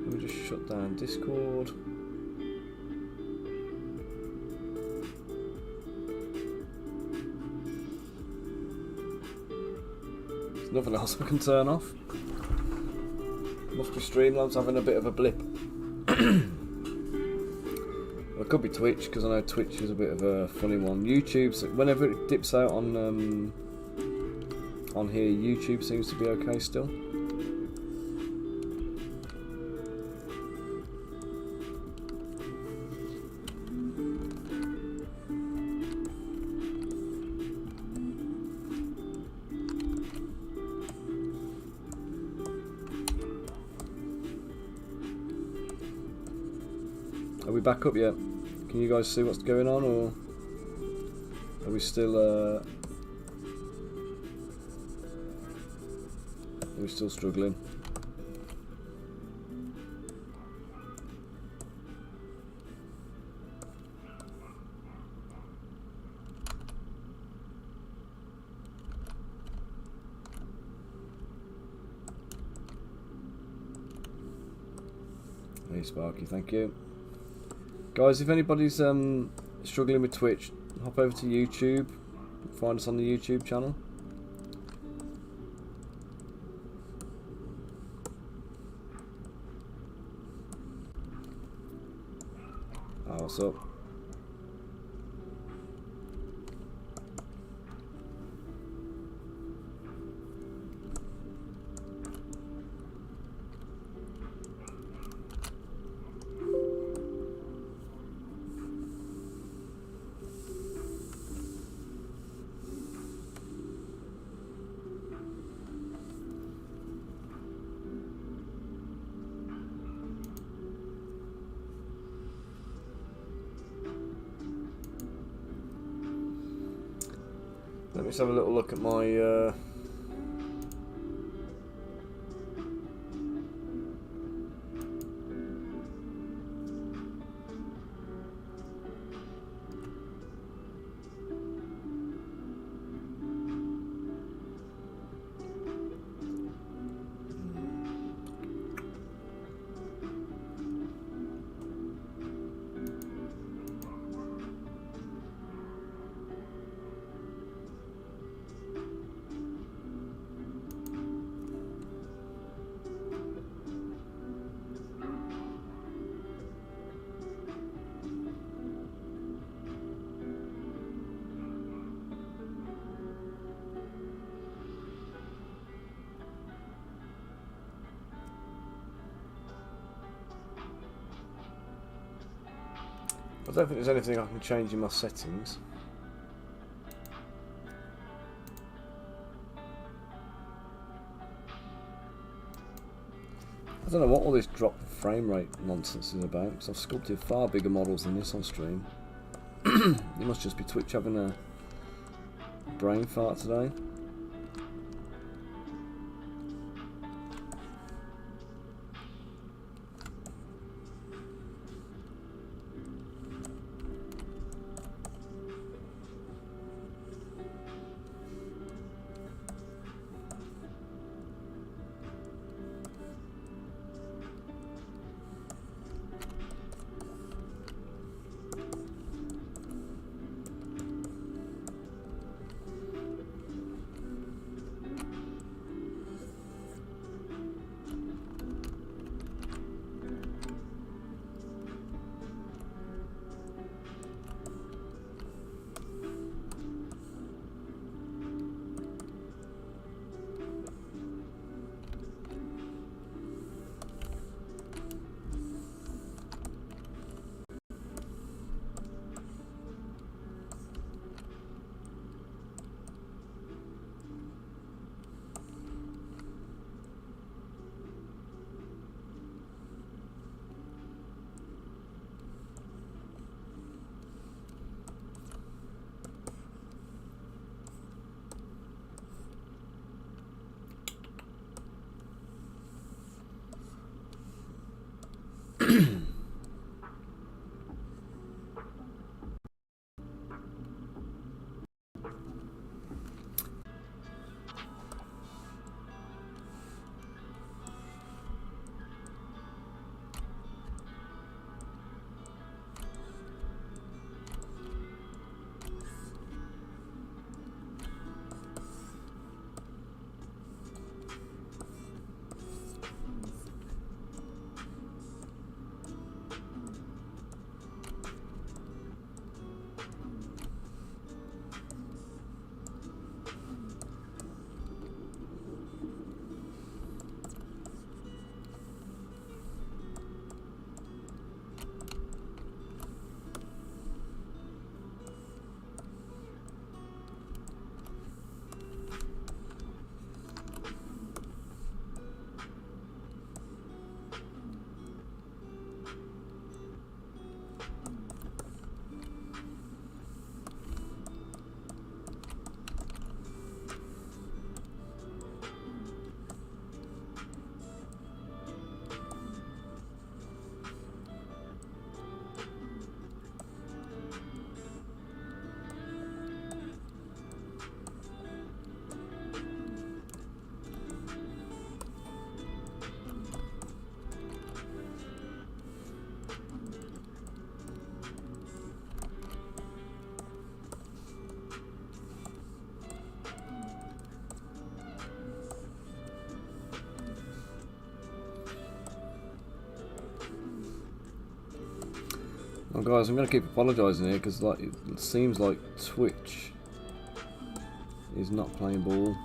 let me just shut down Discord. There's nothing else I can turn off. Must be Streamlabs having a bit of a blip. It could be Twitch, because I know Twitch is a bit of a funny one. YouTube, whenever it dips out on here, YouTube seems to be okay still. Are we back up yet? Can you guys see what's going on, or are we still struggling? Hey Sparky, thank you. Guys, if anybody's struggling with Twitch, hop over to YouTube, find us on the YouTube channel. Oh, what's up? Let's have a little look at my I don't think there's anything I can change in my settings. I don't know what all this drop frame rate nonsense is about, because I've sculpted far bigger models than this on stream. It must just be Twitch having a brain fart today. Oh guys, I'm going to keep apologising here because like, it seems like Twitch is not playing ball.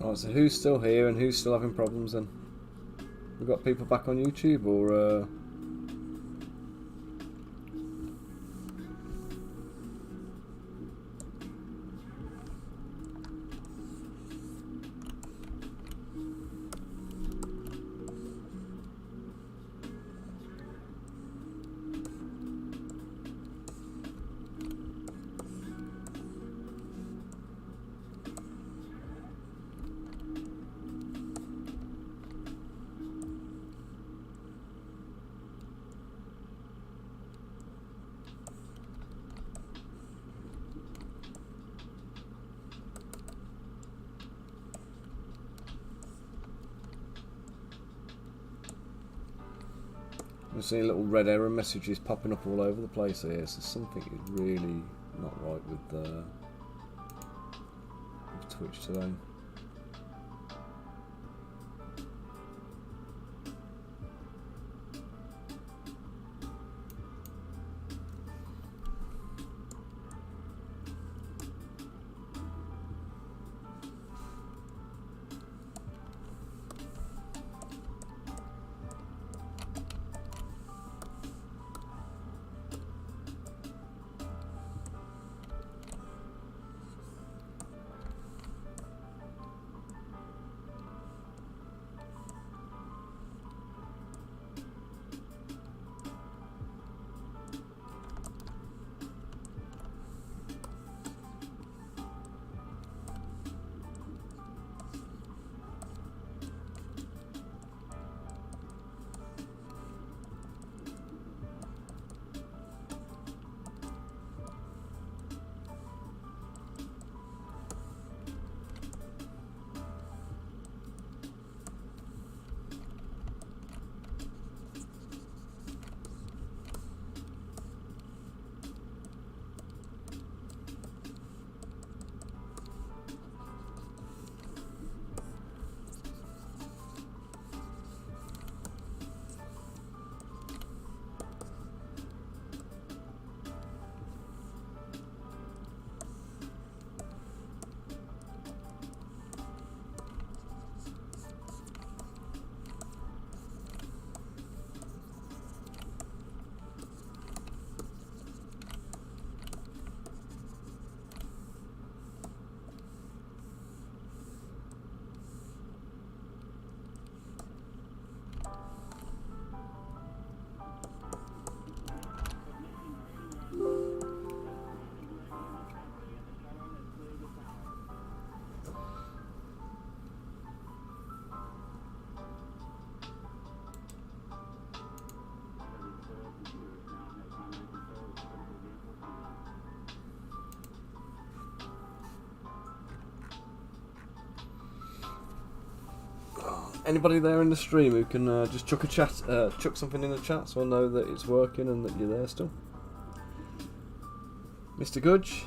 Right, so who's still here and who's still having problems then? We've got people back on YouTube, or I'm seeing little red error messages popping up all over the place here, so something is really not right with Twitch today. Anybody there in the stream who can just chuck something in the chat so I know that it's working and that you're there still? Mr. Gudge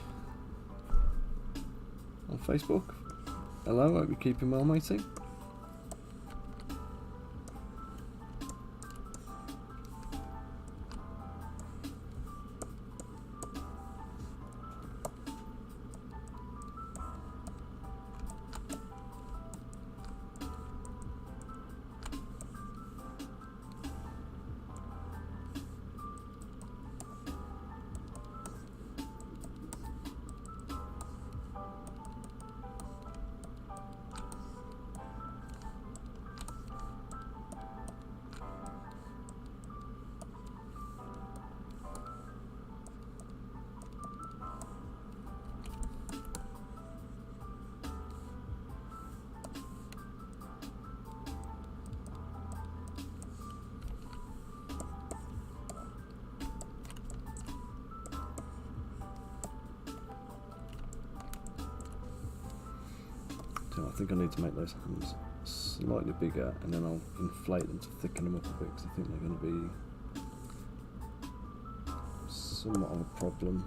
on Facebook. Hello, hope you're keeping well, matey. I think I need to make those hands slightly bigger and then I'll inflate them to thicken them up a bit because I think they're going to be somewhat of a problem.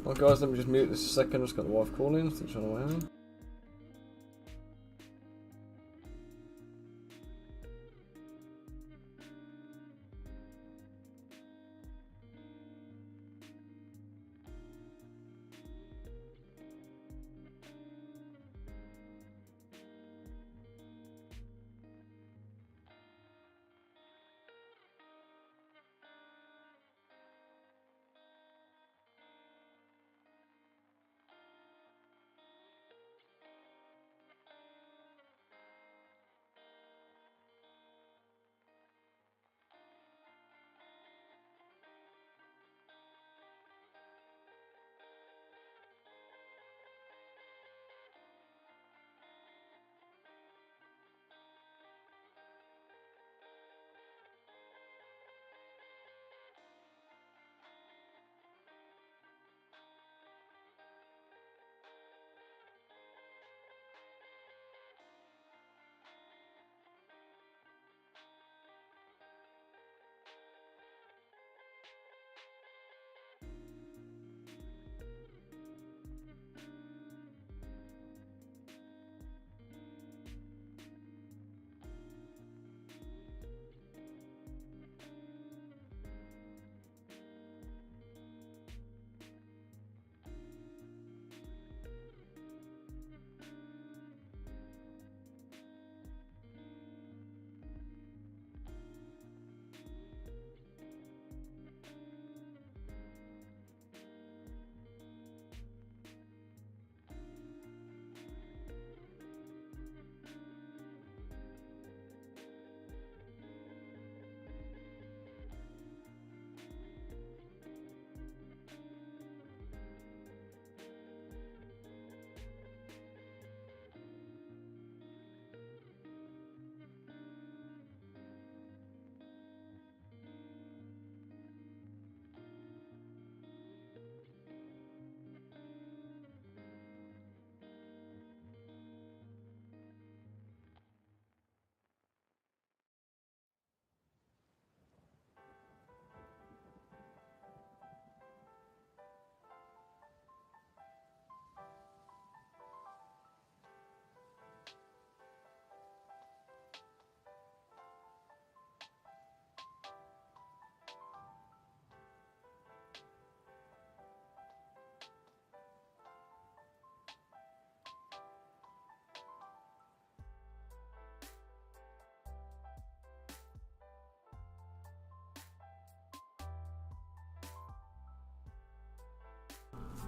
Well, guys, let me just mute this a second. I've just got the wife calling. I think she's on her way home.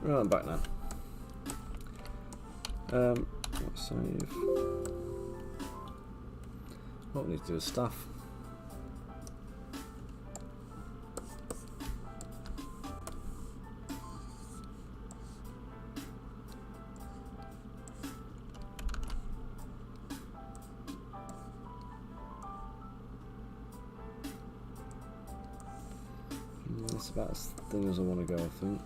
Right, I'm back now. Let's save. What we need to do is stuff. That's about as thin as I want to go, I think.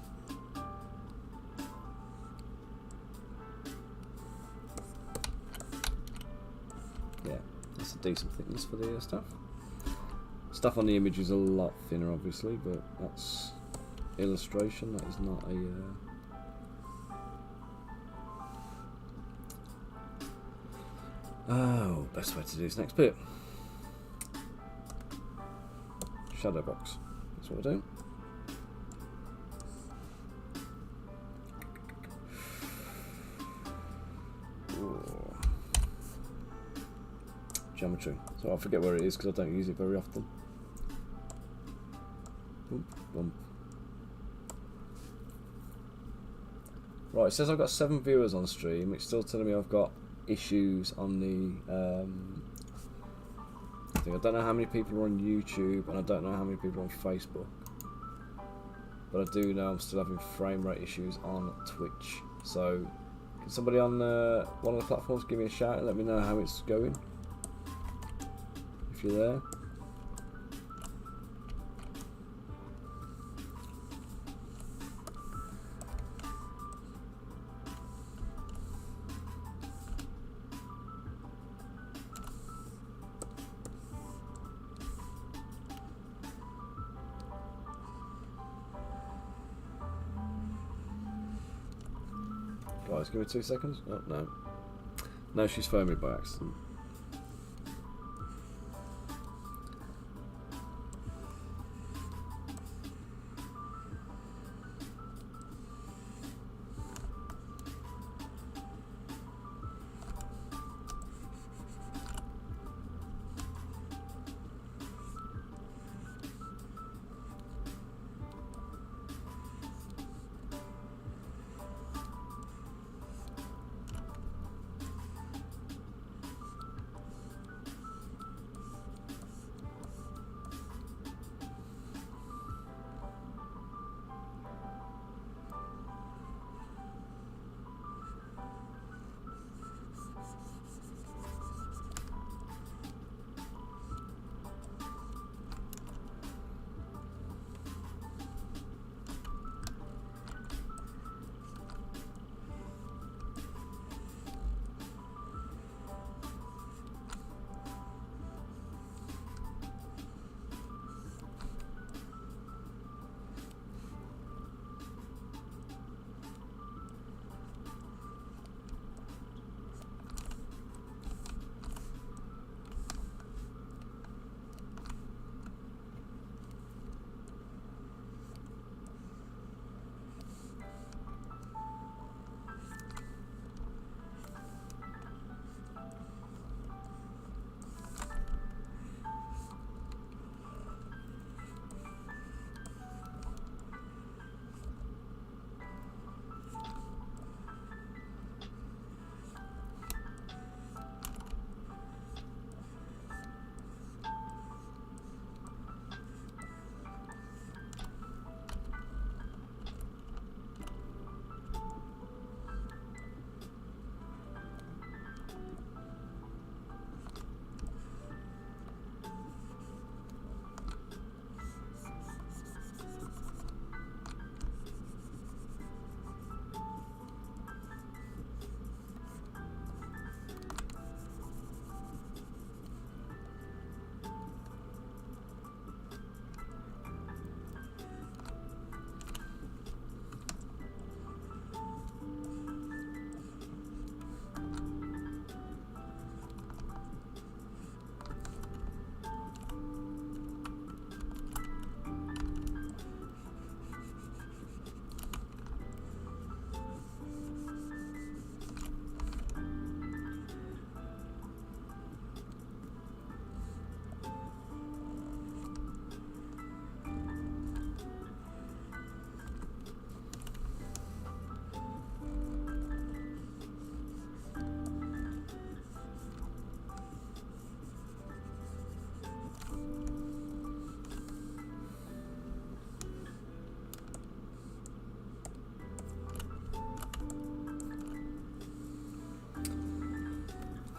Yeah, that's a decent thickness for the stuff. Stuff on the image is a lot thinner, obviously, but that's illustration. That is not a. Oh, best way to do this next bit. Shadow box. That's what I do. Ooh. Geometry. So I forget where it is because I don't use it very often. Boom, boom. Right, it says I've got 7 viewers on stream. It's still telling me I've got issues on the thing. I don't know how many people are on YouTube, and I don't know how many people are on Facebook. But I do know I'm still having frame rate issues on Twitch. So, can somebody on one of the platforms give me a shout and let me know how it's going? If you're there. Right, give me 2 seconds. Oh, no. No, she's phoned me by accident.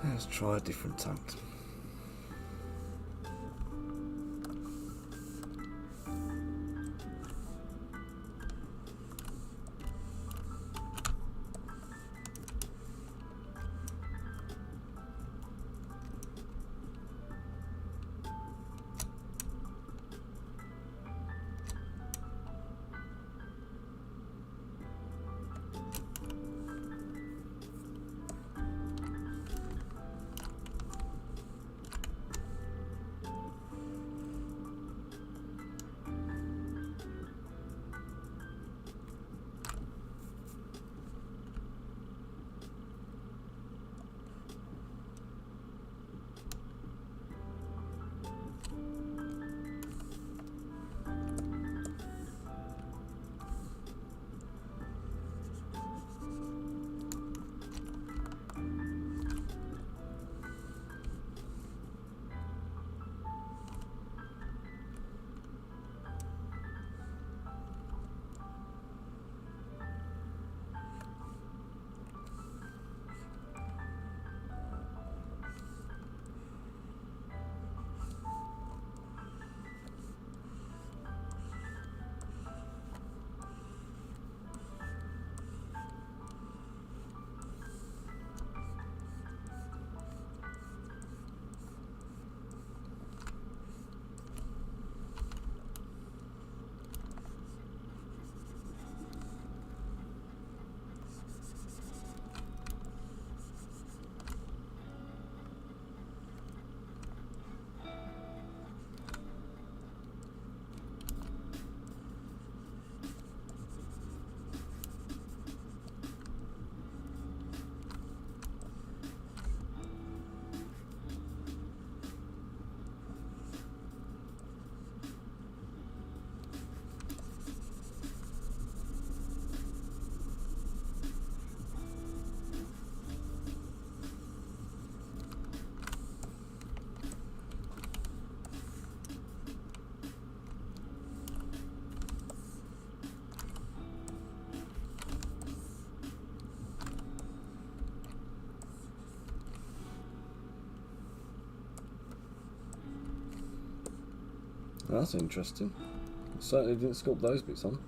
Let's try a different tact. That's interesting. Certainly didn't sculpt those bits on.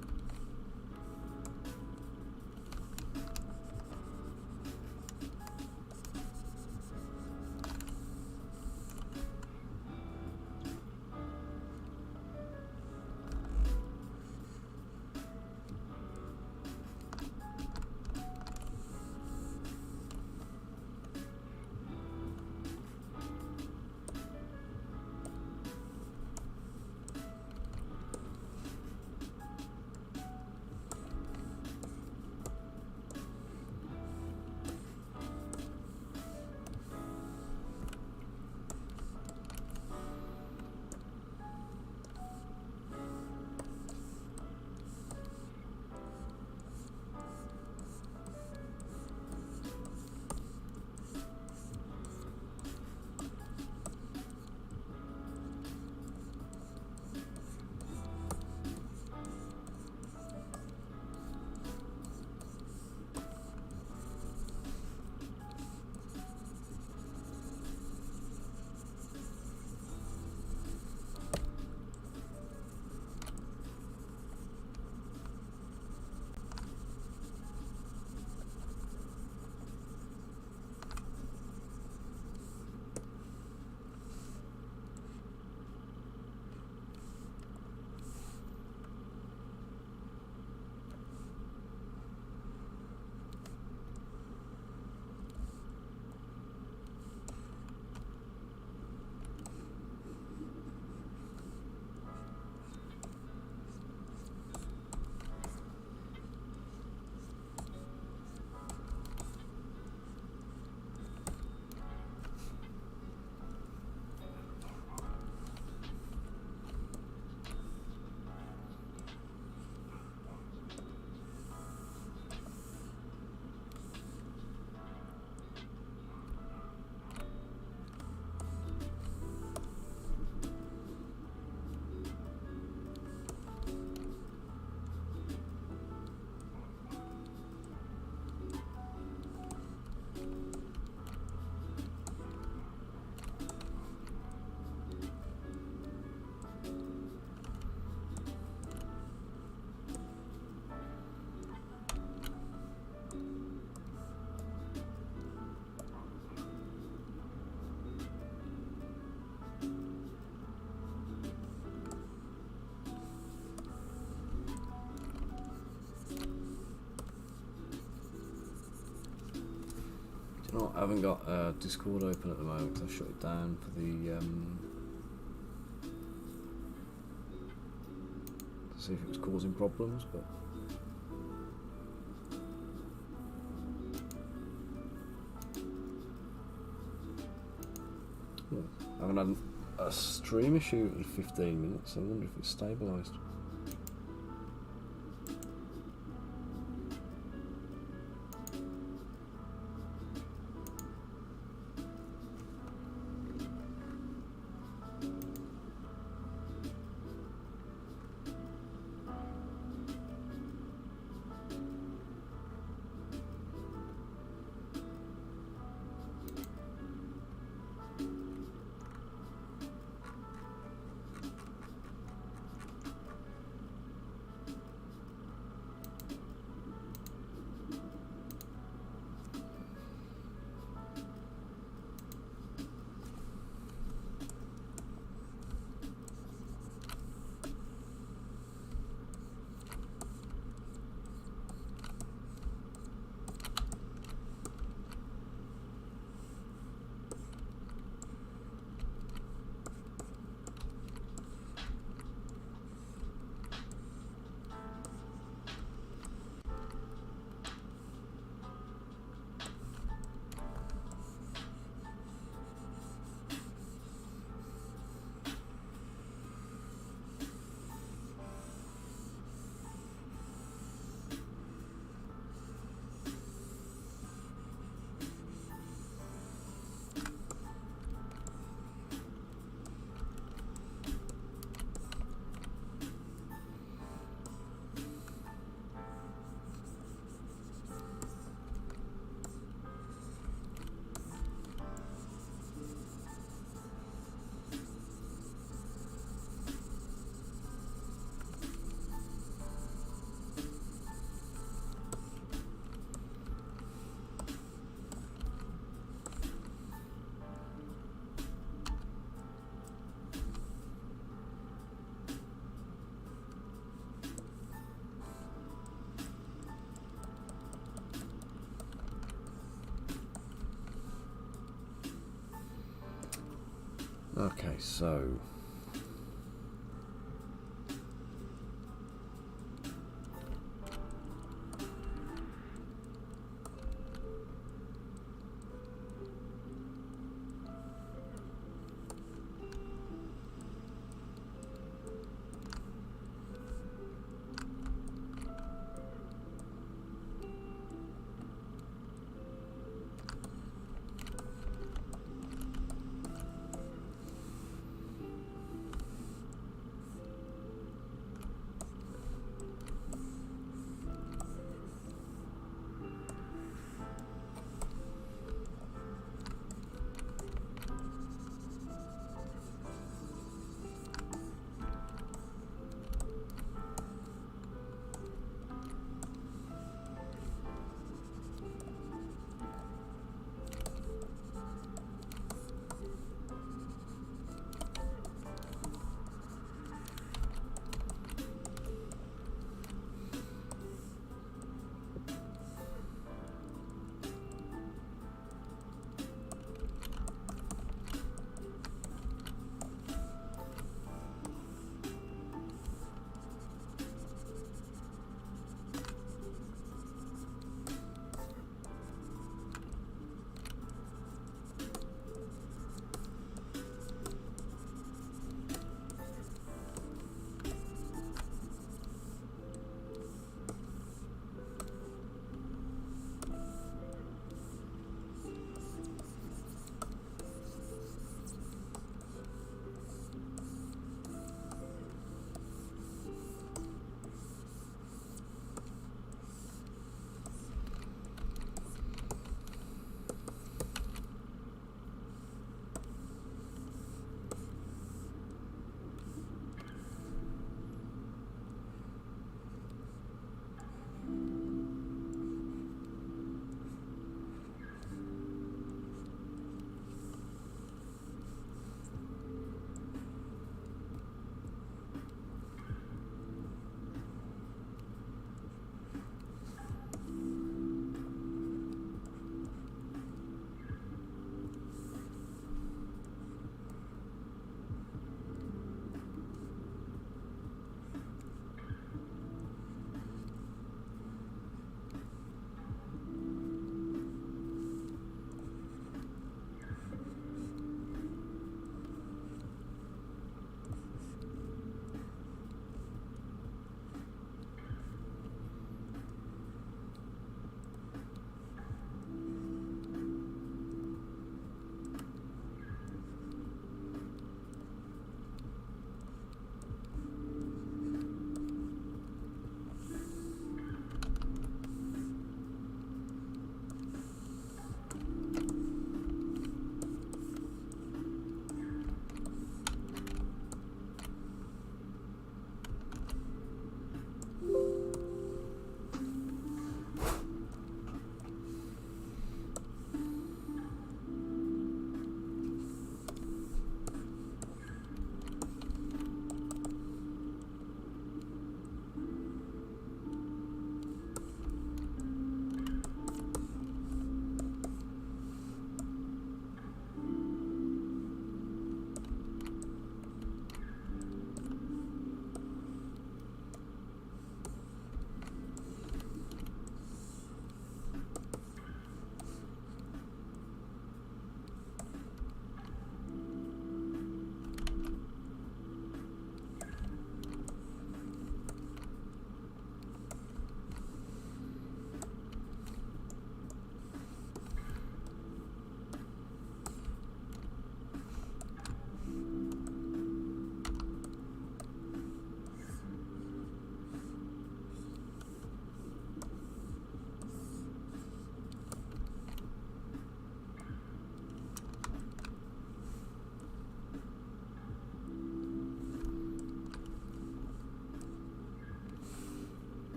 No, I haven't got Discord open at the moment because I shut it down for the to see if it was causing problems, but I haven't had a stream issue in 15 minutes. I wonder if it's stabilised. Okay, so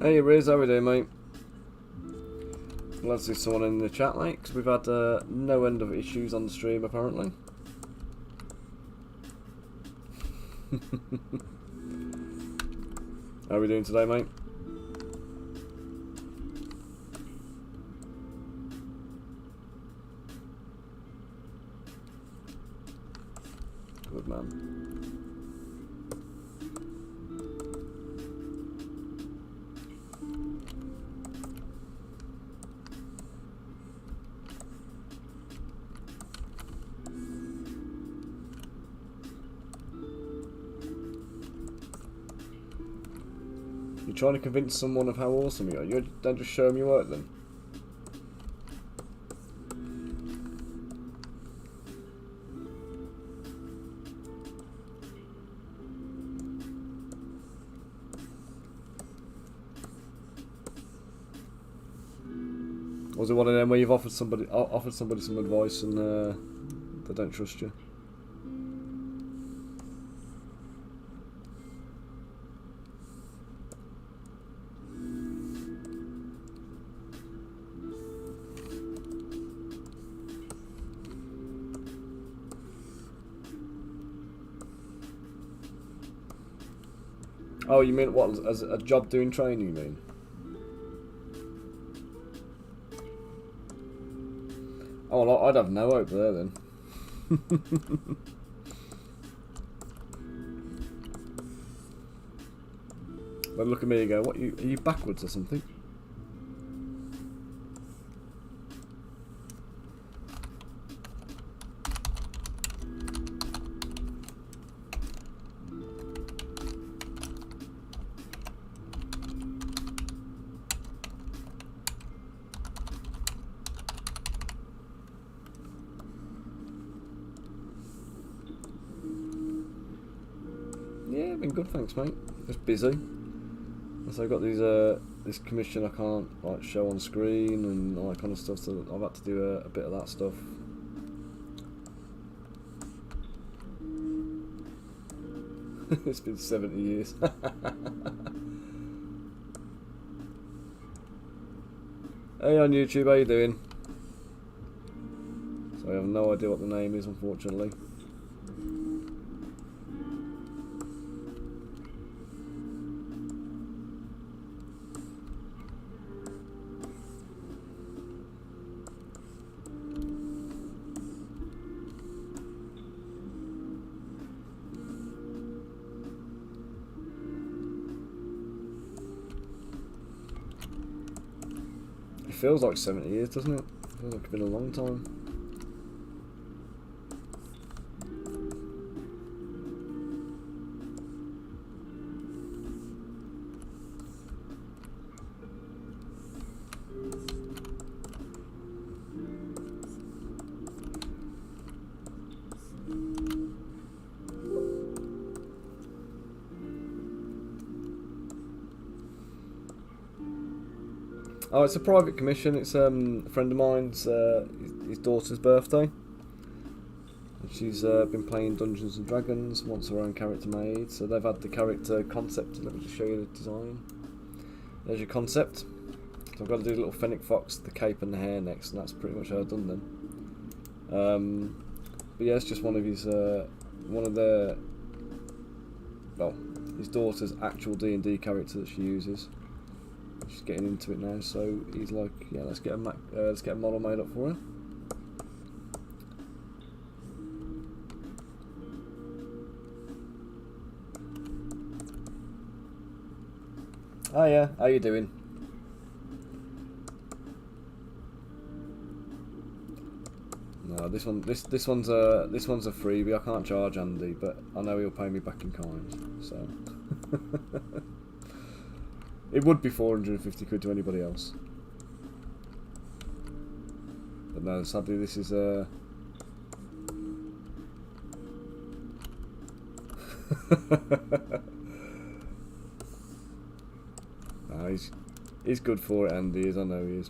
Hey Riz, how we doing, mate? Glad to see someone in the chat, mate, because we've had no end of issues on the stream, apparently. How are we doing today, mate? Good man. You're trying to convince someone of how awesome you are. You don't just show them your work then. Was it one of them where you've offered somebody some advice and they don't trust you? Oh, you mean what, as a job doing training, you mean? Oh, well, I'd have no hope there then. But look at me and go, what, are you backwards or something? Yeah, been good, thanks, mate. Just busy. So I've got these this commission I can't like show on screen and all that kind of stuff. So I've had to do a bit of that stuff. It's been 70 years. Hey on YouTube, how you doing? So I have no idea what the name is, unfortunately. It feels like 70 years, doesn't it? It feels like it's been a long time. Oh, it's a private commission. It's a friend of mine's, his daughter's birthday. And she's been playing Dungeons and Dragons, wants her own character made. So they've had the character concept. Let me just show you the design. There's your concept. So I've got to do the little fennec fox, the cape and the hair next, and that's pretty much how I've done then. But yeah, it's just one of his, his daughter's actual D&D character that she uses. She's getting into it now, so he's like, yeah, let's get a model made up for her. Oh yeah, how you doing? No, this one's a freebie. I can't charge Andy, but I know he'll pay me back in kind. So it would be 450 quid to anybody else. But no, sadly this is no, he's good for it, Andy is, I know he is.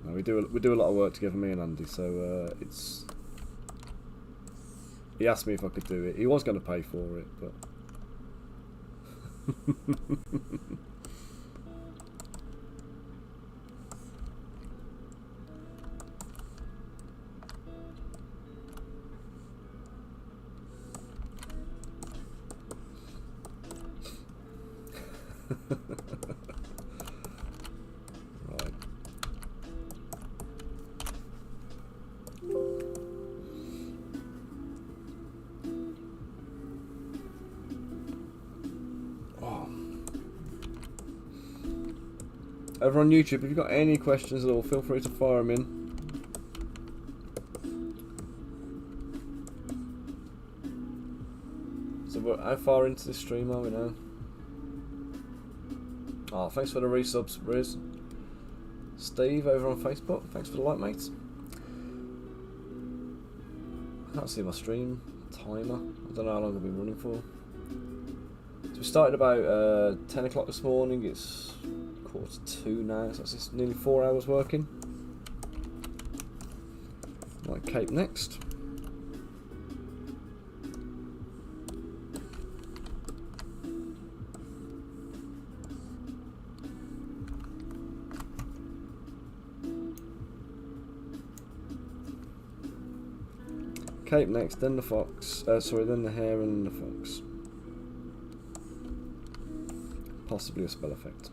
No, we do a lot of work together, me and Andy, so it's He asked me if I could do it. He was going to pay for it, but... Right. Oh. Over on YouTube, if you've got any questions at all, feel free to fire them in. So how far into the stream are we now? Oh, thanks for the resubs, Riz. Steve over on Facebook, thanks for the like, mates. I can't see my stream timer. I don't know how long I've been running for. So we started about 10 o'clock this morning. It's 1:45 now, so that's nearly 4 hours working. Right, Cape next. Cape next, then the fox. Then the hare and the fox. Possibly a spell effect.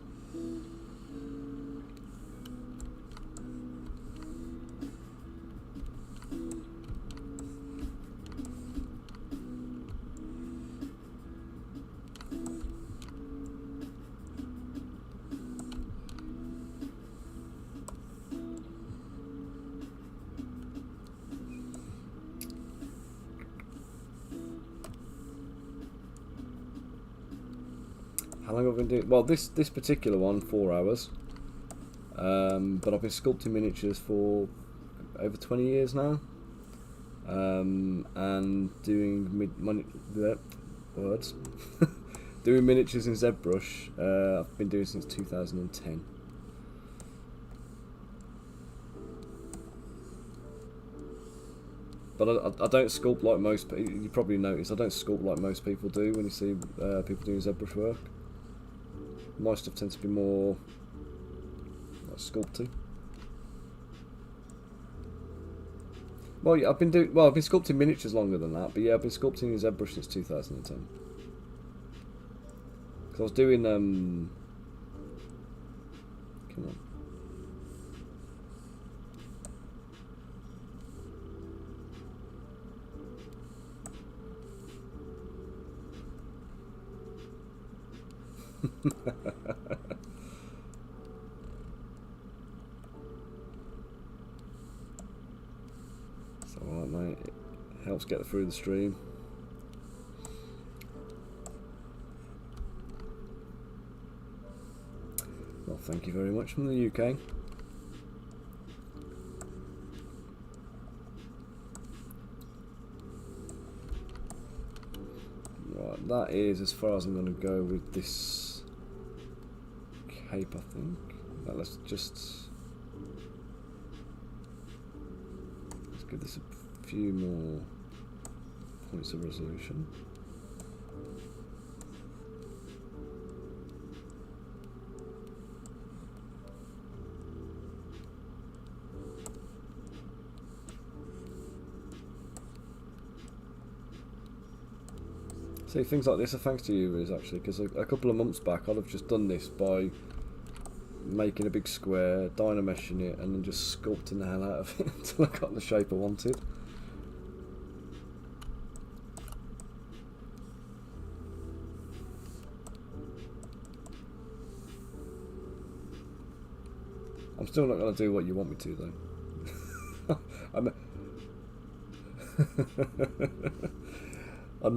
How long have I been doing? Well, this particular one, 4 hours. But I've been sculpting miniatures for over 20 years now. And doing words. Doing miniatures in Zbrush. I've been doing since 2010. But I don't sculpt like most people. You probably notice I don't sculpt like most people do when you see people doing Zbrush work. My stuff tends to be more like sculpting. Well, yeah, I've been sculpting miniatures longer than that, but yeah, I've been sculpting in Zbrush since 2010. Because I was doing come on. It's alright, mate. It helps get through the stream. Well, thank you very much from the UK. Right, that is as far as I'm going to go with this cape, I think. Now let's give this a few more points of resolution. See, things like this are thanks to you, Riz, actually, because a couple of months back I'd have just done this by making a big square, dynameshing it, and then just sculpting the hell out of it until I got the shape I wanted. I'm still not going to do what you want me to, though. I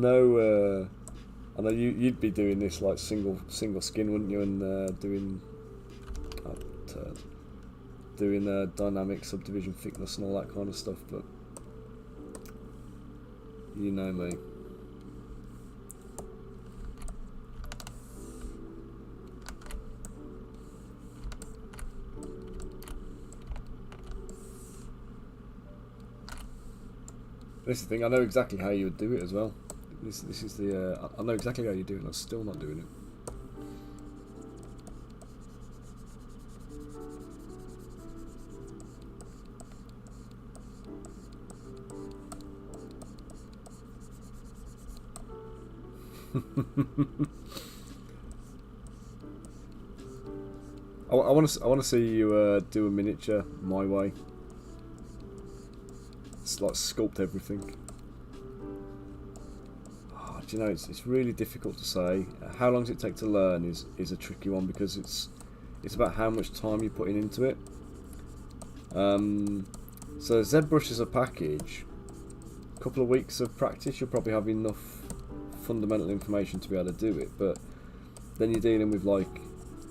know you'd be doing this like single skin, wouldn't you? And doing dynamic subdivision thickness and all that kind of stuff. But you know me. This is the thing. I know exactly how you would do it as well. This is the. I know exactly how you do it. I'm still not doing it. I want to see you do a miniature my way. It's like sculpt everything. Oh, do you know it's really difficult to say. How long does it take to learn is a tricky one because it's about how much time you're putting into it. So Zbrush is a package. A couple of weeks of practice, you'll probably have enough fundamental information to be able to do it. But then you're dealing with like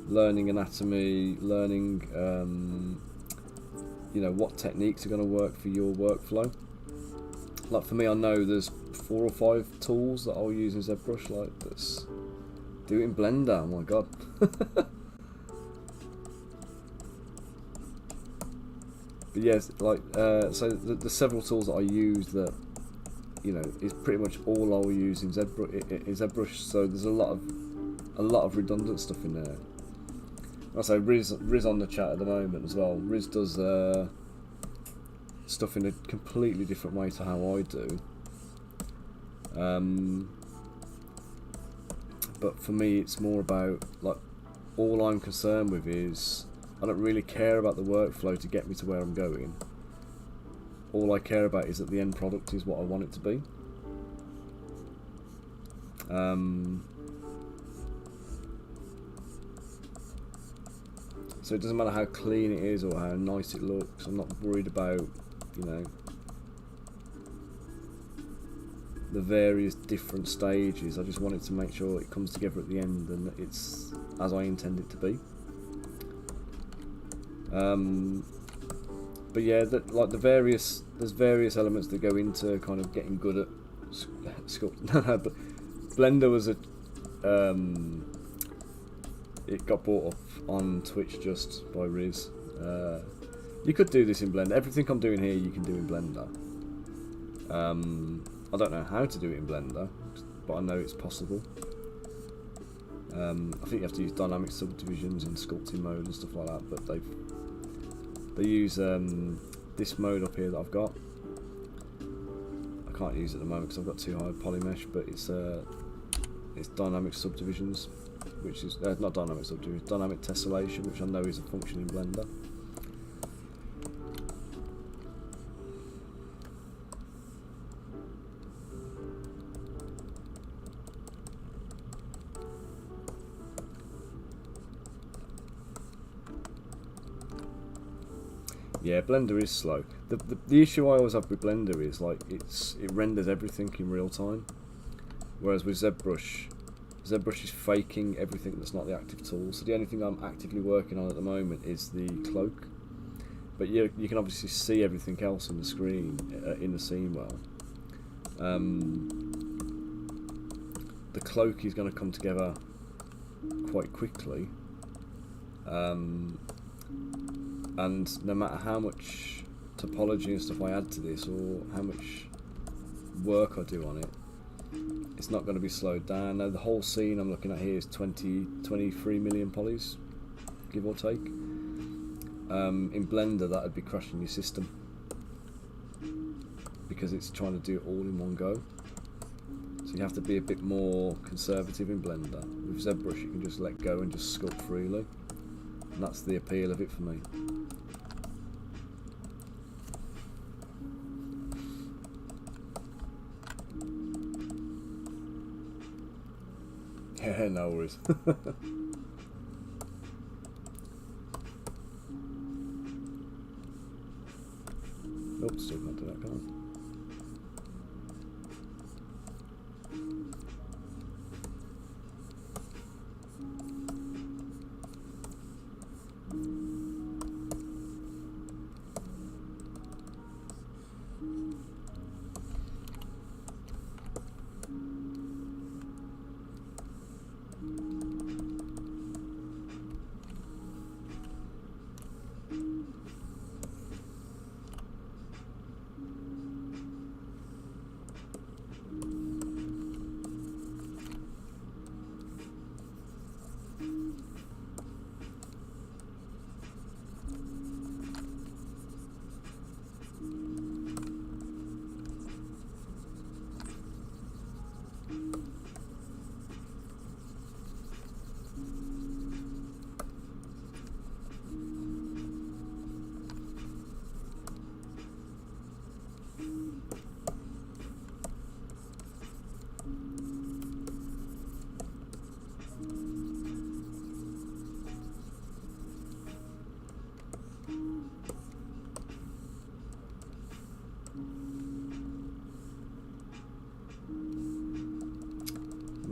learning anatomy, learning you know, what techniques are going to work for your workflow. Like for me, I know there's 4 or 5 tools that I'll use in ZBrush. Like that's do it in Blender. Oh my god. But yes, like so the several tools that I use that, you know, is pretty much all I'll use in ZBrush. So there's a lot of redundant stuff in there. I say Riz on the chat at the moment as well. Riz does stuff in a completely different way to how I do. But for me, it's more about like all I'm concerned with is I don't really care about the workflow to get me to where I'm going. All I care about is that the end product is what I want it to be. So it doesn't matter how clean it is or how nice it looks. I'm not worried about, you know, the various different stages. I just wanted to make sure it comes together at the end and that it's as I intend it to be. But yeah, like there's various elements that go into kind of getting good at sculpting. No, but Blender was a it got bought up on Twitch just by Riz. You could do this in Blender. Everything I'm doing here you can do in Blender. I don't know how to do it in Blender, but I know it's possible. I think you have to use dynamic subdivisions in sculpting mode and stuff like that, but they use this mode up here that I've got. I can't use it at the moment because I've got too high poly mesh, but it's dynamic subdivisions, which is not dynamic subdivision, dynamic tessellation, which I know is a function in Blender. Yeah, Blender is slow. The issue I always have with Blender is like it renders everything in real time, whereas with ZBrush is faking everything that's not the active tool. So the only thing I'm actively working on at the moment is the cloak, but you can obviously see everything else in the screen in the scene well. The cloak is going to come together quite quickly. And no matter how much topology and stuff I add to this or how much work I do on it, it's not going to be slowed down. Now the whole scene I'm looking at here is 23 million polys, give or take. In Blender that would be crashing your system because it's trying to do it all in one go. So you have to be a bit more conservative in Blender. With ZBrush you can just let go and just sculpt freely. And that's the appeal of it for me. Yeah, no worries. Nope, still can't do that, can I?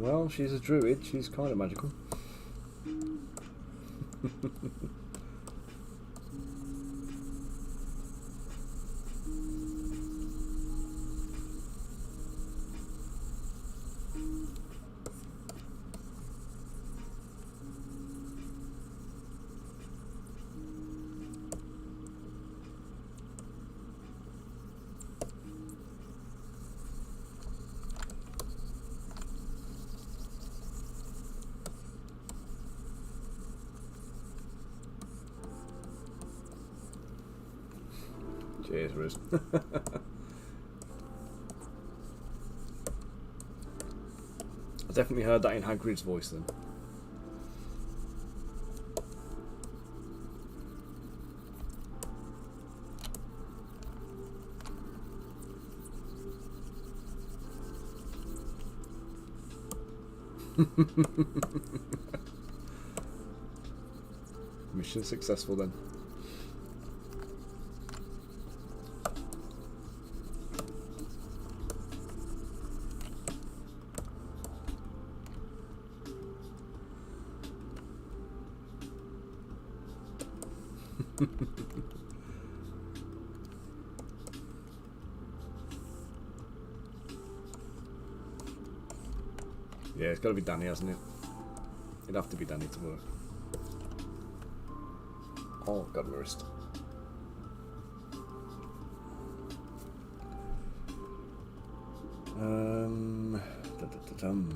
Well, she's a druid. She's kind of magical. Cheers, Riz. I definitely heard that in Hagrid's voice then. Mission successful then. Yeah, it's got to be Danny, hasn't it? It'd have to be Danny to work. Oh, God, my wrist. Da-da-da-dum.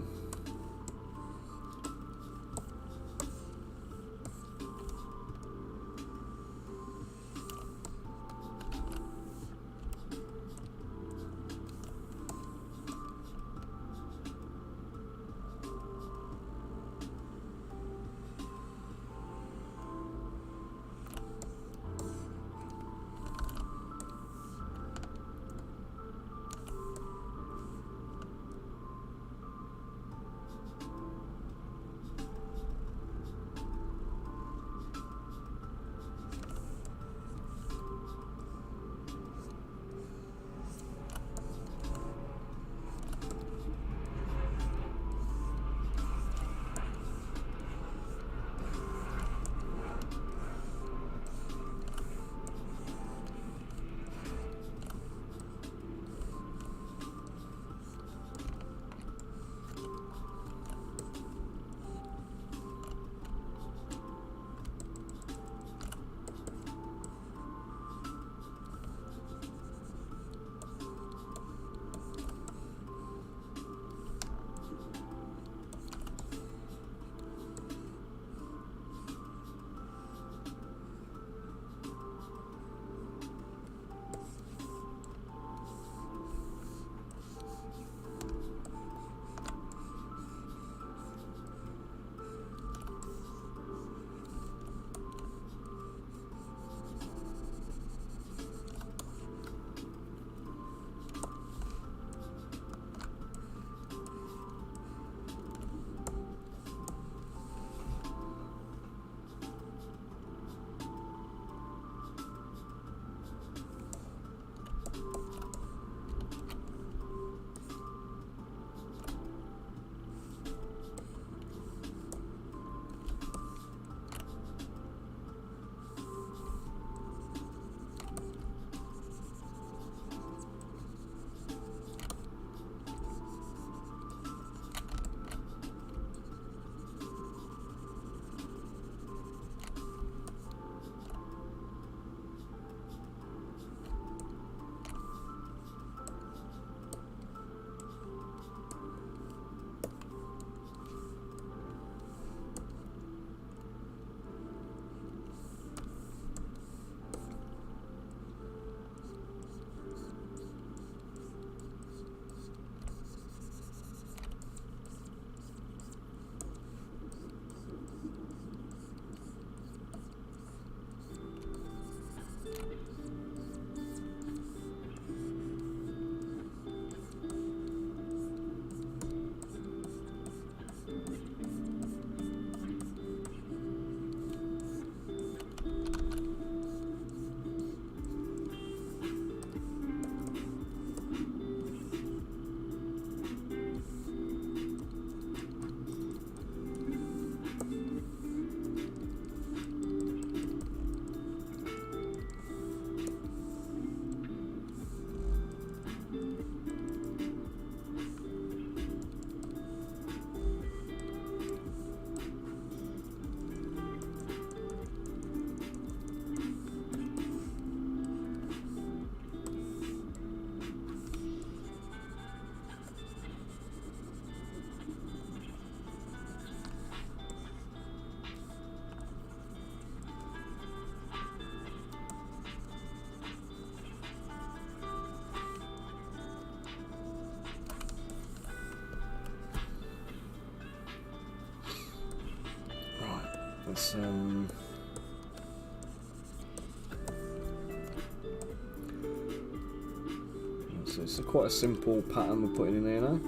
It's quite a simple pattern we're putting in here now.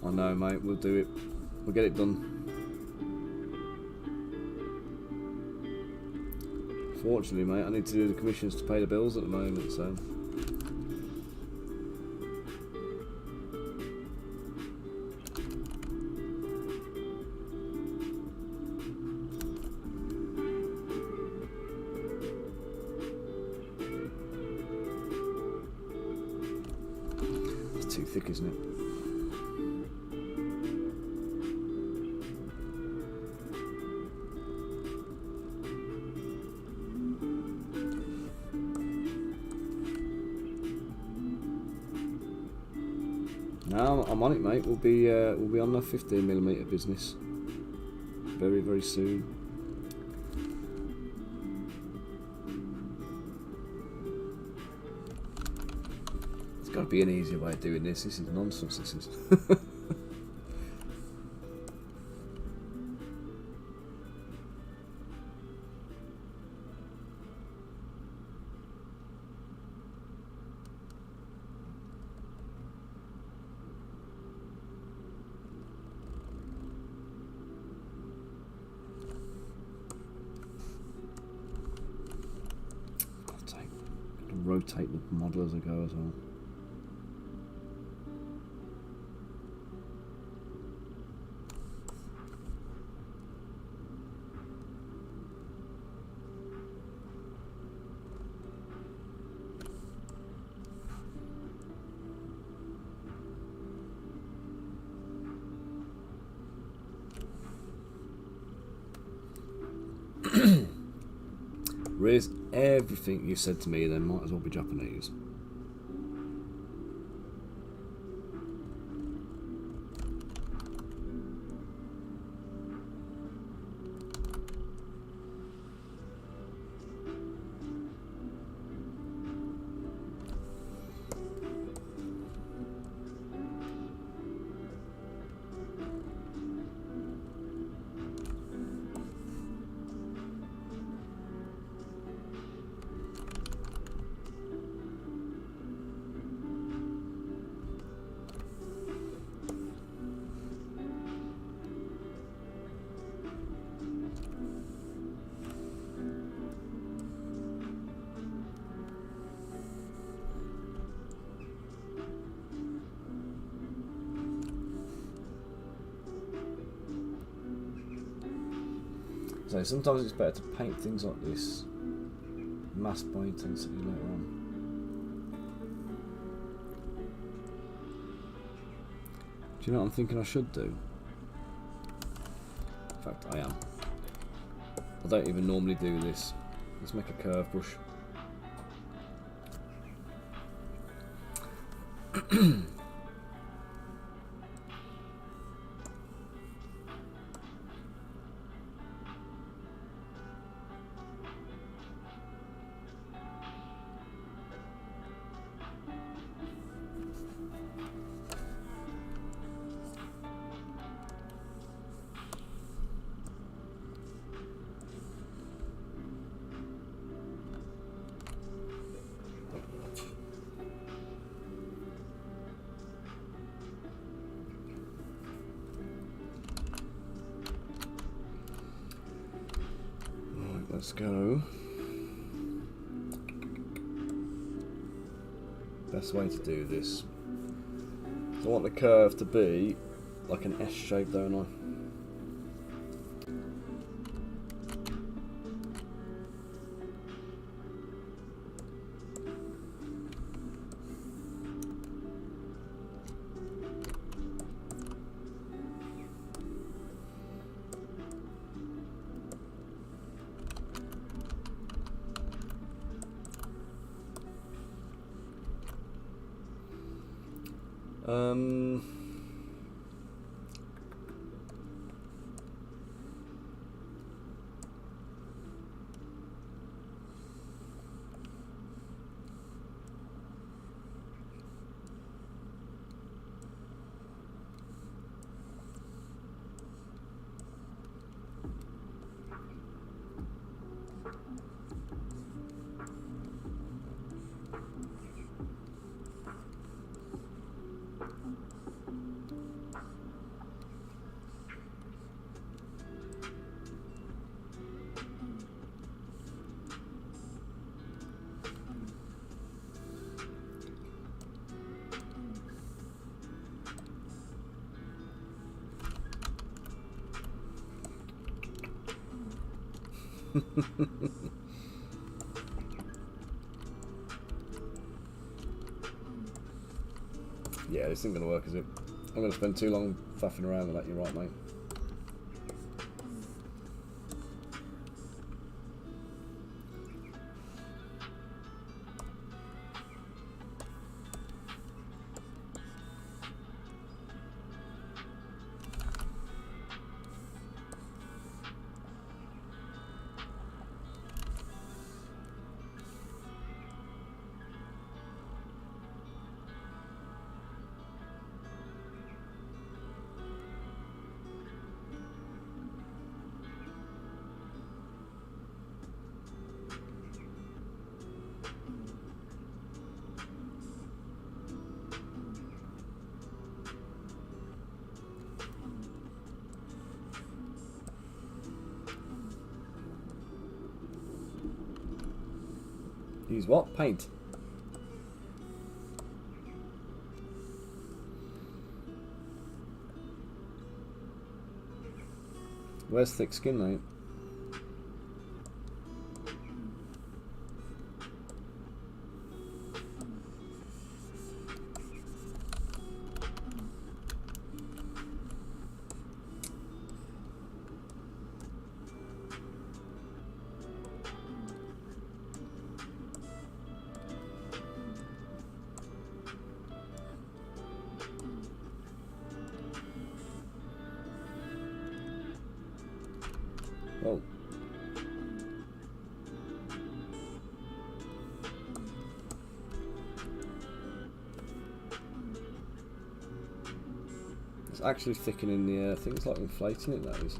I know, mate, we'll do it. We'll get it done. Fortunately, mate, I need to do the commissions to pay the bills at the moment, so... It's too thick, isn't it? No, I'm on it, mate. We'll be on the 15mm business very, very soon. There's got to be an easier way of doing this. This is nonsense. This is. Rotate the model as I go as well. Riz, everything you said to me then might as well be Japanese. So sometimes it's better to paint things like this, mask by intensity later on. Do you know what I'm thinking I should do? In fact, I am. I don't even normally do this. Let's make a curve brush. Let's go. Best way to do this. So I want the curve to be like an S shape, don't I? Yeah, this isn't going to work, is it? I'm going to spend too long faffing around with that, you're right, mate. Use what? Paint. Where's thick skin, mate? Oh. It's actually thickening the air. I think it's like inflating it, that is.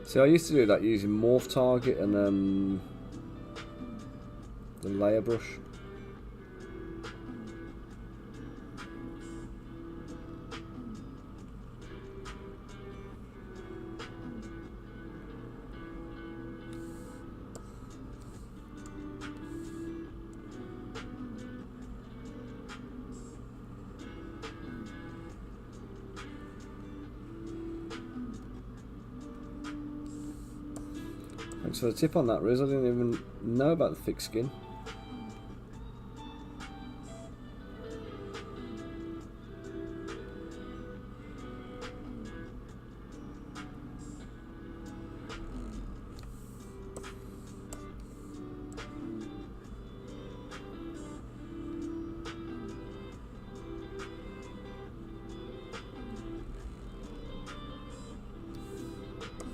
See, I used to do that using morph target and the layer brush. Thanks for the tip on that, Riz. I didn't even know about the thick skin.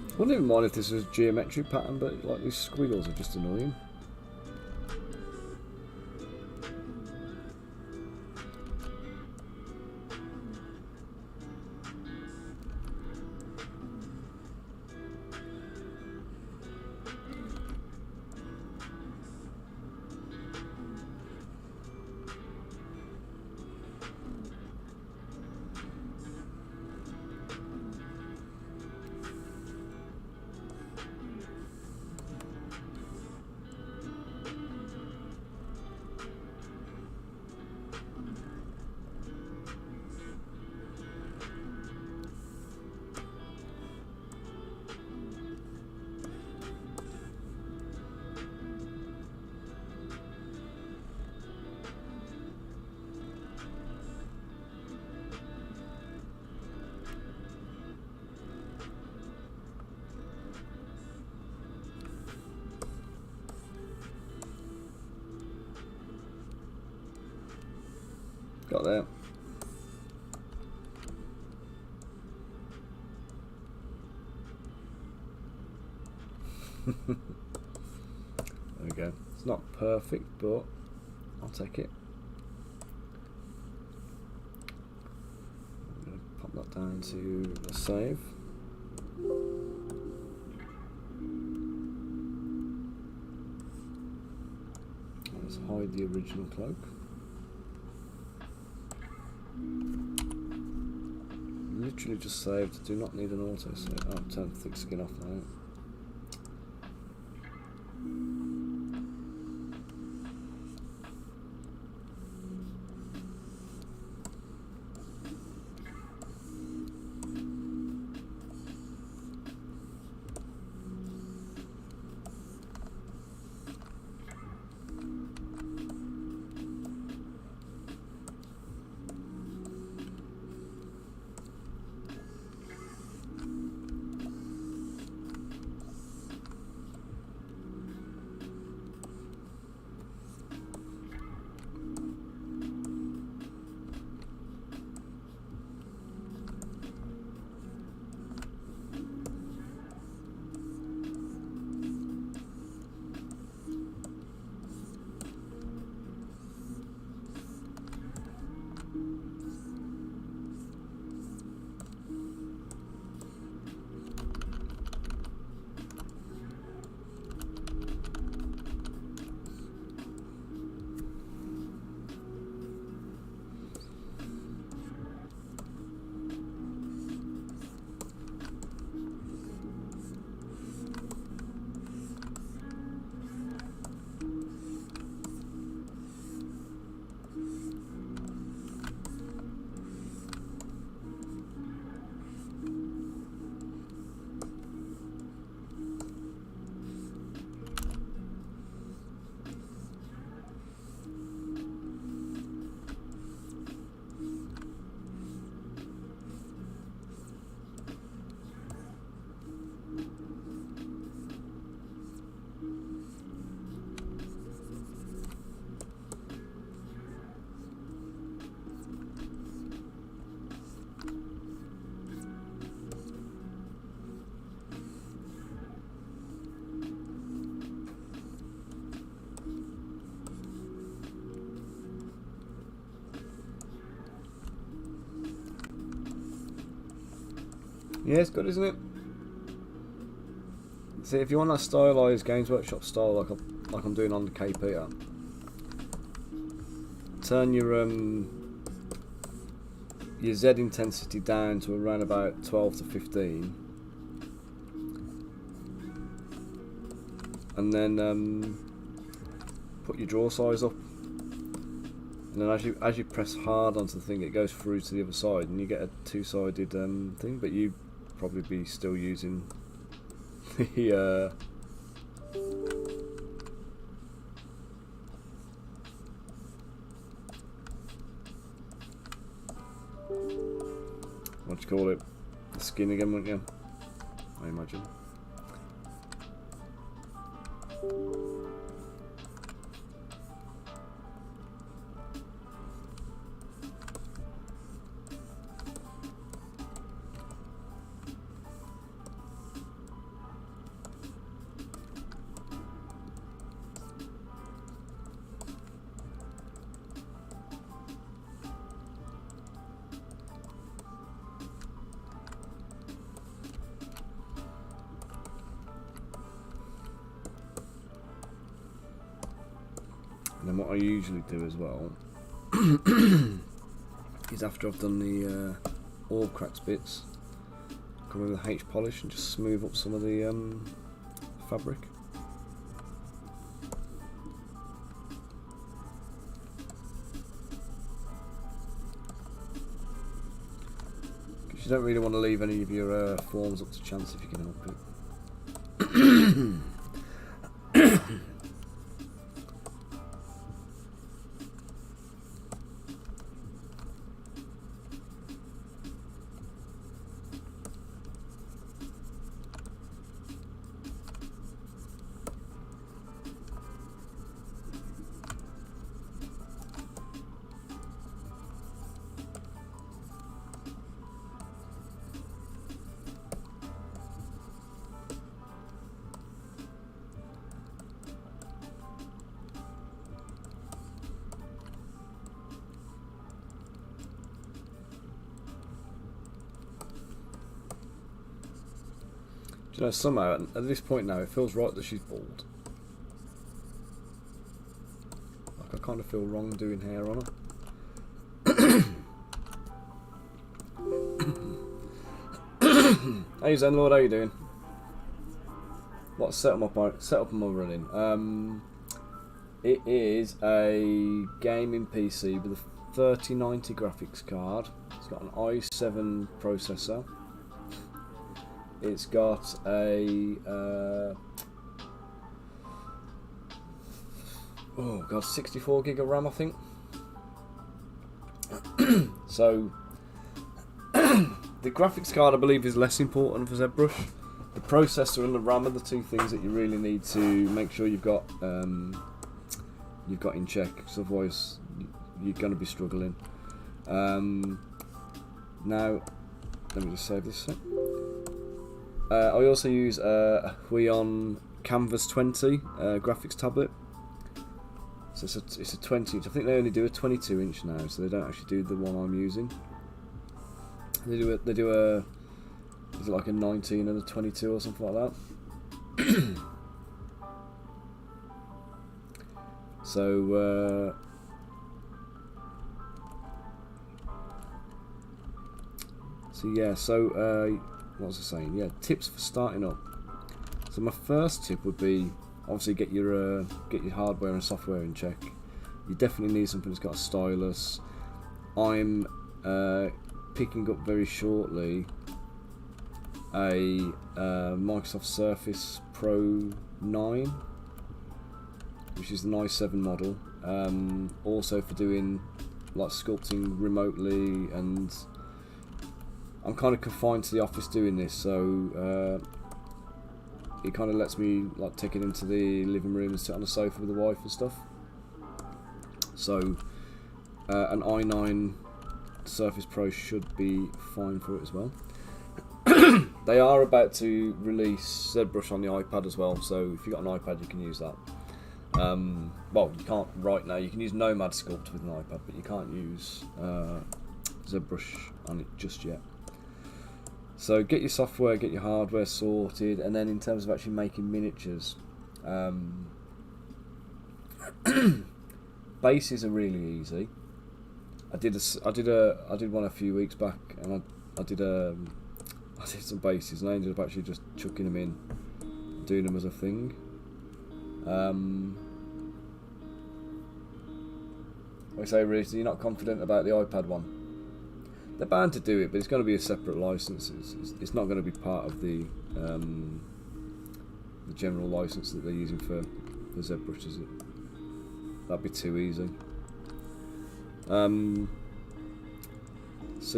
I wouldn't even mind if this was a geometric pattern, but like these squiggles are just annoying. Got there. we go. It's not perfect, but I'll take it. I'm going to pop that down to a save. Let's hide the original cloak. Literally just saved. Do not need an auto save. Oh, turn thick skin off now. Yeah, it's good, isn't it? See, if you want that stylised Games Workshop style like I'm doing on the KP, turn your Z intensity down to around about 12 to 15, and then put your draw size up, and then as you press hard onto the thing, it goes through to the other side, and you get a two-sided thing. But you probably be still using the what do you call it? The skin again, wouldn't you? I imagine. And then what I usually do as well is after I've done the all cracks bits, come in with H polish and just smooth up some of the fabric. Because you don't really want to leave any of your forms up to chance if you can help it. you know, somehow at this point now it feels right that she's bald. Like I kind of feel wrong doing hair on her. Hey Zenlord, how you doing? What setup am I running? It is a gaming PC with a 3090 graphics card. It's got an i7 processor. It's got a 64 gig of RAM, I think. So the graphics card, I believe, is less important for ZBrush. The processor and the RAM are the two things that you really need to make sure you've got in check, because otherwise you're going to be struggling. Now, let me just save this sec. I also use a Huion Canvas 20 graphics tablet. So it's a 20 inch. I think they only do a 22 inch now, so they don't actually do the one I'm using. They do a is it like a 19 and a 22 or something like that? So yeah, what was I saying? Yeah, tips for starting up. So my first tip would be obviously get your hardware and software in check. You definitely need something that's got a stylus. I'm picking up very shortly a Microsoft Surface Pro 9, which is the i7 model. Also for doing like sculpting remotely, and I'm kind of confined to the office doing this, so it kind of lets me like take it into the living room and sit on the sofa with the wife and stuff. So an i9 Surface Pro should be fine for it as well. They are about to release ZBrush on the iPad as well, so if you've got an iPad you can use that. Well, you can't right now. You can use Nomad Sculpt with an iPad, but you can't use ZBrush on it just yet. So get your software, get your hardware sorted, and then in terms of actually making miniatures, bases are really easy. I did one a few weeks back, and I did some bases, and I ended up actually just chucking them in, doing them as a thing. I say, Reece, you're not confident about the iPad one? They're bound to do it, but it's going to be a separate license. It's not going to be part of the general license that they're using for ZBrush, is it? That'd be too easy. So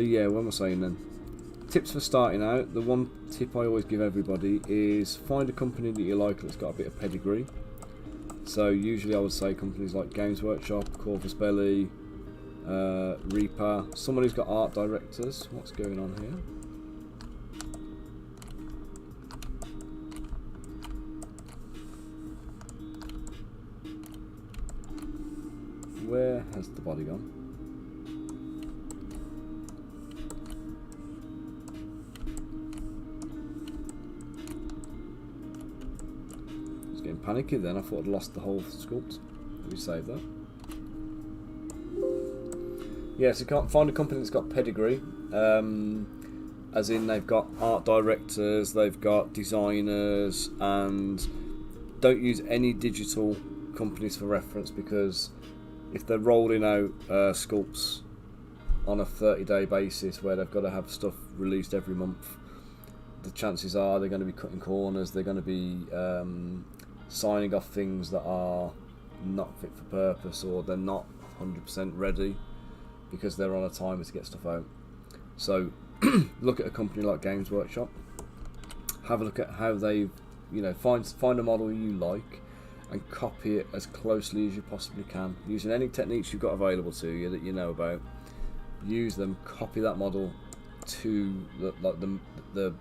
yeah, what am I saying then? Tips for starting out. The one tip I always give everybody is find a company that you like that's got a bit of pedigree. So usually I would say companies like Games Workshop, Corvus Belli, Reaper, someone who's got art directors. What's going on here? Where has the body gone? I was getting panicky then. I thought I'd lost the whole sculpt. Let me save that. Yeah, so you can't find a company that's got pedigree, as in they've got art directors, they've got designers, and don't use any digital companies for reference, because if they're rolling out sculpts on a 30-day basis where they've got to have stuff released every month, the chances are they're going to be cutting corners, they're going to be signing off things that are not fit for purpose, or they're not 100% ready because they're on a timer to get stuff out. So look at a company like Games Workshop, have a look at how they've, find a model you like and copy it as closely as you possibly can, using any techniques you've got available to you that you know about. Use them, copy that model to the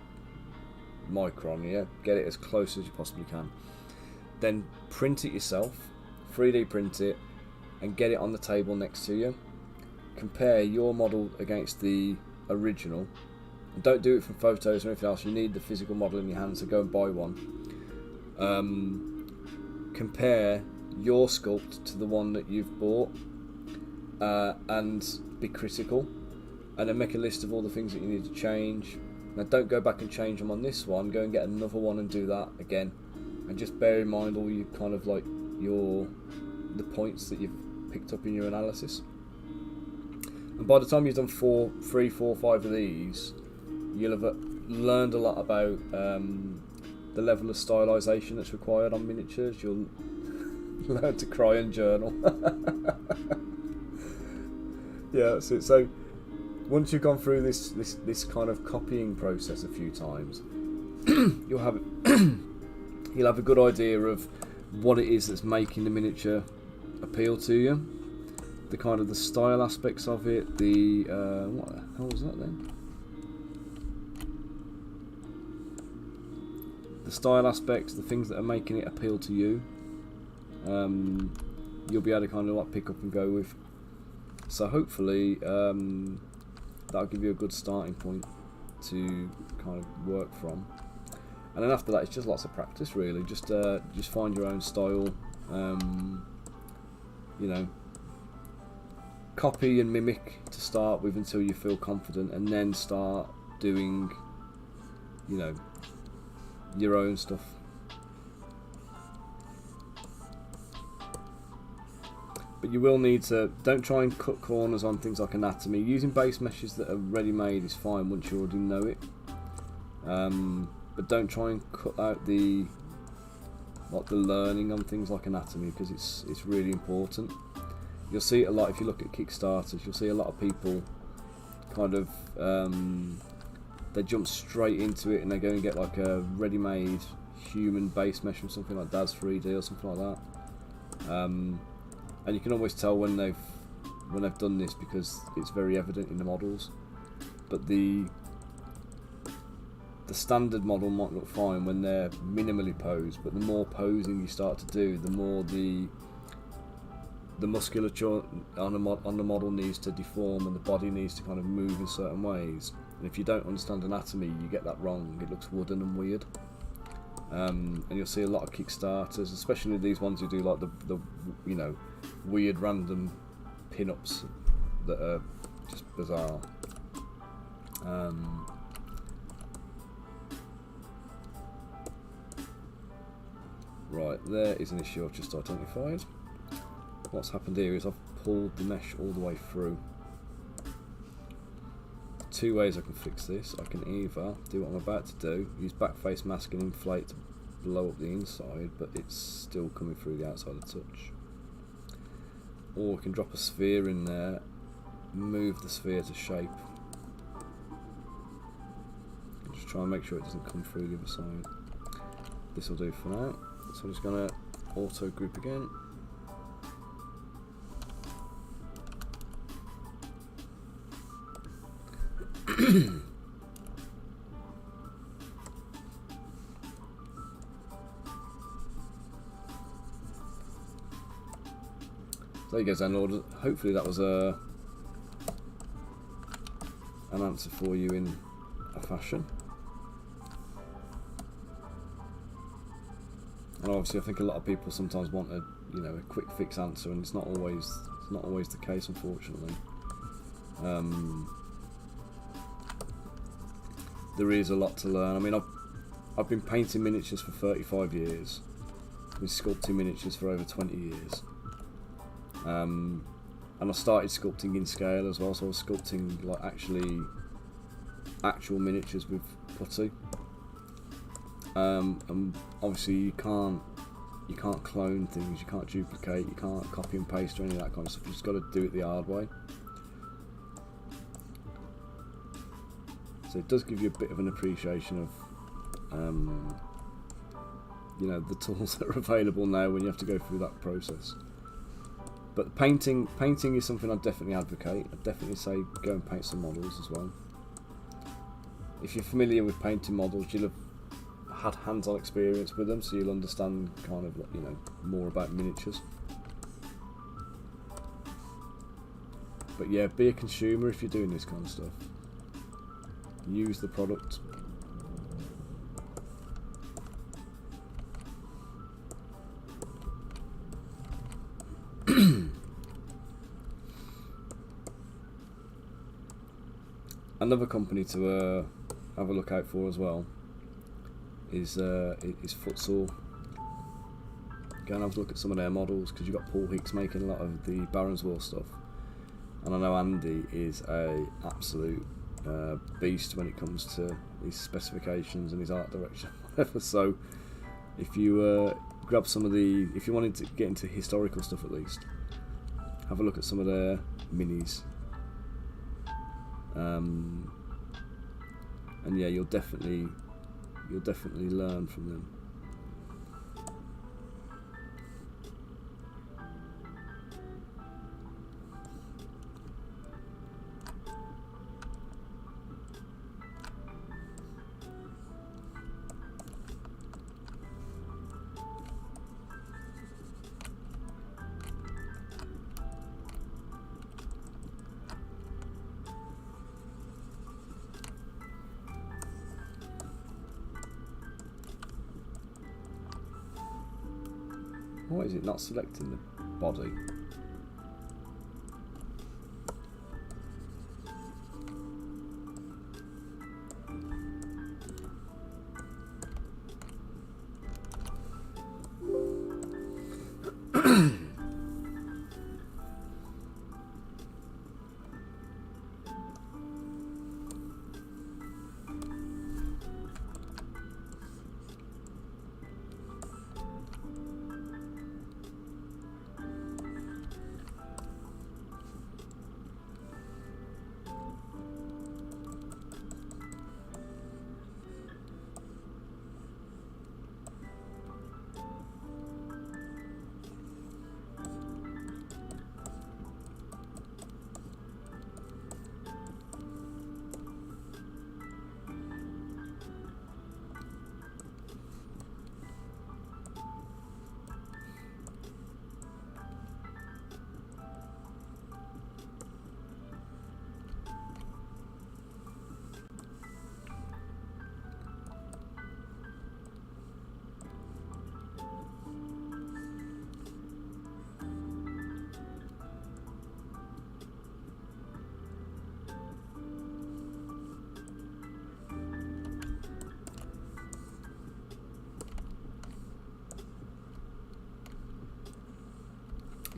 micron, yeah, get it as close as you possibly can. Then print it yourself, 3D print it, and get it on the table next to you. Compare your model against the original, And don't do it from photos or anything else. You need the physical model in your hand, so go and buy one. Compare your sculpt to the one that you've bought, and be critical, and then make a list of all the things that you need to change. Now don't go back and change them on this one, go and get another one and do that again, and just bear in mind all you kind of like the points that you've picked up in your analysis. And by the time you've done 3, 4, 5 of these, you'll have learned a lot about the level of stylisation that's required on miniatures. You'll learn to cry and journal. Yeah, that's it. So once you've gone through this kind of copying process a few times, you'll have a good idea of what it is that's making the miniature appeal to you. The kind of the style aspects of it. What the hell was that then? The style aspects, the things that are making it appeal to you. You'll be able to kind of like pick up and go with. So hopefully that'll give you a good starting point to kind of work from. And then after that, it's just lots of practice, really. Just find your own style. You know, copy and mimic to start with until you feel confident, and then start doing, you know, your own stuff. But you will need to, don't try and cut corners on things like anatomy. Using base meshes that are ready made is fine once you already know it. But don't try and cut out the learning on things like anatomy, because it's really important. You'll see it a lot if you look at Kickstarters. You'll see a lot of people kind of they jump straight into it and they go and get like a ready-made human base mesh from something like Daz 3D or something like that. And you can always tell when they've done this, because it's very evident in the models. But the standard model might look fine when they're minimally posed, but the more posing you start to do, the more the musculature on the model needs to deform, and the body needs to kind of move in certain ways. And if you don't understand anatomy, you get that wrong. It looks wooden and weird. And you'll see a lot of Kickstarters, especially these ones who do like the you know, weird random pin-ups that are just bizarre. Right, there is an issue I've just identified. What's happened here is I've pulled the mesh all the way through. Two ways I can fix this. I can either do what I'm about to do, use backface mask and inflate to blow up the inside, but it's still coming through the outside a touch. Or I can drop a sphere in there, move the sphere to shape. Just try and make sure it doesn't come through the other side. This will do for now. So I'm just going to auto group again. There you go, Zenlord. Hopefully that was an answer for you in a fashion. And obviously, I think a lot of people sometimes want a quick fix answer, and it's not always the case, unfortunately. There is a lot to learn. I mean, I've been painting miniatures for 35 years. I've been sculpting miniatures for over 20 years. And I started sculpting in scale as well, so I was sculpting like actual miniatures with putty. And obviously you can't clone things, you can't duplicate, you can't copy and paste or any of that kind of stuff. You just got to do it the hard way. So it does give you a bit of an appreciation of the tools that are available now when you have to go through that process. But painting is something I definitely advocate. I definitely say go and paint some models as well. If you're familiar with painting models, you'll have had hands-on experience with them, so you'll understand kind of more about miniatures. But yeah, be a consumer if you're doing this kind of stuff. use the product. Another company to have a look out for as well is Futsal. Go and have a look at some of their models, because you've got Paul Hicks making a lot of the Barons War stuff, and I know Andy is a absolute beast when it comes to his specifications and his art direction, whatever. So if you grab some of the, if you wanted to get into historical stuff at least, have a look at some of their minis. And yeah, you'll definitely learn from them. Why is it not selecting the body?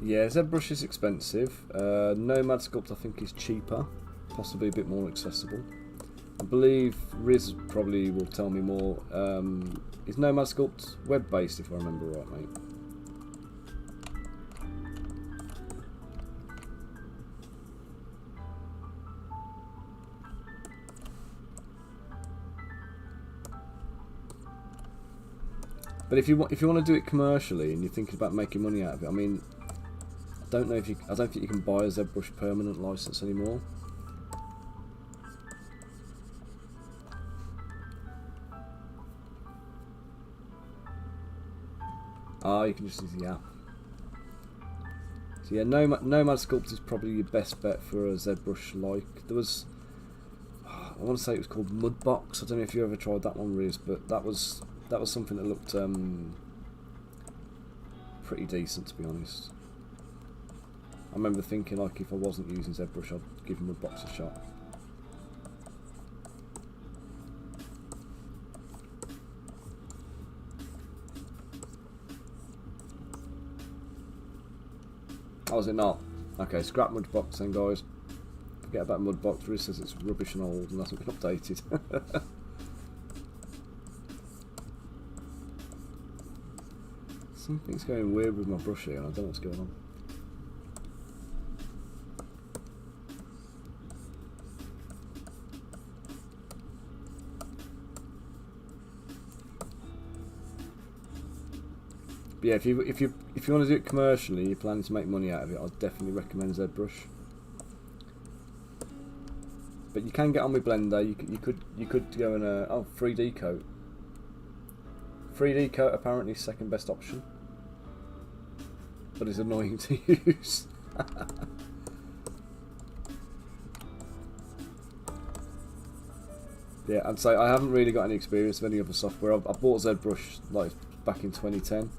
Yeah, Zbrush is expensive. Nomad Sculpt I think is cheaper, possibly a bit more accessible. I believe Riz probably will tell me more. Is Nomad Sculpt web-based, if I remember right, mate? But if you want to do it commercially and you're thinking about making money out of it, I mean, I don't think you can buy a Zbrush permanent license anymore. Ah, you can just use the app. So yeah, Nomad Sculpt is probably your best bet for a Zbrush like. There was, I want to say it was called Mudbox. I don't know if you ever tried that one, Riz, but that was something that looked pretty decent, to be honest. I remember thinking, like, if I wasn't using Zbrush, I'd give Mudbox a shot. Oh, is it not? Okay, scrap Mudbox then, guys. Forget about Mudbox. Riz says it's rubbish and old and hasn't been updated. Something's going weird with my brush here and I don't know what's going on. But yeah, if you want to do it commercially, you're planning to make money out of it, I'd definitely recommend Zbrush. But you can get on with Blender. You could go and 3D coat. 3D coat apparently is second best option, but it's annoying to use. Yeah, I'd say I haven't really got any experience of any other software. I bought Zbrush like back in 2010.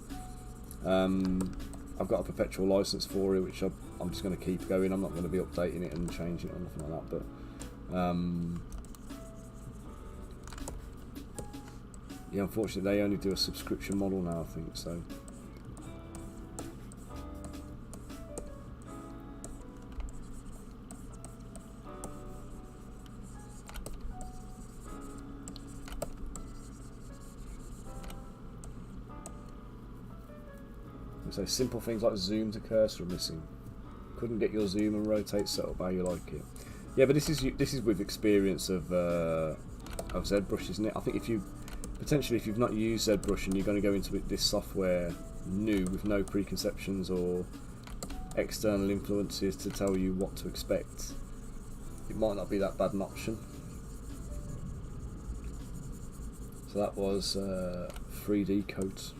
I've got a perpetual license for it, which I'm just going to keep going. I'm not going to be updating it and changing it or nothing like that. But yeah, unfortunately, they only do a subscription model now, I think. So. So simple things like zoom to cursor are missing. Couldn't get your zoom and rotate set up how you like it. Yeah, but this is with experience of ZBrush, isn't it? I think if you've not used ZBrush and you're going to go into this software new with no preconceptions or external influences to tell you what to expect, it might not be that bad an option. So that was 3D coat.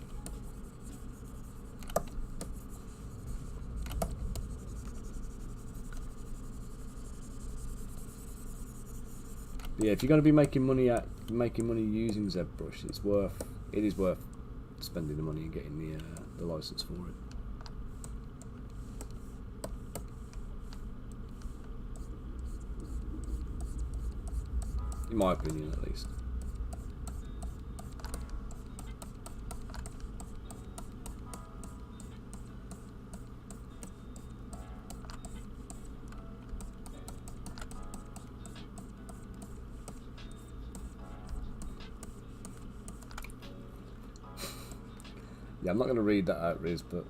Yeah, if you're going to be making money using ZBrush, it is worth spending the money and getting the license for it. In my opinion, at least. Yeah, I'm not going to read that out, Riz, but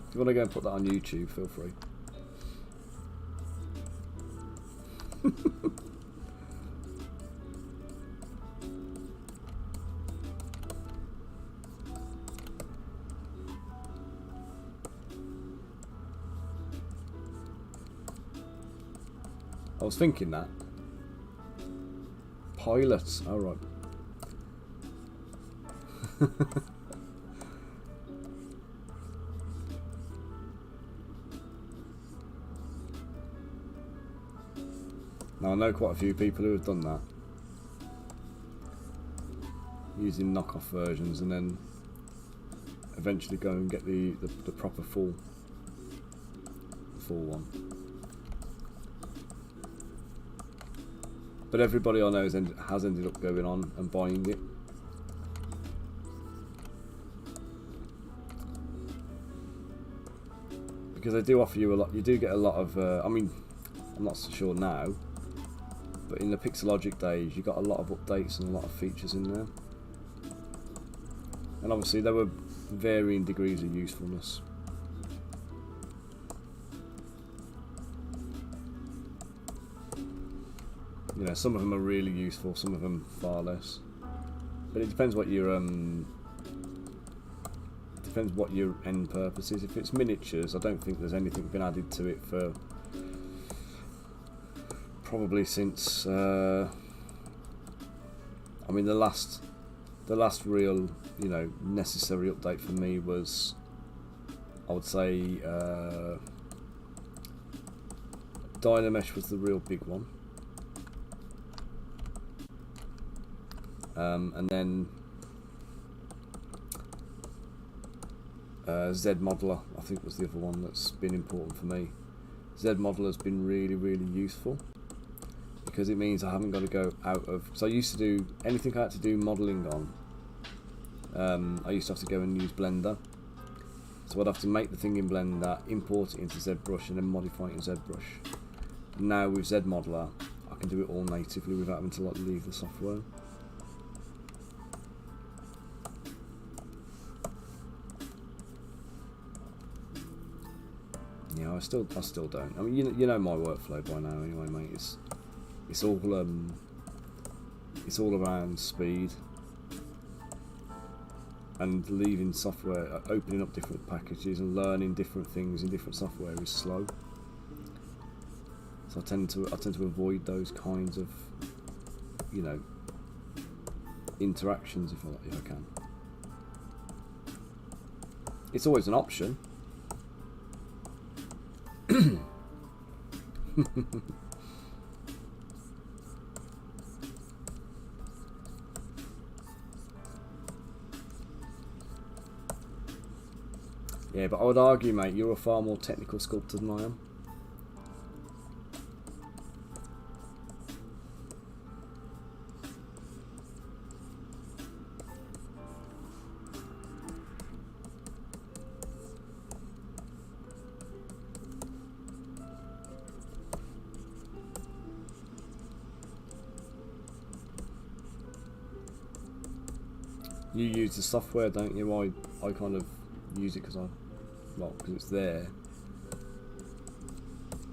if you want to go and put that on YouTube, feel free. I was thinking that. Pilots, alright. Now I know quite a few people who have done that, using knockoff versions, and then eventually go and get the proper full one. But everybody I know has ended up going on and buying it. Because they do offer you a lot. You do get a lot of. I mean, I'm not so sure now, but in the Pixelogic days, you got a lot of updates and a lot of features in there. And obviously, there were varying degrees of usefulness. You know, some of them are really useful, some of them far less. But it depends what your end purpose is. If it's miniatures, I don't think there's anything been added to it for probably since. I mean, the last real, you know, necessary update for me was, I would say, Dynamesh was the real big one. And then ZModeler, I think, was the other one that's been important for me. ZModeler has been really, really useful because it means I haven't got to go out of. So I used to do anything I had to do modelling on. I used to have to go and use Blender. So I'd have to make the thing in Blender, import it into ZBrush, and then modify it in ZBrush. Now with ZModeler, I can do it all natively without having to like leave the software. Yeah, I still don't. I mean, you know my workflow by now, anyway, mate. It's all around speed and leaving software, opening up different packages and learning different things in different software is slow. So I tend to avoid those kinds of, you know, interactions if I can. It's always an option. Yeah, but I would argue, mate, you're a far more technical sculptor than I am. You use the software, don't you? I kind of use it because it's there.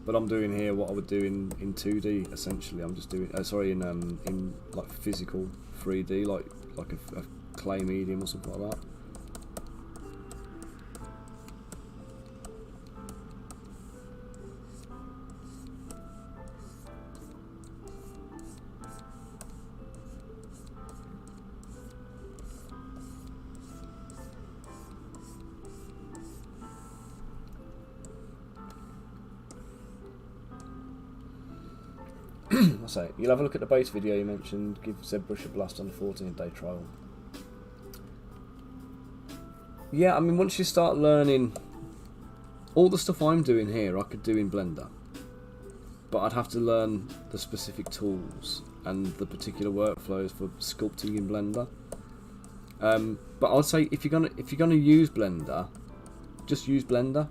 But I'm doing here what I would do in 2D essentially. I'm just doing in like physical 3D, like a clay medium or something like that. So you'll have a look at the base video you mentioned. Give Zbrush a blast on the 14-day trial. Yeah, I mean, once you start learning all the stuff I'm doing here, I could do in Blender, but I'd have to learn the specific tools and the particular workflows for sculpting in Blender. But I'd say if you're gonna use Blender, just use Blender.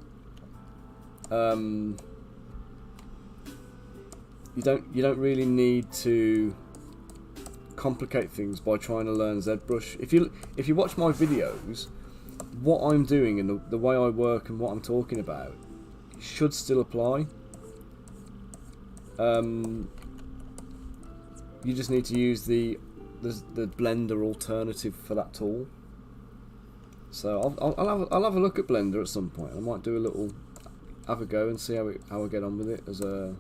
You don't really need to complicate things by trying to learn ZBrush. If you watch my videos, what I'm doing and the way I work and what I'm talking about should still apply. You just need to use the Blender alternative for that tool. So I'll have a look at Blender at some point. I might do have a go and see how I get on with it as a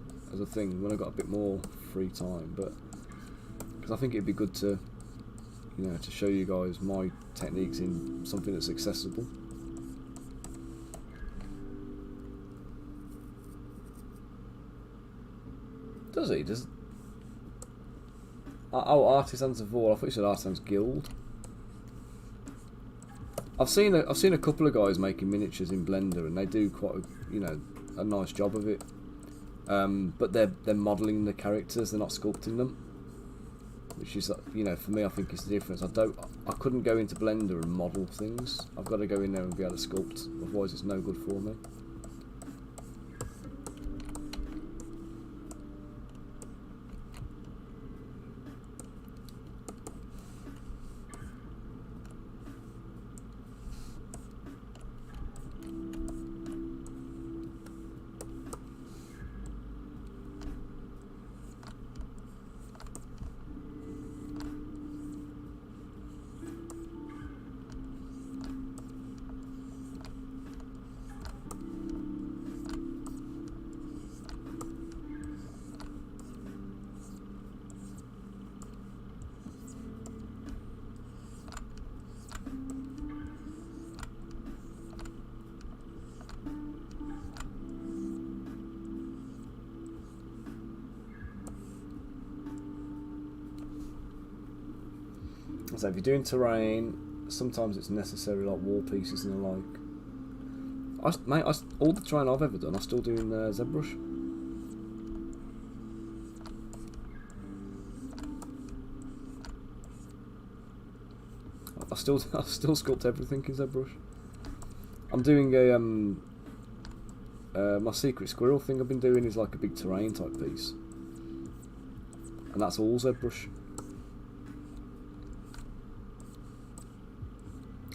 thing when I've got a bit more free time, but because I think it'd be good to to show you guys my techniques in something that's accessible. Does he? Oh, Artisans of War. I thought you said Artisans Guild. I've seen a couple of guys making miniatures in Blender, and they do quite a nice job of it. But they're modelling the characters, they're not sculpting them, which is for me, I think is the difference. I couldn't go into Blender and model things. I've got to go in there and be able to sculpt, otherwise it's no good for me. So if you're doing terrain, sometimes it's necessary, like wall pieces and the like. All the terrain I've ever done, I still do in ZBrush. I still sculpt everything in ZBrush. I'm doing my secret squirrel thing I've been doing is like a big terrain type piece, and that's all ZBrush.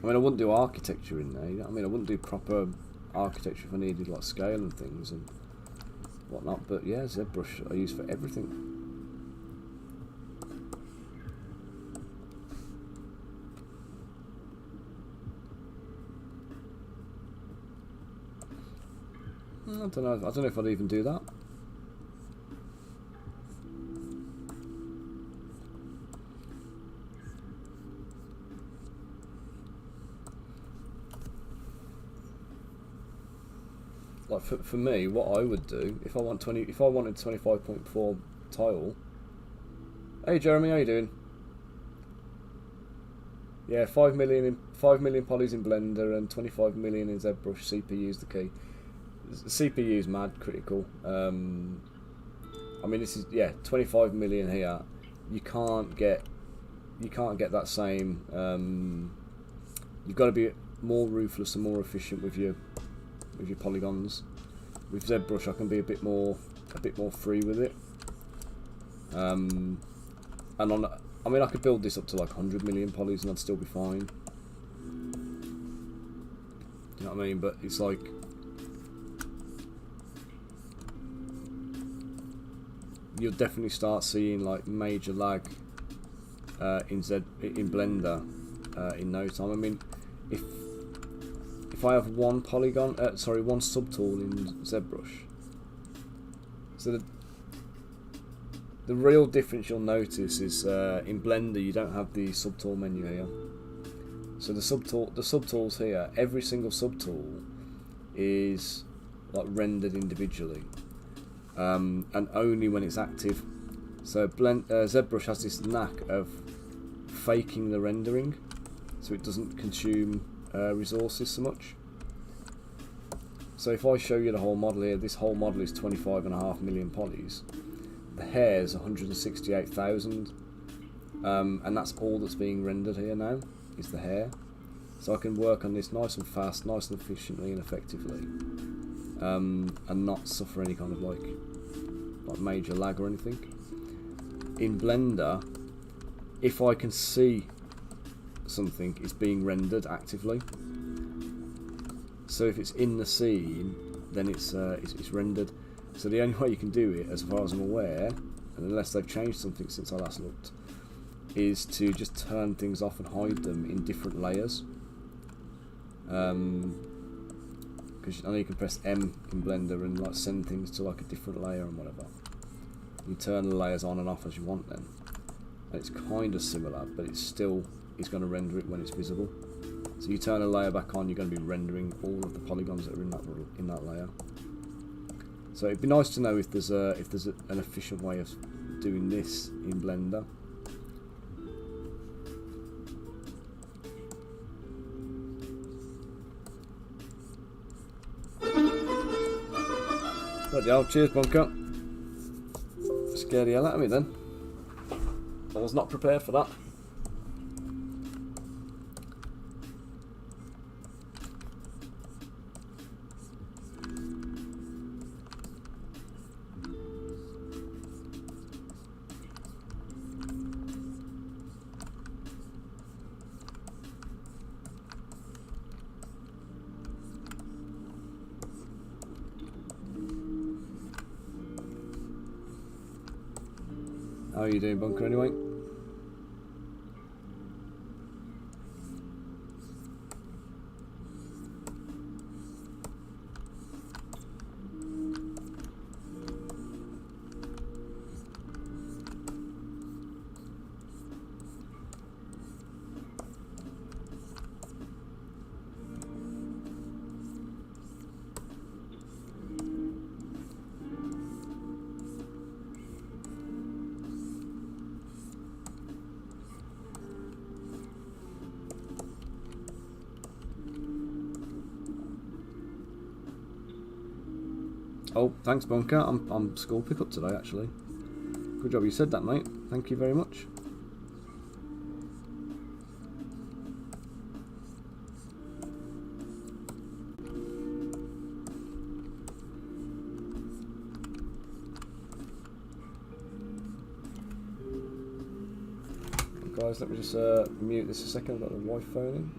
I mean, I wouldn't do architecture in there. I mean, I wouldn't do proper architecture if I needed like scale and things and whatnot. But yeah, ZBrush I use for everything. I don't know if I'd even do that. Like for me, what I would do if I wanted 25.4 tile. Hey Jeremy, how you doing? Yeah, 5 million polys in Blender and 25 million in ZBrush. CPU's the key. CPU's mad critical. I mean, this is 25 million here. You can't get that same. You've got to be more ruthless and more efficient with your polygons. With ZBrush, I can be a bit more free with it. And I mean, I could build this up to like 100 million polys and I'd still be fine. You know what I mean? But it's like, you'll definitely start seeing like major lag in Blender in no time. I mean, if I have one polygon, one subtool in ZBrush, so the real difference you'll notice is in Blender you don't have the subtool menu here. So the subtools here, every single subtool is like rendered individually, and only when it's active. So ZBrush has this knack of faking the rendering, so it doesn't consume resources so much. So if I show you the whole model here, this whole model is 25.5 million polys. The hair is 168,000, and that's all that's being rendered here now, is the hair. So I can work on this nice and fast, nice and efficiently and effectively, and not suffer any kind of like major lag or anything. In Blender, if I can see something, it's being rendered actively. So if it's in the scene, then it's rendered. So the only way you can do it, as far as I'm aware, and unless they've changed something since I last looked, is to just turn things off and hide them in different layers. Because I know you can press M in Blender and like send things to like a different layer and whatever. You turn the layers on and off as you want then. And it's kind of similar, but it's going to render it when it's visible. So you turn a layer back on, you're going to be rendering all of the polygons that are in that layer. So it'd be nice to know if there's an efficient way of doing this in Blender. Bloody hell, cheers Bunker. Scared the hell out of me then. I was not prepared for that. How are you doing, Bunker, anyway? Oh, thanks Bunker, I'm school pickup today actually. Good job you said that, mate. Thank you very much. Guys, let me just mute this a second, I've got the wife phoning.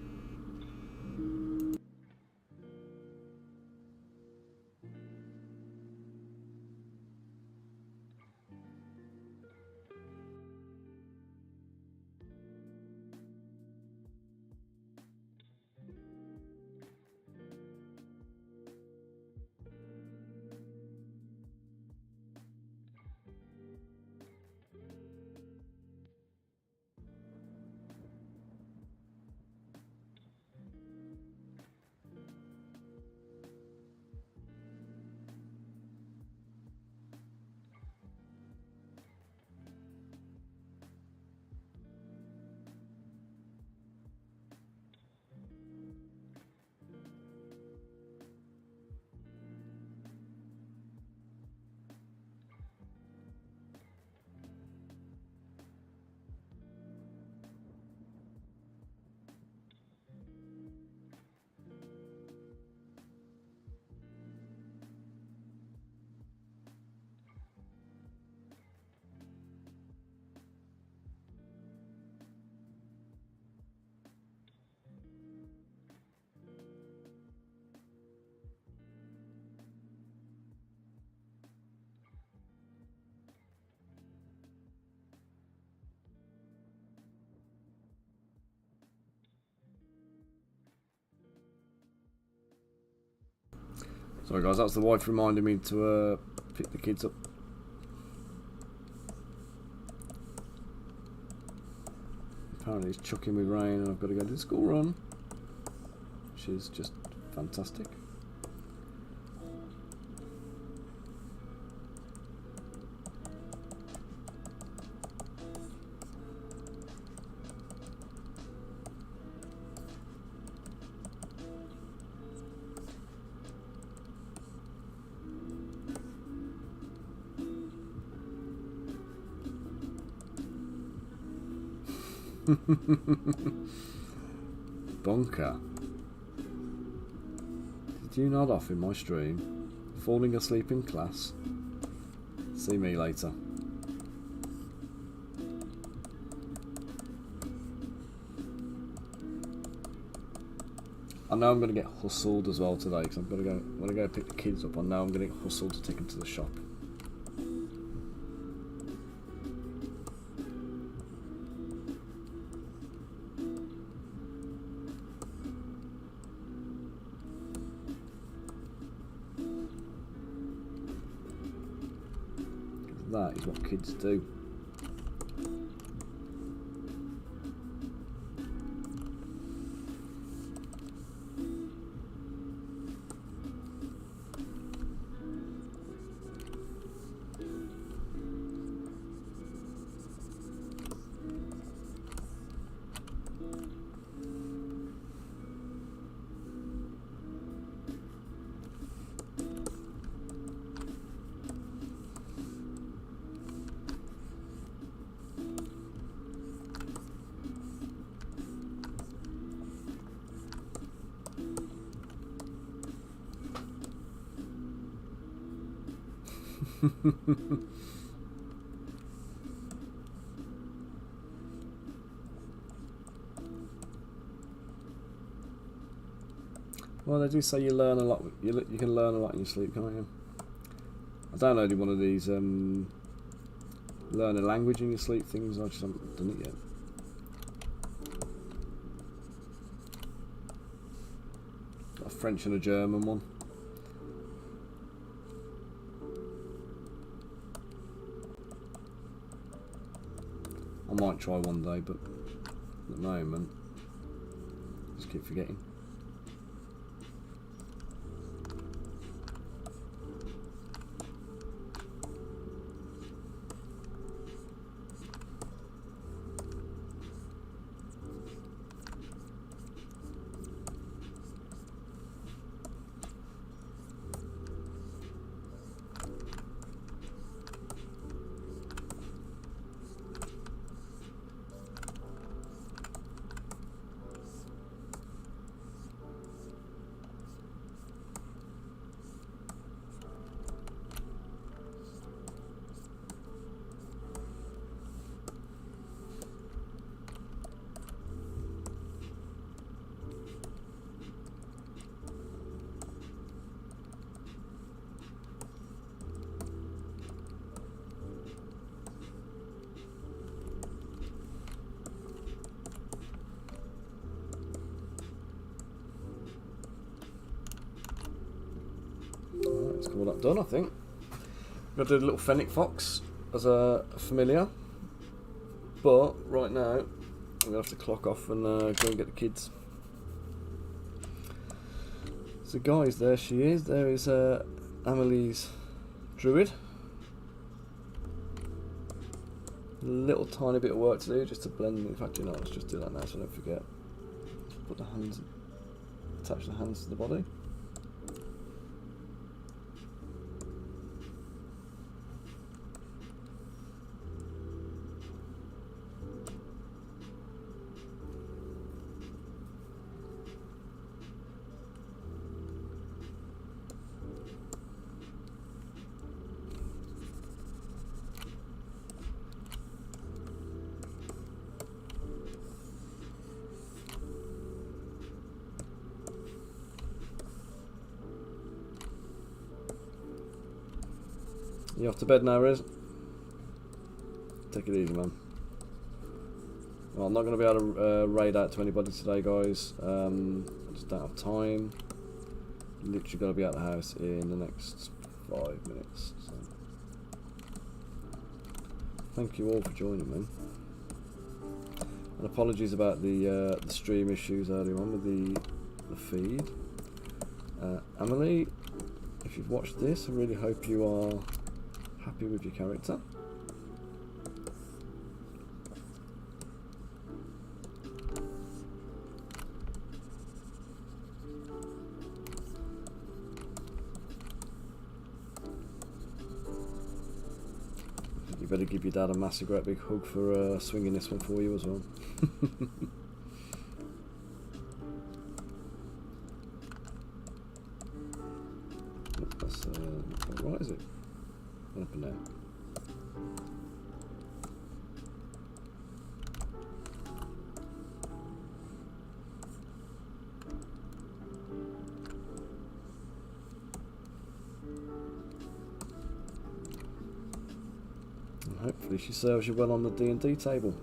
Sorry guys, that's the wife reminding me to pick the kids up. Apparently it's chucking with rain and I've got to go to the school run, which is just fantastic. Bunker. Did you nod off in my stream? Falling asleep in class? See me later. I know I'm going to get hustled as well today because I'm going to go. When I go pick the kids up, I know I'm going to get hustled to take them to the shop. That is what kids do. Well, they do say you learn a lot. You can learn a lot in your sleep, can't you? I downloaded one of these learn a language in your sleep things. I just haven't done it yet. Got a French and a German one. I might try one day, but at the moment, just keep forgetting. Let's call that done, I think. We're going to do the little fennec fox as a familiar. But right now, I'm going to have to clock off and go and get the kids. So guys, there she is. There is Amelie's Druid. A little tiny bit of work to do just to blend. In fact, you know, let's just do that now so I don't forget. Put the hands, attach the hands to the body. You off to bed now, Riz? Take it easy, man. Well, I'm not going to be able to raid out to anybody today, guys. I just don't have time. literally got to be out of the house in the next 5 minutes. So. Thank you all for joining me. And apologies about the stream issues earlier on with the feed. Amelie, if you've watched this, I really hope you are happy with your character. You better give your dad a massive great big hug for swinging this one for you as well. That's not right, is it? Up and down. And hopefully she serves you well on the D&D table.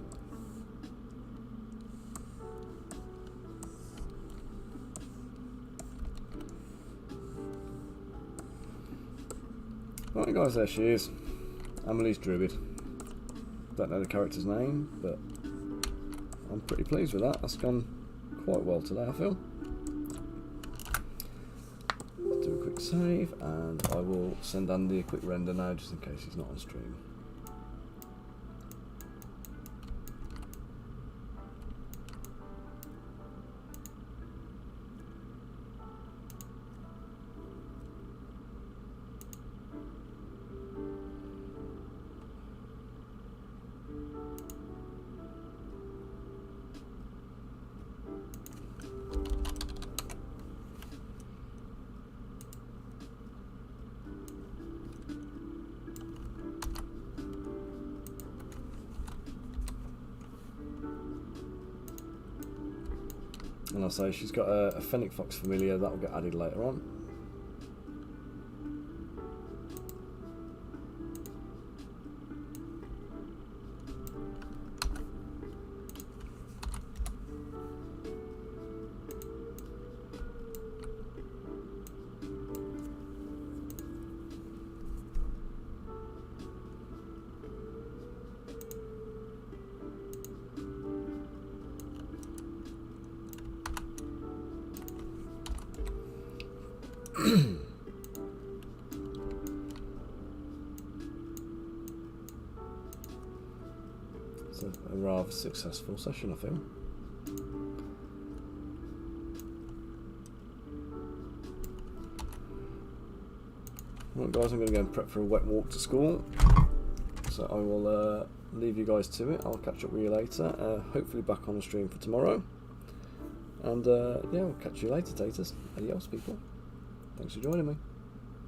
Right guys, there she is. Amelie's Druid. Don't know the character's name, but I'm pretty pleased with that. That's gone quite well today, I feel. Let's do a quick save, and I will send Andy a quick render now, just in case he's not on stream. And I'll say she's got a Fennec Fox familiar that will get added later on. It's a rather successful session, I feel. Right guys, I'm going to go and prep for a wet walk to school, so I will leave you guys to it. I'll catch up with you later, hopefully back on the stream for tomorrow, and yeah, we'll catch you later, taters. Adios people, thanks for joining me.